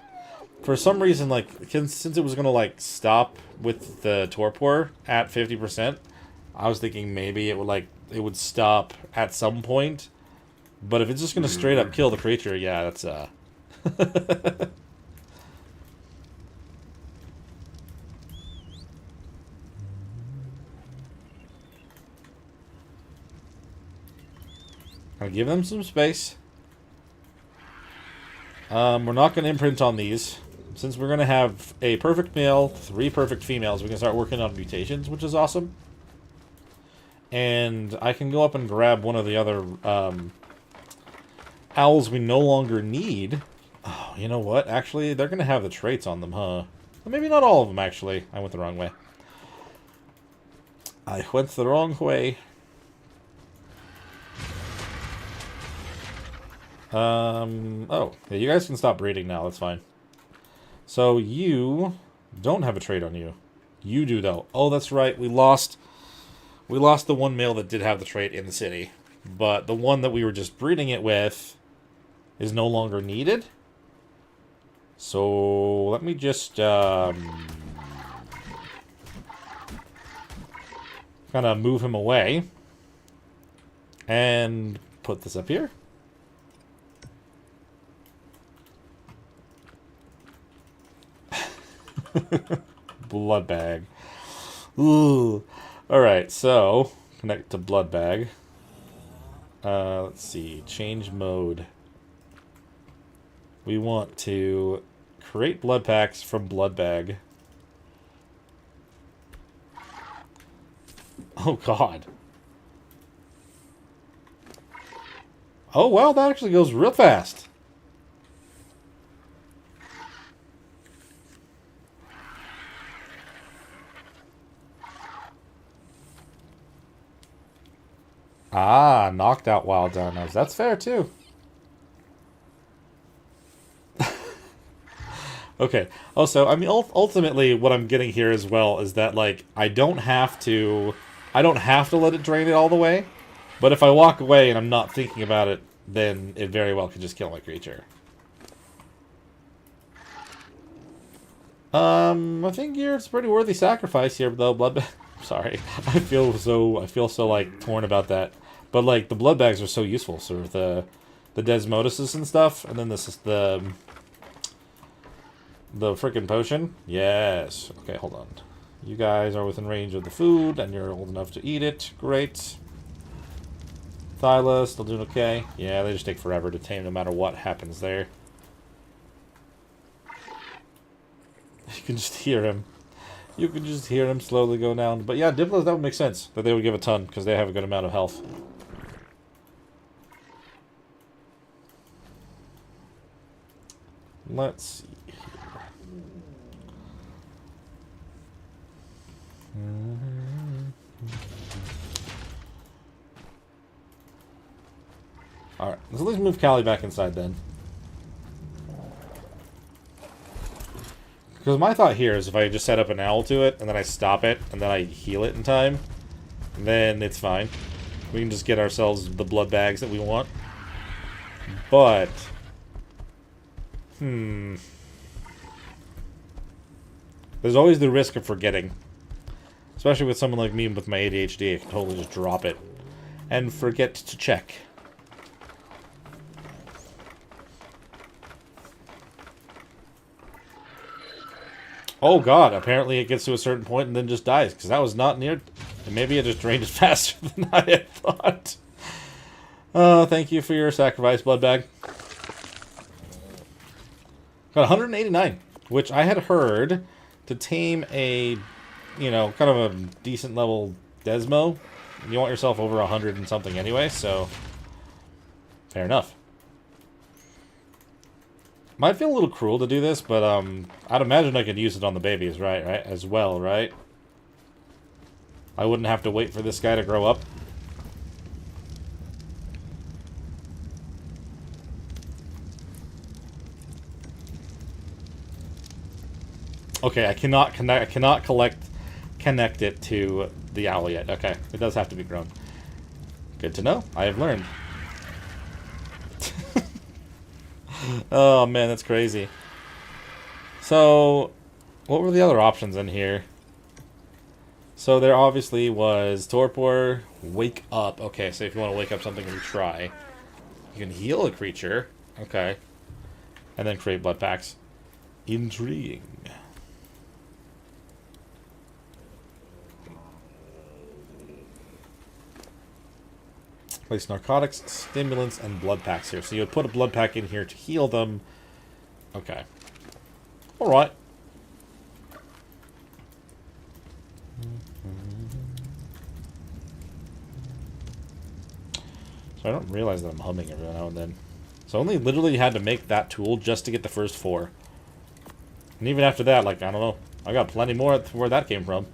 Speaker 1: For some reason, like, since it was going to, like, stop with the torpor at 50%, I was thinking maybe it would stop at some point. But if it's just going to straight up kill the creature, yeah, that's, I'll give them some space. We're not going to imprint on these. Since we're going to have a perfect male, 3 perfect females, we can start working on mutations, which is awesome. And I can go up and grab one of the other owls we no longer need. Oh, you know what? Actually, they're going to have the traits on them, huh? Well, maybe not all of them, actually. I went the wrong way. I went the wrong way. Oh. Yeah, you guys can stop breeding now. That's fine. So, you don't have a trait on you. You do, though. Oh, that's right. We lost the 1 male that did have the trait in the city. But the one that we were just breeding it with is no longer needed. So, let me just, kind of move him away. And put this up here. Blood bag. Ooh. Alright, so, connect to blood bag. Let's see. Change mode. We want to create blood packs from blood bag. Oh, God. Oh, well, that actually goes real fast. Ah, knocked out wild dinos. That's fair, too. Okay. Also, I mean, ultimately, what I'm getting here as well is that, like, I don't have to let it drain it all the way. But if I walk away and I'm not thinking about it, then it very well could just kill my creature. I think it's a pretty worthy sacrifice here, though. Blood. Sorry, I feel so like torn about that. But like the blood bags are so useful, sort of the desmoduses and stuff, and then this is the freaking potion. Yes. Okay, hold on. You guys are within range of the food, and you're old enough to eat it. Great. Thyla, still doing okay. Yeah, they just take forever to tame no matter what happens there. You can just hear him. You can just hear him slowly go down. But yeah, Diplos, that would make sense. That they would give a ton, because they have a good amount of health. Let's see here. Alright, let's at least move Callie back inside then. Because my thought here is if I just set up an owl to it, and then I stop it, and then I heal it in time, then it's fine. We can just get ourselves the blood bags that we want. But... there's always the risk of forgetting. Especially with someone like me with my ADHD, I can totally just drop it. And forget to check. Oh god, apparently it gets to a certain point and then just dies, because that was not near... And maybe it just drained it faster than I had thought. Oh, thank you for your sacrifice, blood bag. Got 189, which I had heard to tame a, you know, kind of a decent level Desmo. You want yourself over 100 and something anyway, so... Fair enough. Might feel a little cruel to do this, but I'd imagine I could use it on the babies, right? As well, right? I wouldn't have to wait for this guy to grow up. Okay, I cannot connect it to the owl yet. Okay, it does have to be grown. Good to know. I have learned. Oh man, that's crazy. So, what were the other options in here? So there obviously was torpor, wake up. Okay, so if you want to wake up something, retry. You can heal a creature. Okay. And then create blood packs. Intriguing. Place narcotics, stimulants, and blood packs here. So you would put a blood pack in here to heal them. Okay. Alright. So I don't realize that I'm humming every now and then. So I only literally had to make that tool just to get the first 4. And even after that, like, I don't know. I got plenty more where that came from.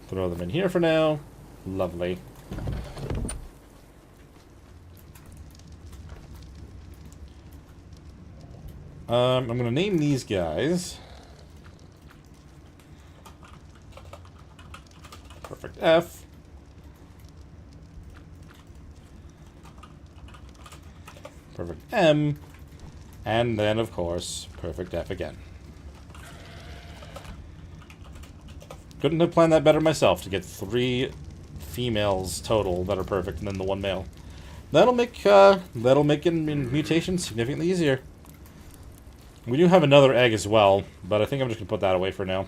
Speaker 1: Throw them in here for now. Lovely. I'm going to name these guys. Perfect F. Perfect M. And then, of course, perfect F again. Couldn't have planned that better myself to get 3 females total that are perfect and then the 1 male. That'll make mutation significantly easier. We do have another egg as well, but I think I'm just gonna put that away for now.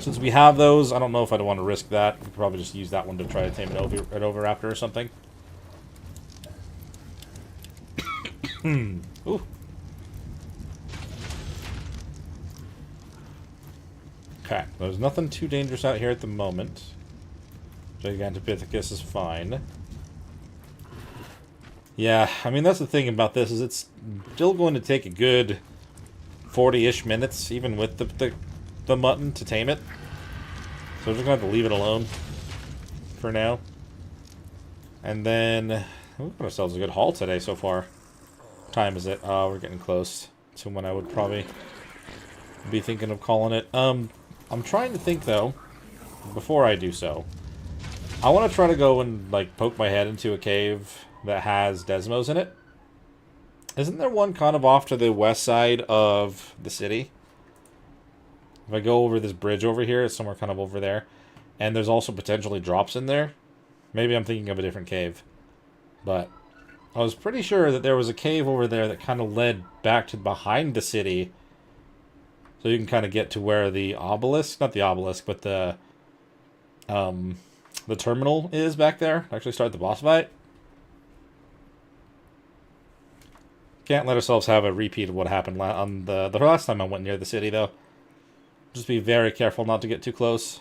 Speaker 1: Since we have those, I don't know if I'd want to risk that. We could probably just use that one to try to tame an Oviraptor or something. Ooh. Okay, there's nothing too dangerous out here at the moment. Gigantopithecus is fine. Yeah, I mean, that's the thing about this, is it's still going to take a good 40-ish minutes, even with the mutton, to tame it. So we're just going to have to leave it alone for now. And then, we've got ourselves a good haul today so far. What time is it? We're getting close to when I would probably be thinking of calling it. I'm trying to think, though, before I do so. I want to try to go and, like, poke my head into a cave that has Desmos in it. Isn't there one kind of off to the west side of the city? If I go over this bridge over here, it's somewhere kind of over there. And there's also potentially drops in there. Maybe I'm thinking of a different cave. But I was pretty sure that there was a cave over there that kind of led back to behind the city. So you can kind of get to where the obelisk, not the obelisk, but the terminal is back there. Actually start the boss fight. Can't let ourselves have a repeat of what happened on the last time I went near the city, though. Just be very careful not to get too close.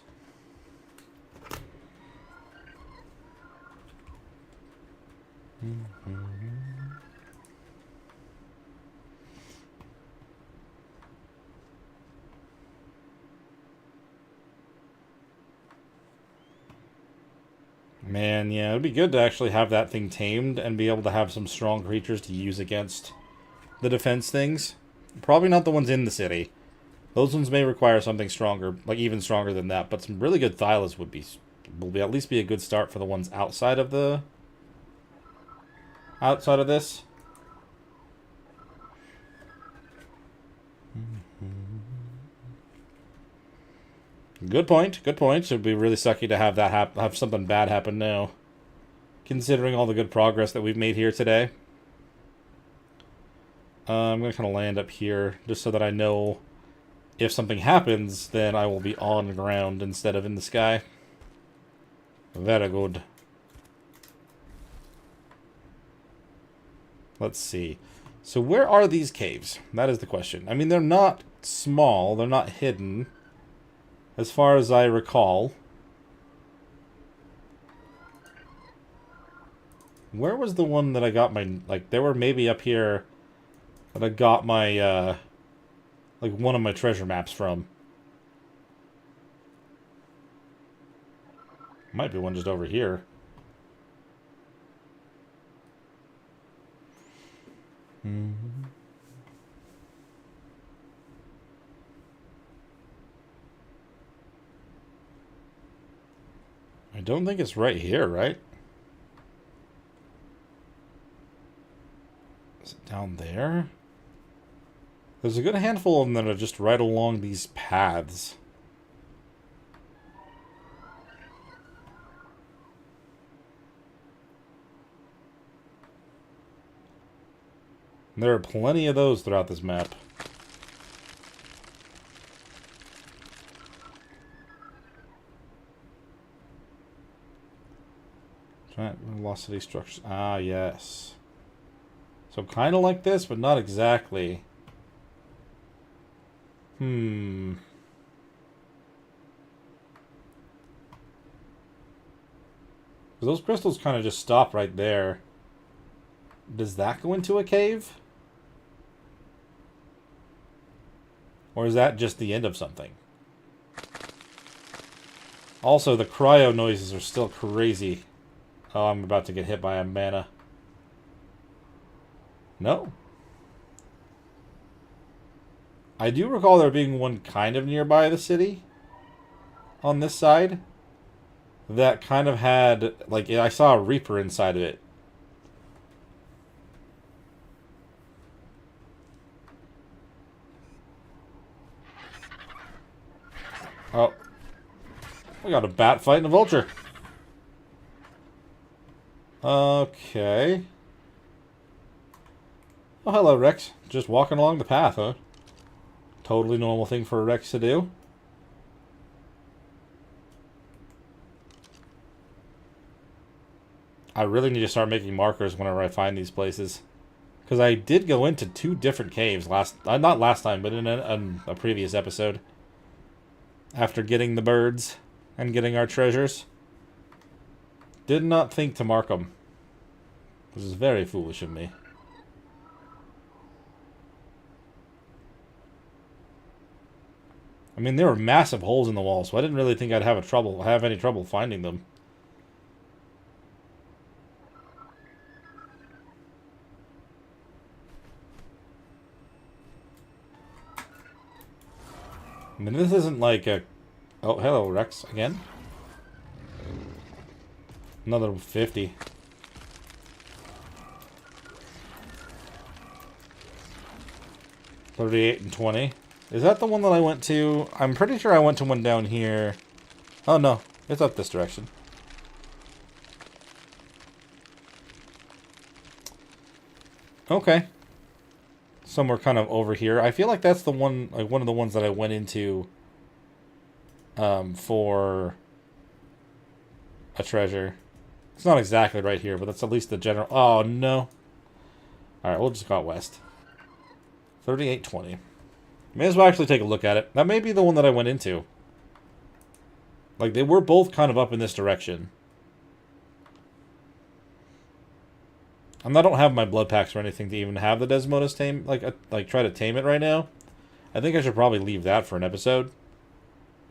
Speaker 1: Man, yeah, it'd be good to actually have that thing tamed and be able to have some strong creatures to use against the defense things. Probably not the ones in the city. Those ones may require something stronger, like even stronger than that, but some really good Thylas will at least be a good start for the ones outside of this. Good point. Good point. It'd be really sucky to have that have something bad happen now, considering all the good progress that we've made here today. I'm gonna kind of land up here just so that I know if something happens, then I will be on the ground instead of in the sky. Very good. Let's see. So where are these caves? That is the question. I mean, they're not small. They're not hidden. As far as I recall. Where was the one that I got my... Like, they were maybe up here that I got my, like, one of my treasure maps from. Might be one just over here. I don't think it's right here, right? Is it down there? There's a good handful of them that are just right along these paths. And there are plenty of those throughout this map. Giant velocity structures. Ah, yes. So kind of like this, but not exactly. Those crystals kind of just stop right there. Does that go into a cave? Or is that just the end of something? Also, the cryo noises are still crazy. Oh, I'm about to get hit by a mana. No. I do recall there being one kind of nearby the city. On this side. That kind of had... Like, I saw a Reaper inside of it. Oh. We got a bat fighting a vulture. Okay. Oh, hello, Rex. Just walking along the path, huh? Totally normal thing for a Rex to do. I really need to start making markers whenever I find these places. Because I did go into 2 different caves not last time, but in a previous episode. After getting the birds and getting our treasures. Did not think to mark them. This is very foolish of me. I mean, there were massive holes in the wall, so I didn't really think I'd have any trouble finding them. I mean, this isn't like a... Oh, hello, Rex, again. Another 50. $38 and 20. Is that the one that I went to? I'm pretty sure I went to one down here. Oh, no. It's up this direction. Okay. Somewhere kind of over here. I feel like that's the one, like one of the ones that I went into for a treasure. It's not exactly right here, but that's at least the general. Oh, no. Alright, we'll just go out west. 3820. May as well actually take a look at it. That may be the one that I went into. Like, they were both kind of up in this direction. And I don't have my blood packs or anything to even have the Desmodus tame, like try to tame it right now. I think I should probably leave that for an episode.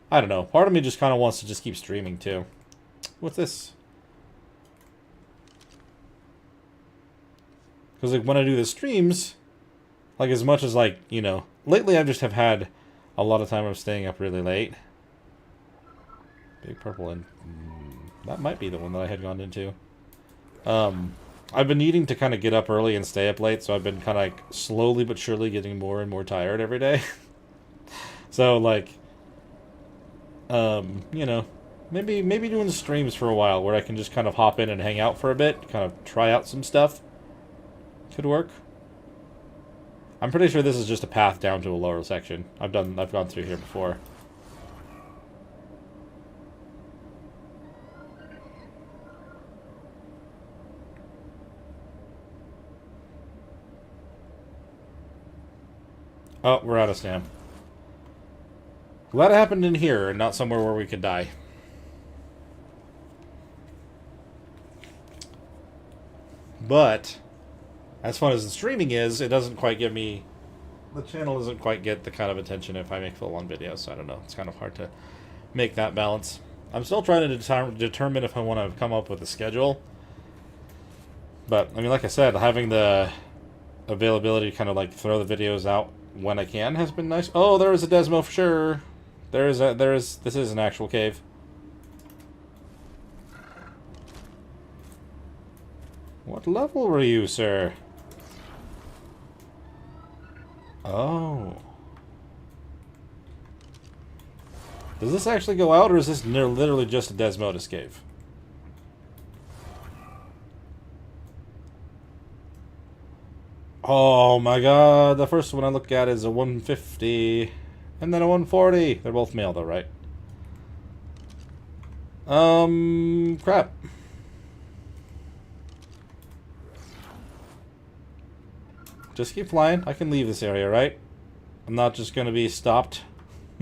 Speaker 1: I don't know. Part of me just kind of wants to just keep streaming, too. What's this? Because, like, when I do the streams, like, as much as, like, you know, lately I just have had a lot of time of staying up really late. Big purple, and that might be the one that I had gone into. I've been needing to kind of get up early and stay up late, so I've been kind of, like, slowly but surely getting more and more tired every day. So, like, you know, maybe doing streams for a while where I can just kind of hop in and hang out for a bit, kind of try out some stuff. Could work. I'm pretty sure this is just a path down to a lower section. I've gone through here before. Oh, we're out of stam. Glad it happened in here and not somewhere where we could die. But as fun as the streaming is, it doesn't quite give me... The channel doesn't quite get the kind of attention if I make full-on videos, so I don't know. It's kind of hard to make that balance. I'm still trying to determine if I want to come up with a schedule. But, I mean, like I said, having the availability to kind of, like, throw the videos out when I can has been nice. Oh, there is a Desmo for sure. This is an actual cave. What level were you, sir? Oh. Does this actually go out, or is this literally just a Desmodus cave? Oh my god, the first one I look at is a 150, and then a 140. They're both male though, right? Crap. Just keep flying. I can leave this area, right? I'm not just gonna be stopped.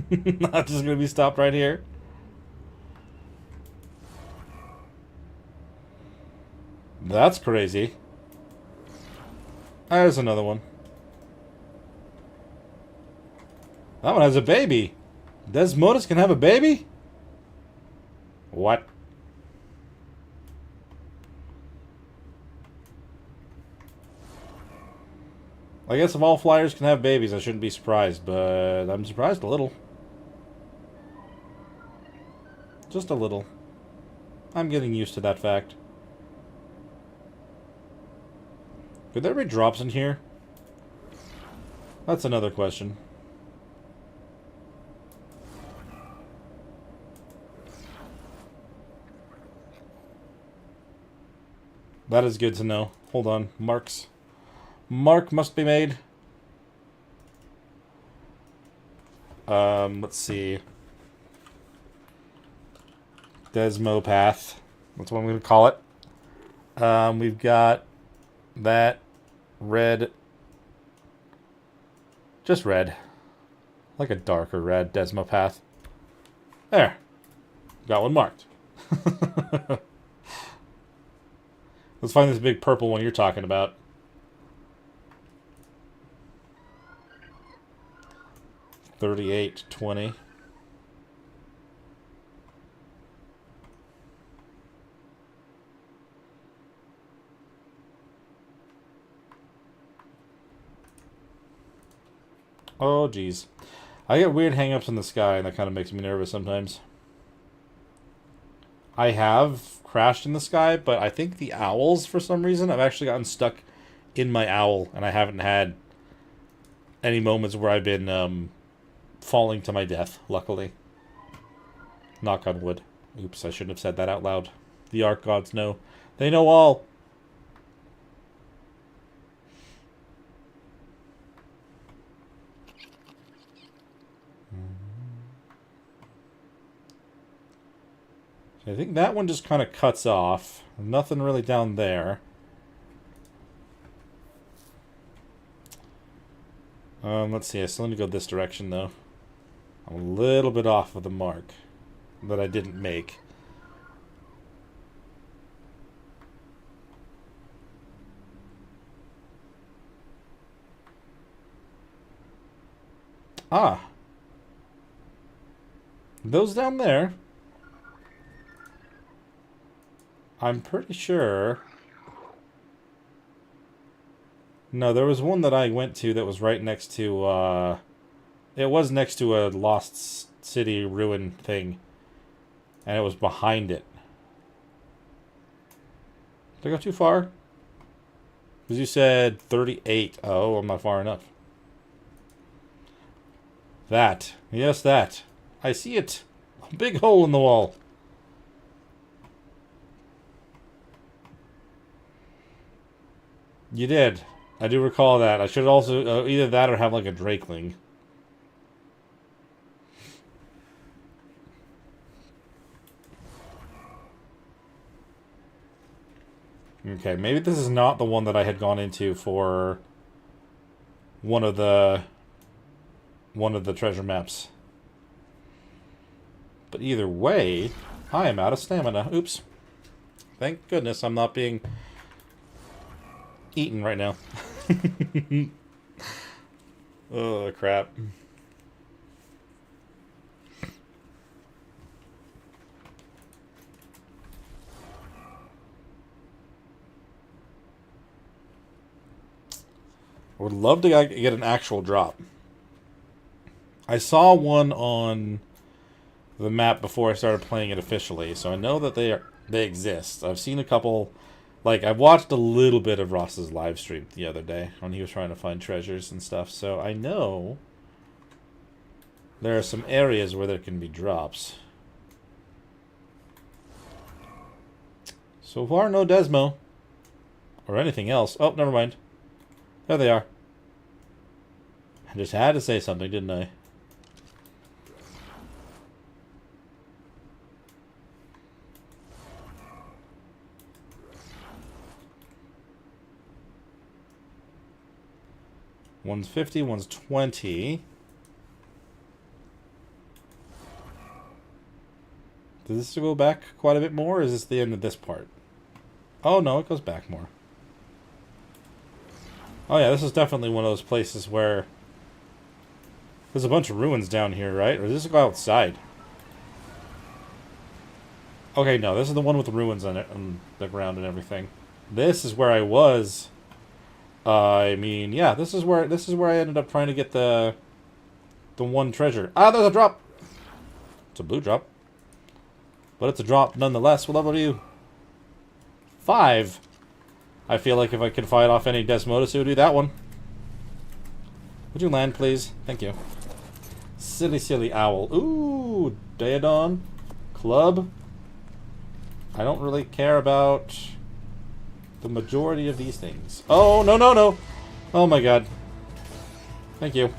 Speaker 1: Not just gonna be stopped right here. That's crazy. There's another one. That one has a baby. Desmodus can have a baby? What? I guess if all flyers can have babies, I shouldn't be surprised, but I'm surprised a little. Just a little. I'm getting used to that fact. Could there be drops in here? That's another question. That is good to know. Hold on. Marks. Mark must be made. Let's see. Desmo path. That's what I'm going to call it. We've got that red. Just red. Like a darker red Desmo path. There. Got one marked. Let's find this big purple one you're talking about. $38.20. Oh, geez. I get weird hang-ups in the sky, and that kind of makes me nervous sometimes. I have crashed in the sky, but I think the owls, for some reason, I've actually gotten stuck in my owl, and I haven't had any moments where I've been falling to my death, luckily. Knock on wood. Oops, I shouldn't have said that out loud. The Ark gods know. They know all. I think that one just kind of cuts off. Nothing really down there. Let's see. I still need to go this direction, though. I'm a little bit off of the mark that I didn't make. Ah. Those down there. I'm pretty sure... No, there was one that I went to that was right next to, it was next to a lost city ruin thing. And it was behind it. Did I go too far? Because you said 38. Oh, I'm not far enough. That. Yes, that. I see it. A big hole in the wall. You did. I do recall that. I should also either that or have like a drakeling. Okay, maybe this is not the one that I had gone into for one of the treasure maps. But either way, I am out of stamina. Oops. Thank goodness I'm not being eaten right now. Oh, crap. I would love to get an actual drop. I saw one on the map before I started playing it officially, so I know that they exist. I've seen a couple. Like, I watched a little bit of Ross's live stream the other day when he was trying to find treasures and stuff, so I know there are some areas where there can be drops. So far, no Desmo. Or anything else. Oh, never mind. There they are. I just had to say something, didn't I? One's 50, one's 20. Does this go back quite a bit more, or is this the end of this part? Oh, no, it goes back more. Oh, yeah, this is definitely one of those places where there's a bunch of ruins down here, right? Or does this go outside? Okay, no, this is the one with the ruins on it, on the ground and everything. This is where I was. I mean, yeah, this is where I ended up trying to get the one treasure. Ah, there's a drop. It's a blue drop, but it's a drop nonetheless. What level are you? 5. I feel like if I could fight off any Desmodus, it would be that one. Would you land, please? Thank you. Silly, silly owl. Ooh, Daedon. Club. I don't really care about the majority of these things. Oh, no, no, no. Oh, my God. Thank you.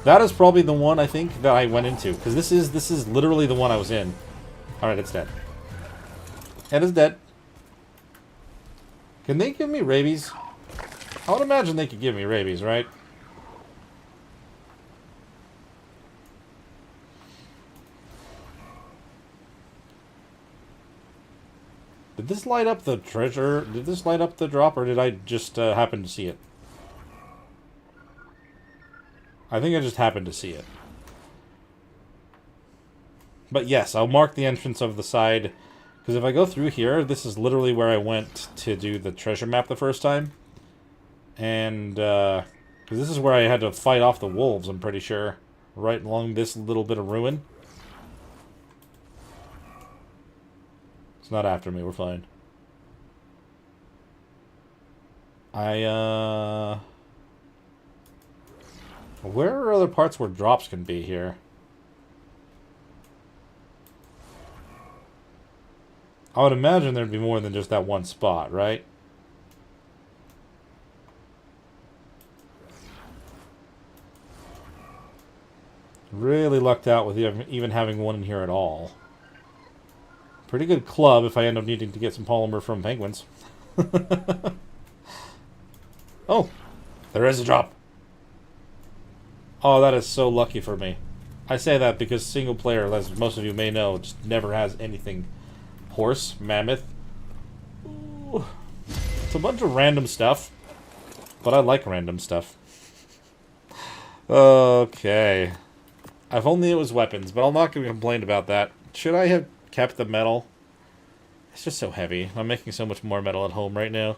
Speaker 1: That is probably the one, I think, that I went into. Because this is literally the one I was in. Alright, it's dead. It is dead. Can they give me rabies? I would imagine they could give me rabies, right? Did this light up the treasure? Did this light up the drop, or did I just happen to see it? I think I just happened to see it. But yes, I'll mark the entrance of the side. Because if I go through here, this is literally where I went to do the treasure map the first time. And, because this is where I had to fight off the wolves, I'm pretty sure. Right along this little bit of ruin. It's not after me, we're fine. Where are other parts where drops can be here? I would imagine there'd be more than just that one spot, right? Really lucked out with even having one in here at all. Pretty good club if I end up needing to get some polymer from penguins. Oh, there is a drop. Oh, that is so lucky for me. I say that because single player, as most of you may know, just never has anything. Horse, mammoth. Ooh. It's a bunch of random stuff. But I like random stuff. Okay. If only it was weapons, but I'm not going to complain about that. Should I have kept the metal? It's just so heavy. I'm making so much more metal at home right now.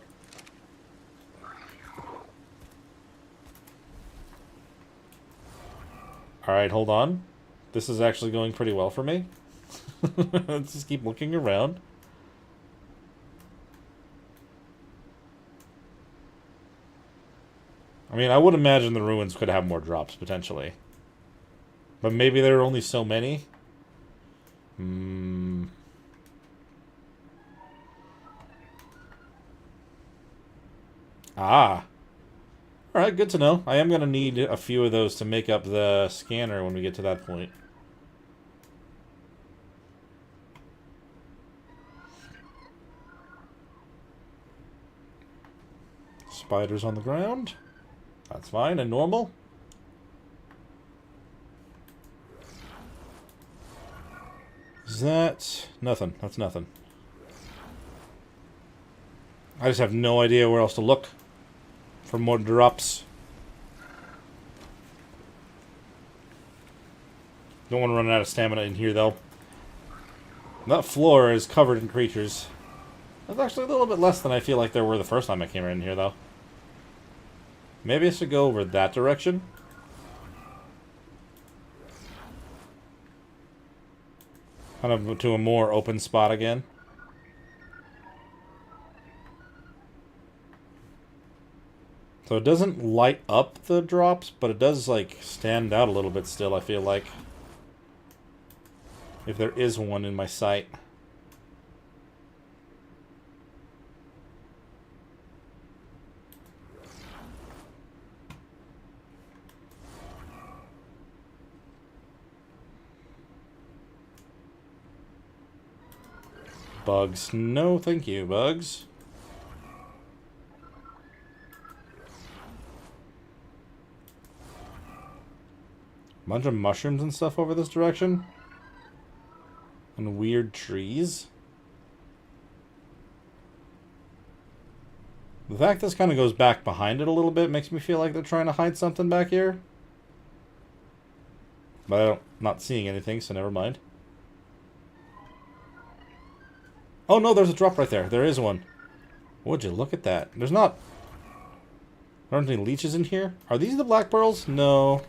Speaker 1: Alright, hold on. This is actually going pretty well for me. Let's just keep looking around. I mean, I would imagine the ruins could have more drops, potentially. But maybe there are only so many? Ah. Alright, good to know. I am going to need a few of those to make up the scanner when we get to that point. Spiders on the ground. That's fine and normal. Is that... nothing. That's nothing. I just have no idea where else to look for more drops. Don't want to run out of stamina in here, though. That floor is covered in creatures. That's actually a little bit less than I feel like there were the first time I came in here, though. Maybe I should go over that direction. Kind of to a more open spot again. So it doesn't light up the drops, but it does, like, stand out a little bit still, I feel like. If there is one in my sight. Bugs. No, thank you, bugs. Bunch of mushrooms and stuff over this direction. And weird trees. The fact this kind of goes back behind it a little bit makes me feel like they're trying to hide something back here. But I'm not seeing anything, so never mind. Oh no, there's a drop right there. There is one. Would you look at that? There's not... There aren't any leeches in here? Are these the black pearls? No.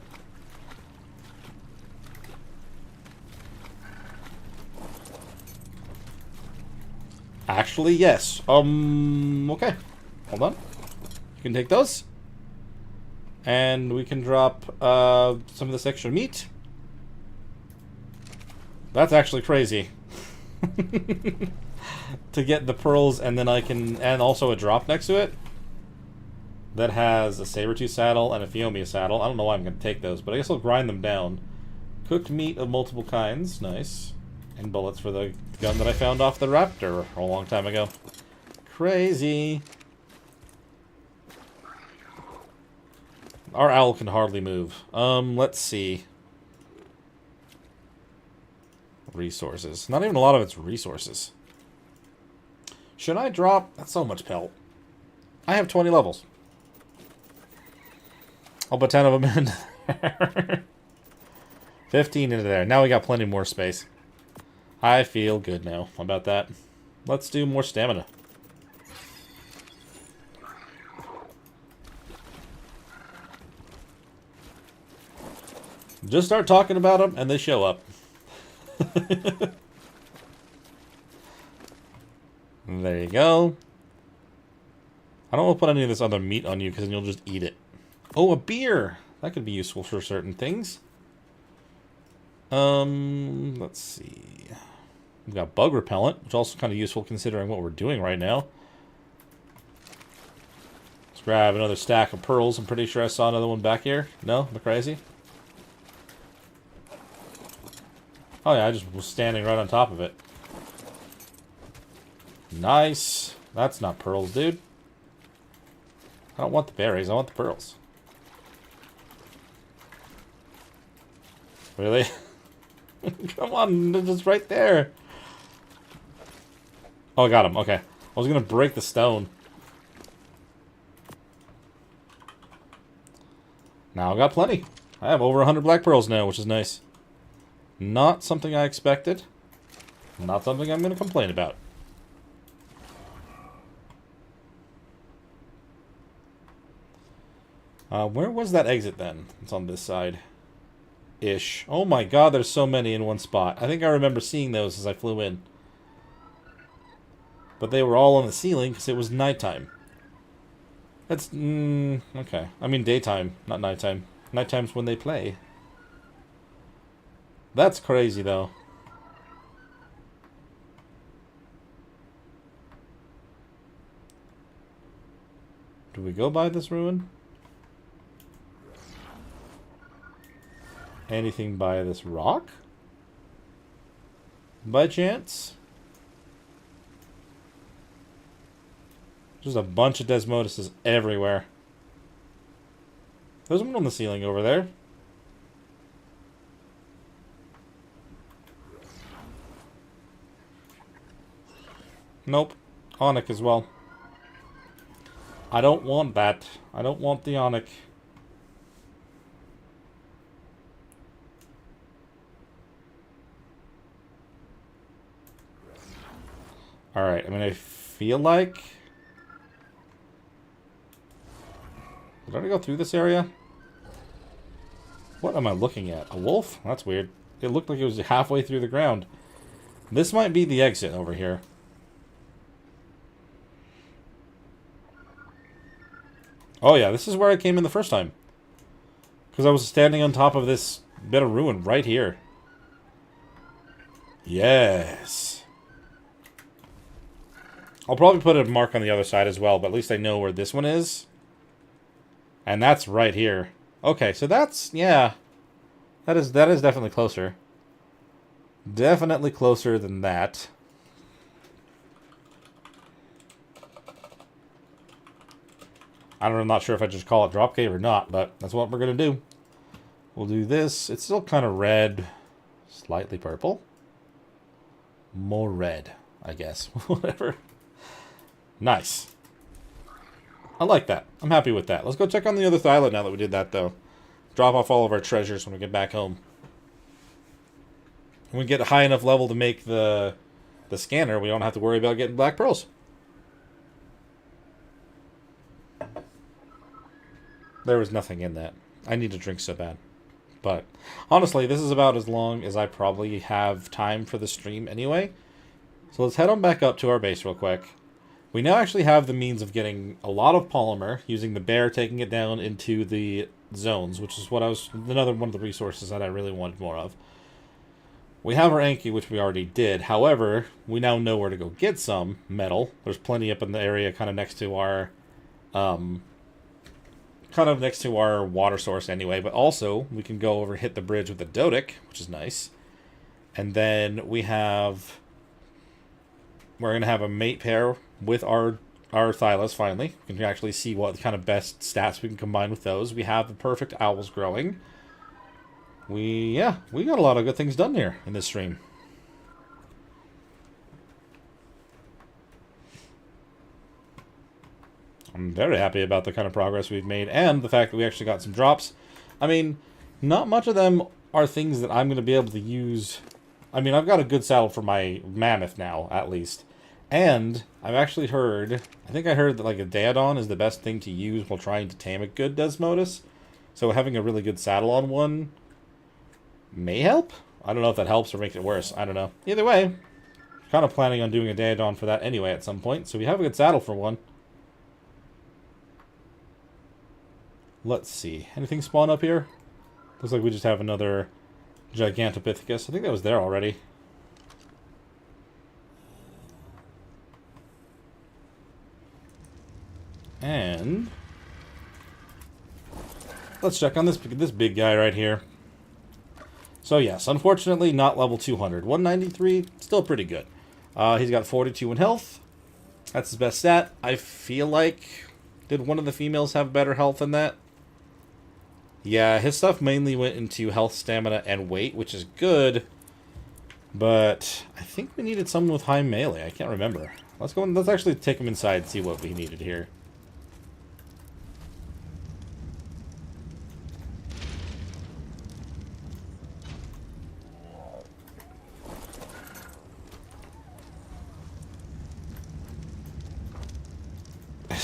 Speaker 1: Actually, yes. Okay. Hold on. You can take those. And we can drop some of this extra meat. That's actually crazy. To get the pearls, and then I can... And also a drop next to it. That has a saber-tooth saddle and a Fiomia saddle. I don't know why I'm going to take those, but I guess I'll grind them down. Cooked meat of multiple kinds. Nice. And bullets for the gun that I found off the raptor a long time ago. Crazy. Our owl can hardly move. Let's see. Resources. Not even a lot of it's resources. Should I drop... That's so much pelt. I have 20 levels. I'll put 10 of them in there. 15 into there. Now we got plenty more space. I feel good now about that. Let's do more stamina. Just start talking about them and they show up. There you go. I don't want to put any of this other meat on you because then you'll just eat it. Oh, a beer! That could be useful for certain things. Let's see. We've got bug repellent, which is also kind of useful considering what we're doing right now. Let's grab another stack of pearls. I'm pretty sure I saw another one back here. No? Am I crazy? Oh yeah, I just was standing right on top of it. Nice. That's not pearls, dude. I don't want the berries, I want the pearls. Really? Come on, they're just right there. Oh, I got him. Okay. I was gonna break the stone. Now I got plenty. I have over 100 black pearls now, which is nice. Not something I expected. Not something I'm gonna complain about. Where was that exit then? It's on this side. Ish. Oh my god, there's so many in one spot. I think I remember seeing those as I flew in. But they were all on the ceiling because it was nighttime. That's, okay. I mean daytime, not nighttime. Nighttime's when they play. That's crazy, though. Do we go by this ruin? Anything by this rock? By chance? Just a bunch of Desmoduses everywhere. There's one on the ceiling over there. Nope. Onyx as well. I don't want that. I don't want the Onyx. Alright, I mean, I feel like... Did I already go through this area? What am I looking at? A wolf? That's weird. It looked like it was halfway through the ground. This might be the exit over here. Oh yeah, this is where I came in the first time. Because I was standing on top of this bit of ruin right here. Yes. I'll probably put a mark on the other side as well, but at least I know where this one is. And that's right here. Okay, so that's, yeah. That is definitely closer. Definitely closer than that. I'm not sure if I just call it drop cave or not, but that's what we're going to do. We'll do this. It's still kind of red. Slightly purple. More red, I guess. Whatever. Nice. I like that. I'm happy with that. Let's go check on the other island now that we did that, though. Drop off all of our treasures when we get back home. When we get a high enough level to make the scanner, we don't have to worry about getting black pearls. There was nothing in that. I need a drink so bad. But, honestly, this is about as long as I probably have time for the stream anyway. So let's head on back up to our base real quick. We now actually have the means of getting a lot of polymer, using the bear taking it down into the zones, which is what another one of the resources that I really wanted more of. We have our Anki, which we already did. However, we now know where to go get some metal. There's plenty up in the area kind of next to our water source anyway, but also we can go over and hit the bridge with the Dodic, which is nice. And then we're going to have a mate pair with our Thylas finally. We can actually see what kind of best stats we can combine with those. We have the perfect owls growing. We got a lot of good things done here in this stream. I'm very happy about the kind of progress we've made and the fact that we actually got some drops. I mean, not much of them are things that I'm going to be able to use. I mean, I've got a good saddle for my mammoth now, at least. And I've actually heard, I think I heard that like a Daedon is the best thing to use while trying to tame a good Desmodus. So having a really good saddle on one may help. I don't know if that helps or makes it worse. I don't know. Either way, kind of planning on doing a Daedon for that anyway at some point. So we have a good saddle for one. Let's see. Anything spawn up here? Looks like we just have another Gigantopithecus. I think that was there already. And let's check on this big guy right here. So yes, unfortunately not level 200. 193, still pretty good. He's got 42 in health. That's his best stat. I feel like... Did one of the females have better health than that? Yeah, his stuff mainly went into health, stamina, and weight, which is good. But I think we needed someone with high melee. I can't remember. Let's go. Let's actually take him inside and see what we needed here.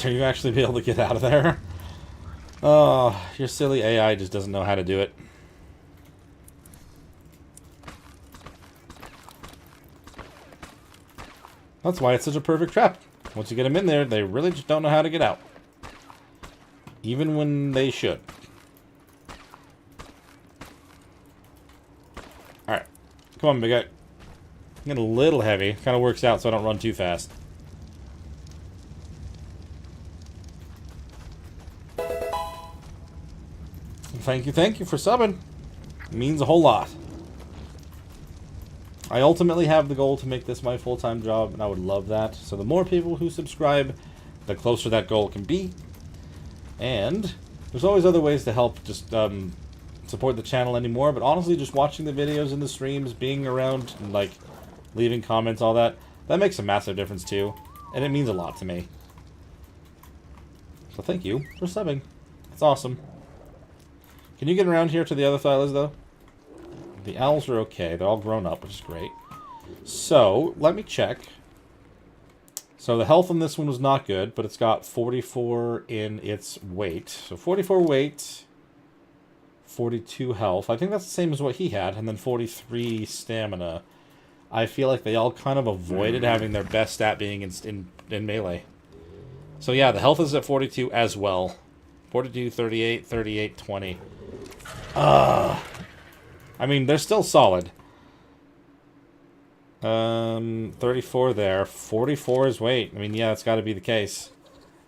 Speaker 1: Are you actually be able to get out of there? Oh, your silly AI just doesn't know how to do it. That's why it's such a perfect trap. Once you get them in there, they really just don't know how to get out. Even when they should. Alright. Come on, big guy. I'm getting a little heavy. Kind of works out so I don't run too fast. Thank you for subbing. It means a whole lot. I ultimately have the goal to make this my full-time job, and I would love that. So the more people who subscribe, the closer that goal can be. And there's always other ways to help just support the channel anymore, but honestly, just watching the videos and the streams, being around, and, like, leaving comments, all that, that makes a massive difference too. And it means a lot to me. So thank you for subbing. It's awesome. Can you get around here to the other Thylas, though? The owls are okay. They're all grown up, which is great. So, let me check. So, the health on this one was not good, but it's got 44 in its weight. So, 44 weight, 42 health. I think that's the same as what he had, and then 43 stamina. I feel like they all kind of avoided having their best stat being in melee. So, yeah, the health is at 42 as well. 42, 38, 38, 20. I mean, they're still solid. 34 there. 44 is weight. I mean, yeah, it's got to be the case.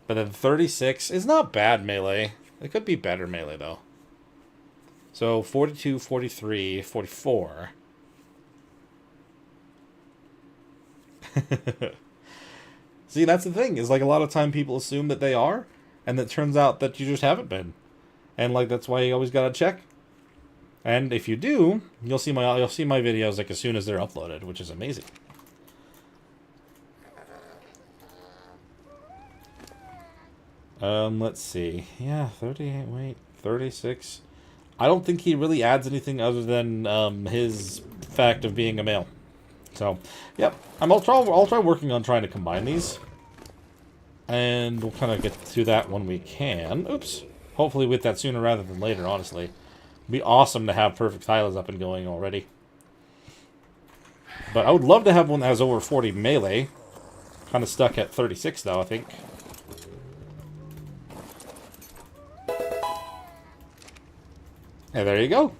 Speaker 1: But then 36 is not bad melee. It could be better melee, though. So, 42, 43, 44. See, that's the thing. Is like a lot of time people assume that they are, and it turns out that you just haven't been. And like that's why you always gotta check. And if you do, you'll see my videos like as soon as they're uploaded, which is amazing. Let's see. Yeah, 38, wait, 36. I don't think he really adds anything other than his fact of being a male. So, yep. I'll try working on trying to combine these. And we'll kind of get to that when we can. Oops. Hopefully with that sooner rather than later, honestly. It'd be awesome to have perfect Thylas up and going already. But I would love to have one that has over 40 melee. Kind of stuck at 36 though, I think. And there you go.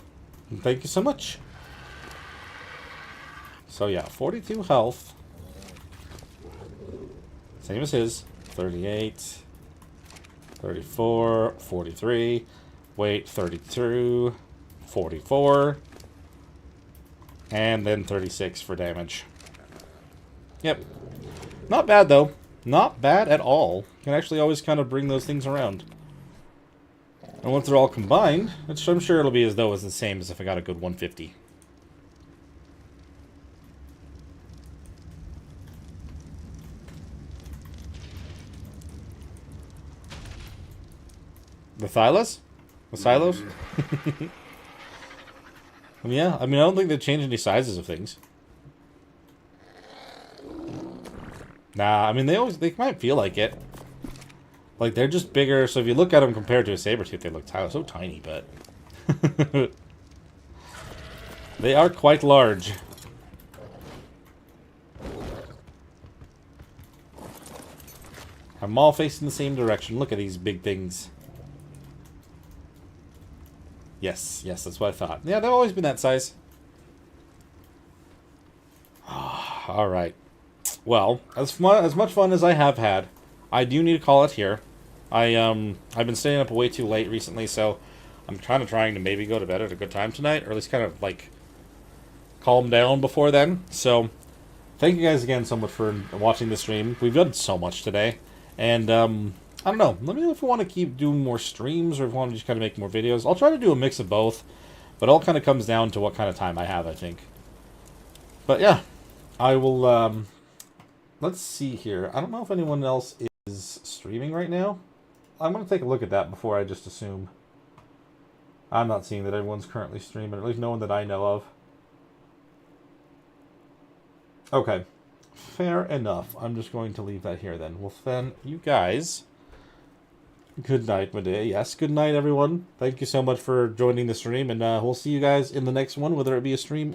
Speaker 1: Thank you so much. So yeah, 42 health. Same as his. 38. 34. 43. Weight 32. 44. And then 36 for damage. Yep. Not bad though. Not bad at all. You can actually always kind of bring those things around. And once they're all combined, which I'm sure it'll be as though it's the same as if I got a good 150. The Thylas? The silos? Yeah, I mean, I don't think they changed any sizes of things. Nah, I mean, they might feel like it. Like, they're just bigger, so if you look at them compared to a saber-tooth, they look so tiny, but... they are quite large. Have them all facing the same direction. Look at these big things. Yes, that's what I thought. Yeah, they've always been that size. Alright. Well, as much fun as I have had, I do need to call it here. I've been staying up way too late recently, so I'm kind of trying to maybe go to bed at a good time tonight, or at least kind of, like, calm down before then. So, thank you guys again so much for watching the stream. We've done so much today. And, I don't know. Let me know if you want to keep doing more streams or if you want to just kind of make more videos. I'll try to do a mix of both. But it all kind of comes down to what kind of time I have, I think. But, yeah. I will, let's see here. I don't know if anyone else is streaming right now. I'm going to take a look at that before I just assume. I'm not seeing that everyone's currently streaming, at least no one that I know of. Okay. Fair enough. I'm just going to leave that here then. Well, then, you guys, good night, my day. Yes, good night, everyone. Thank you so much for joining the stream, and we'll see you guys in the next one, whether it be a stream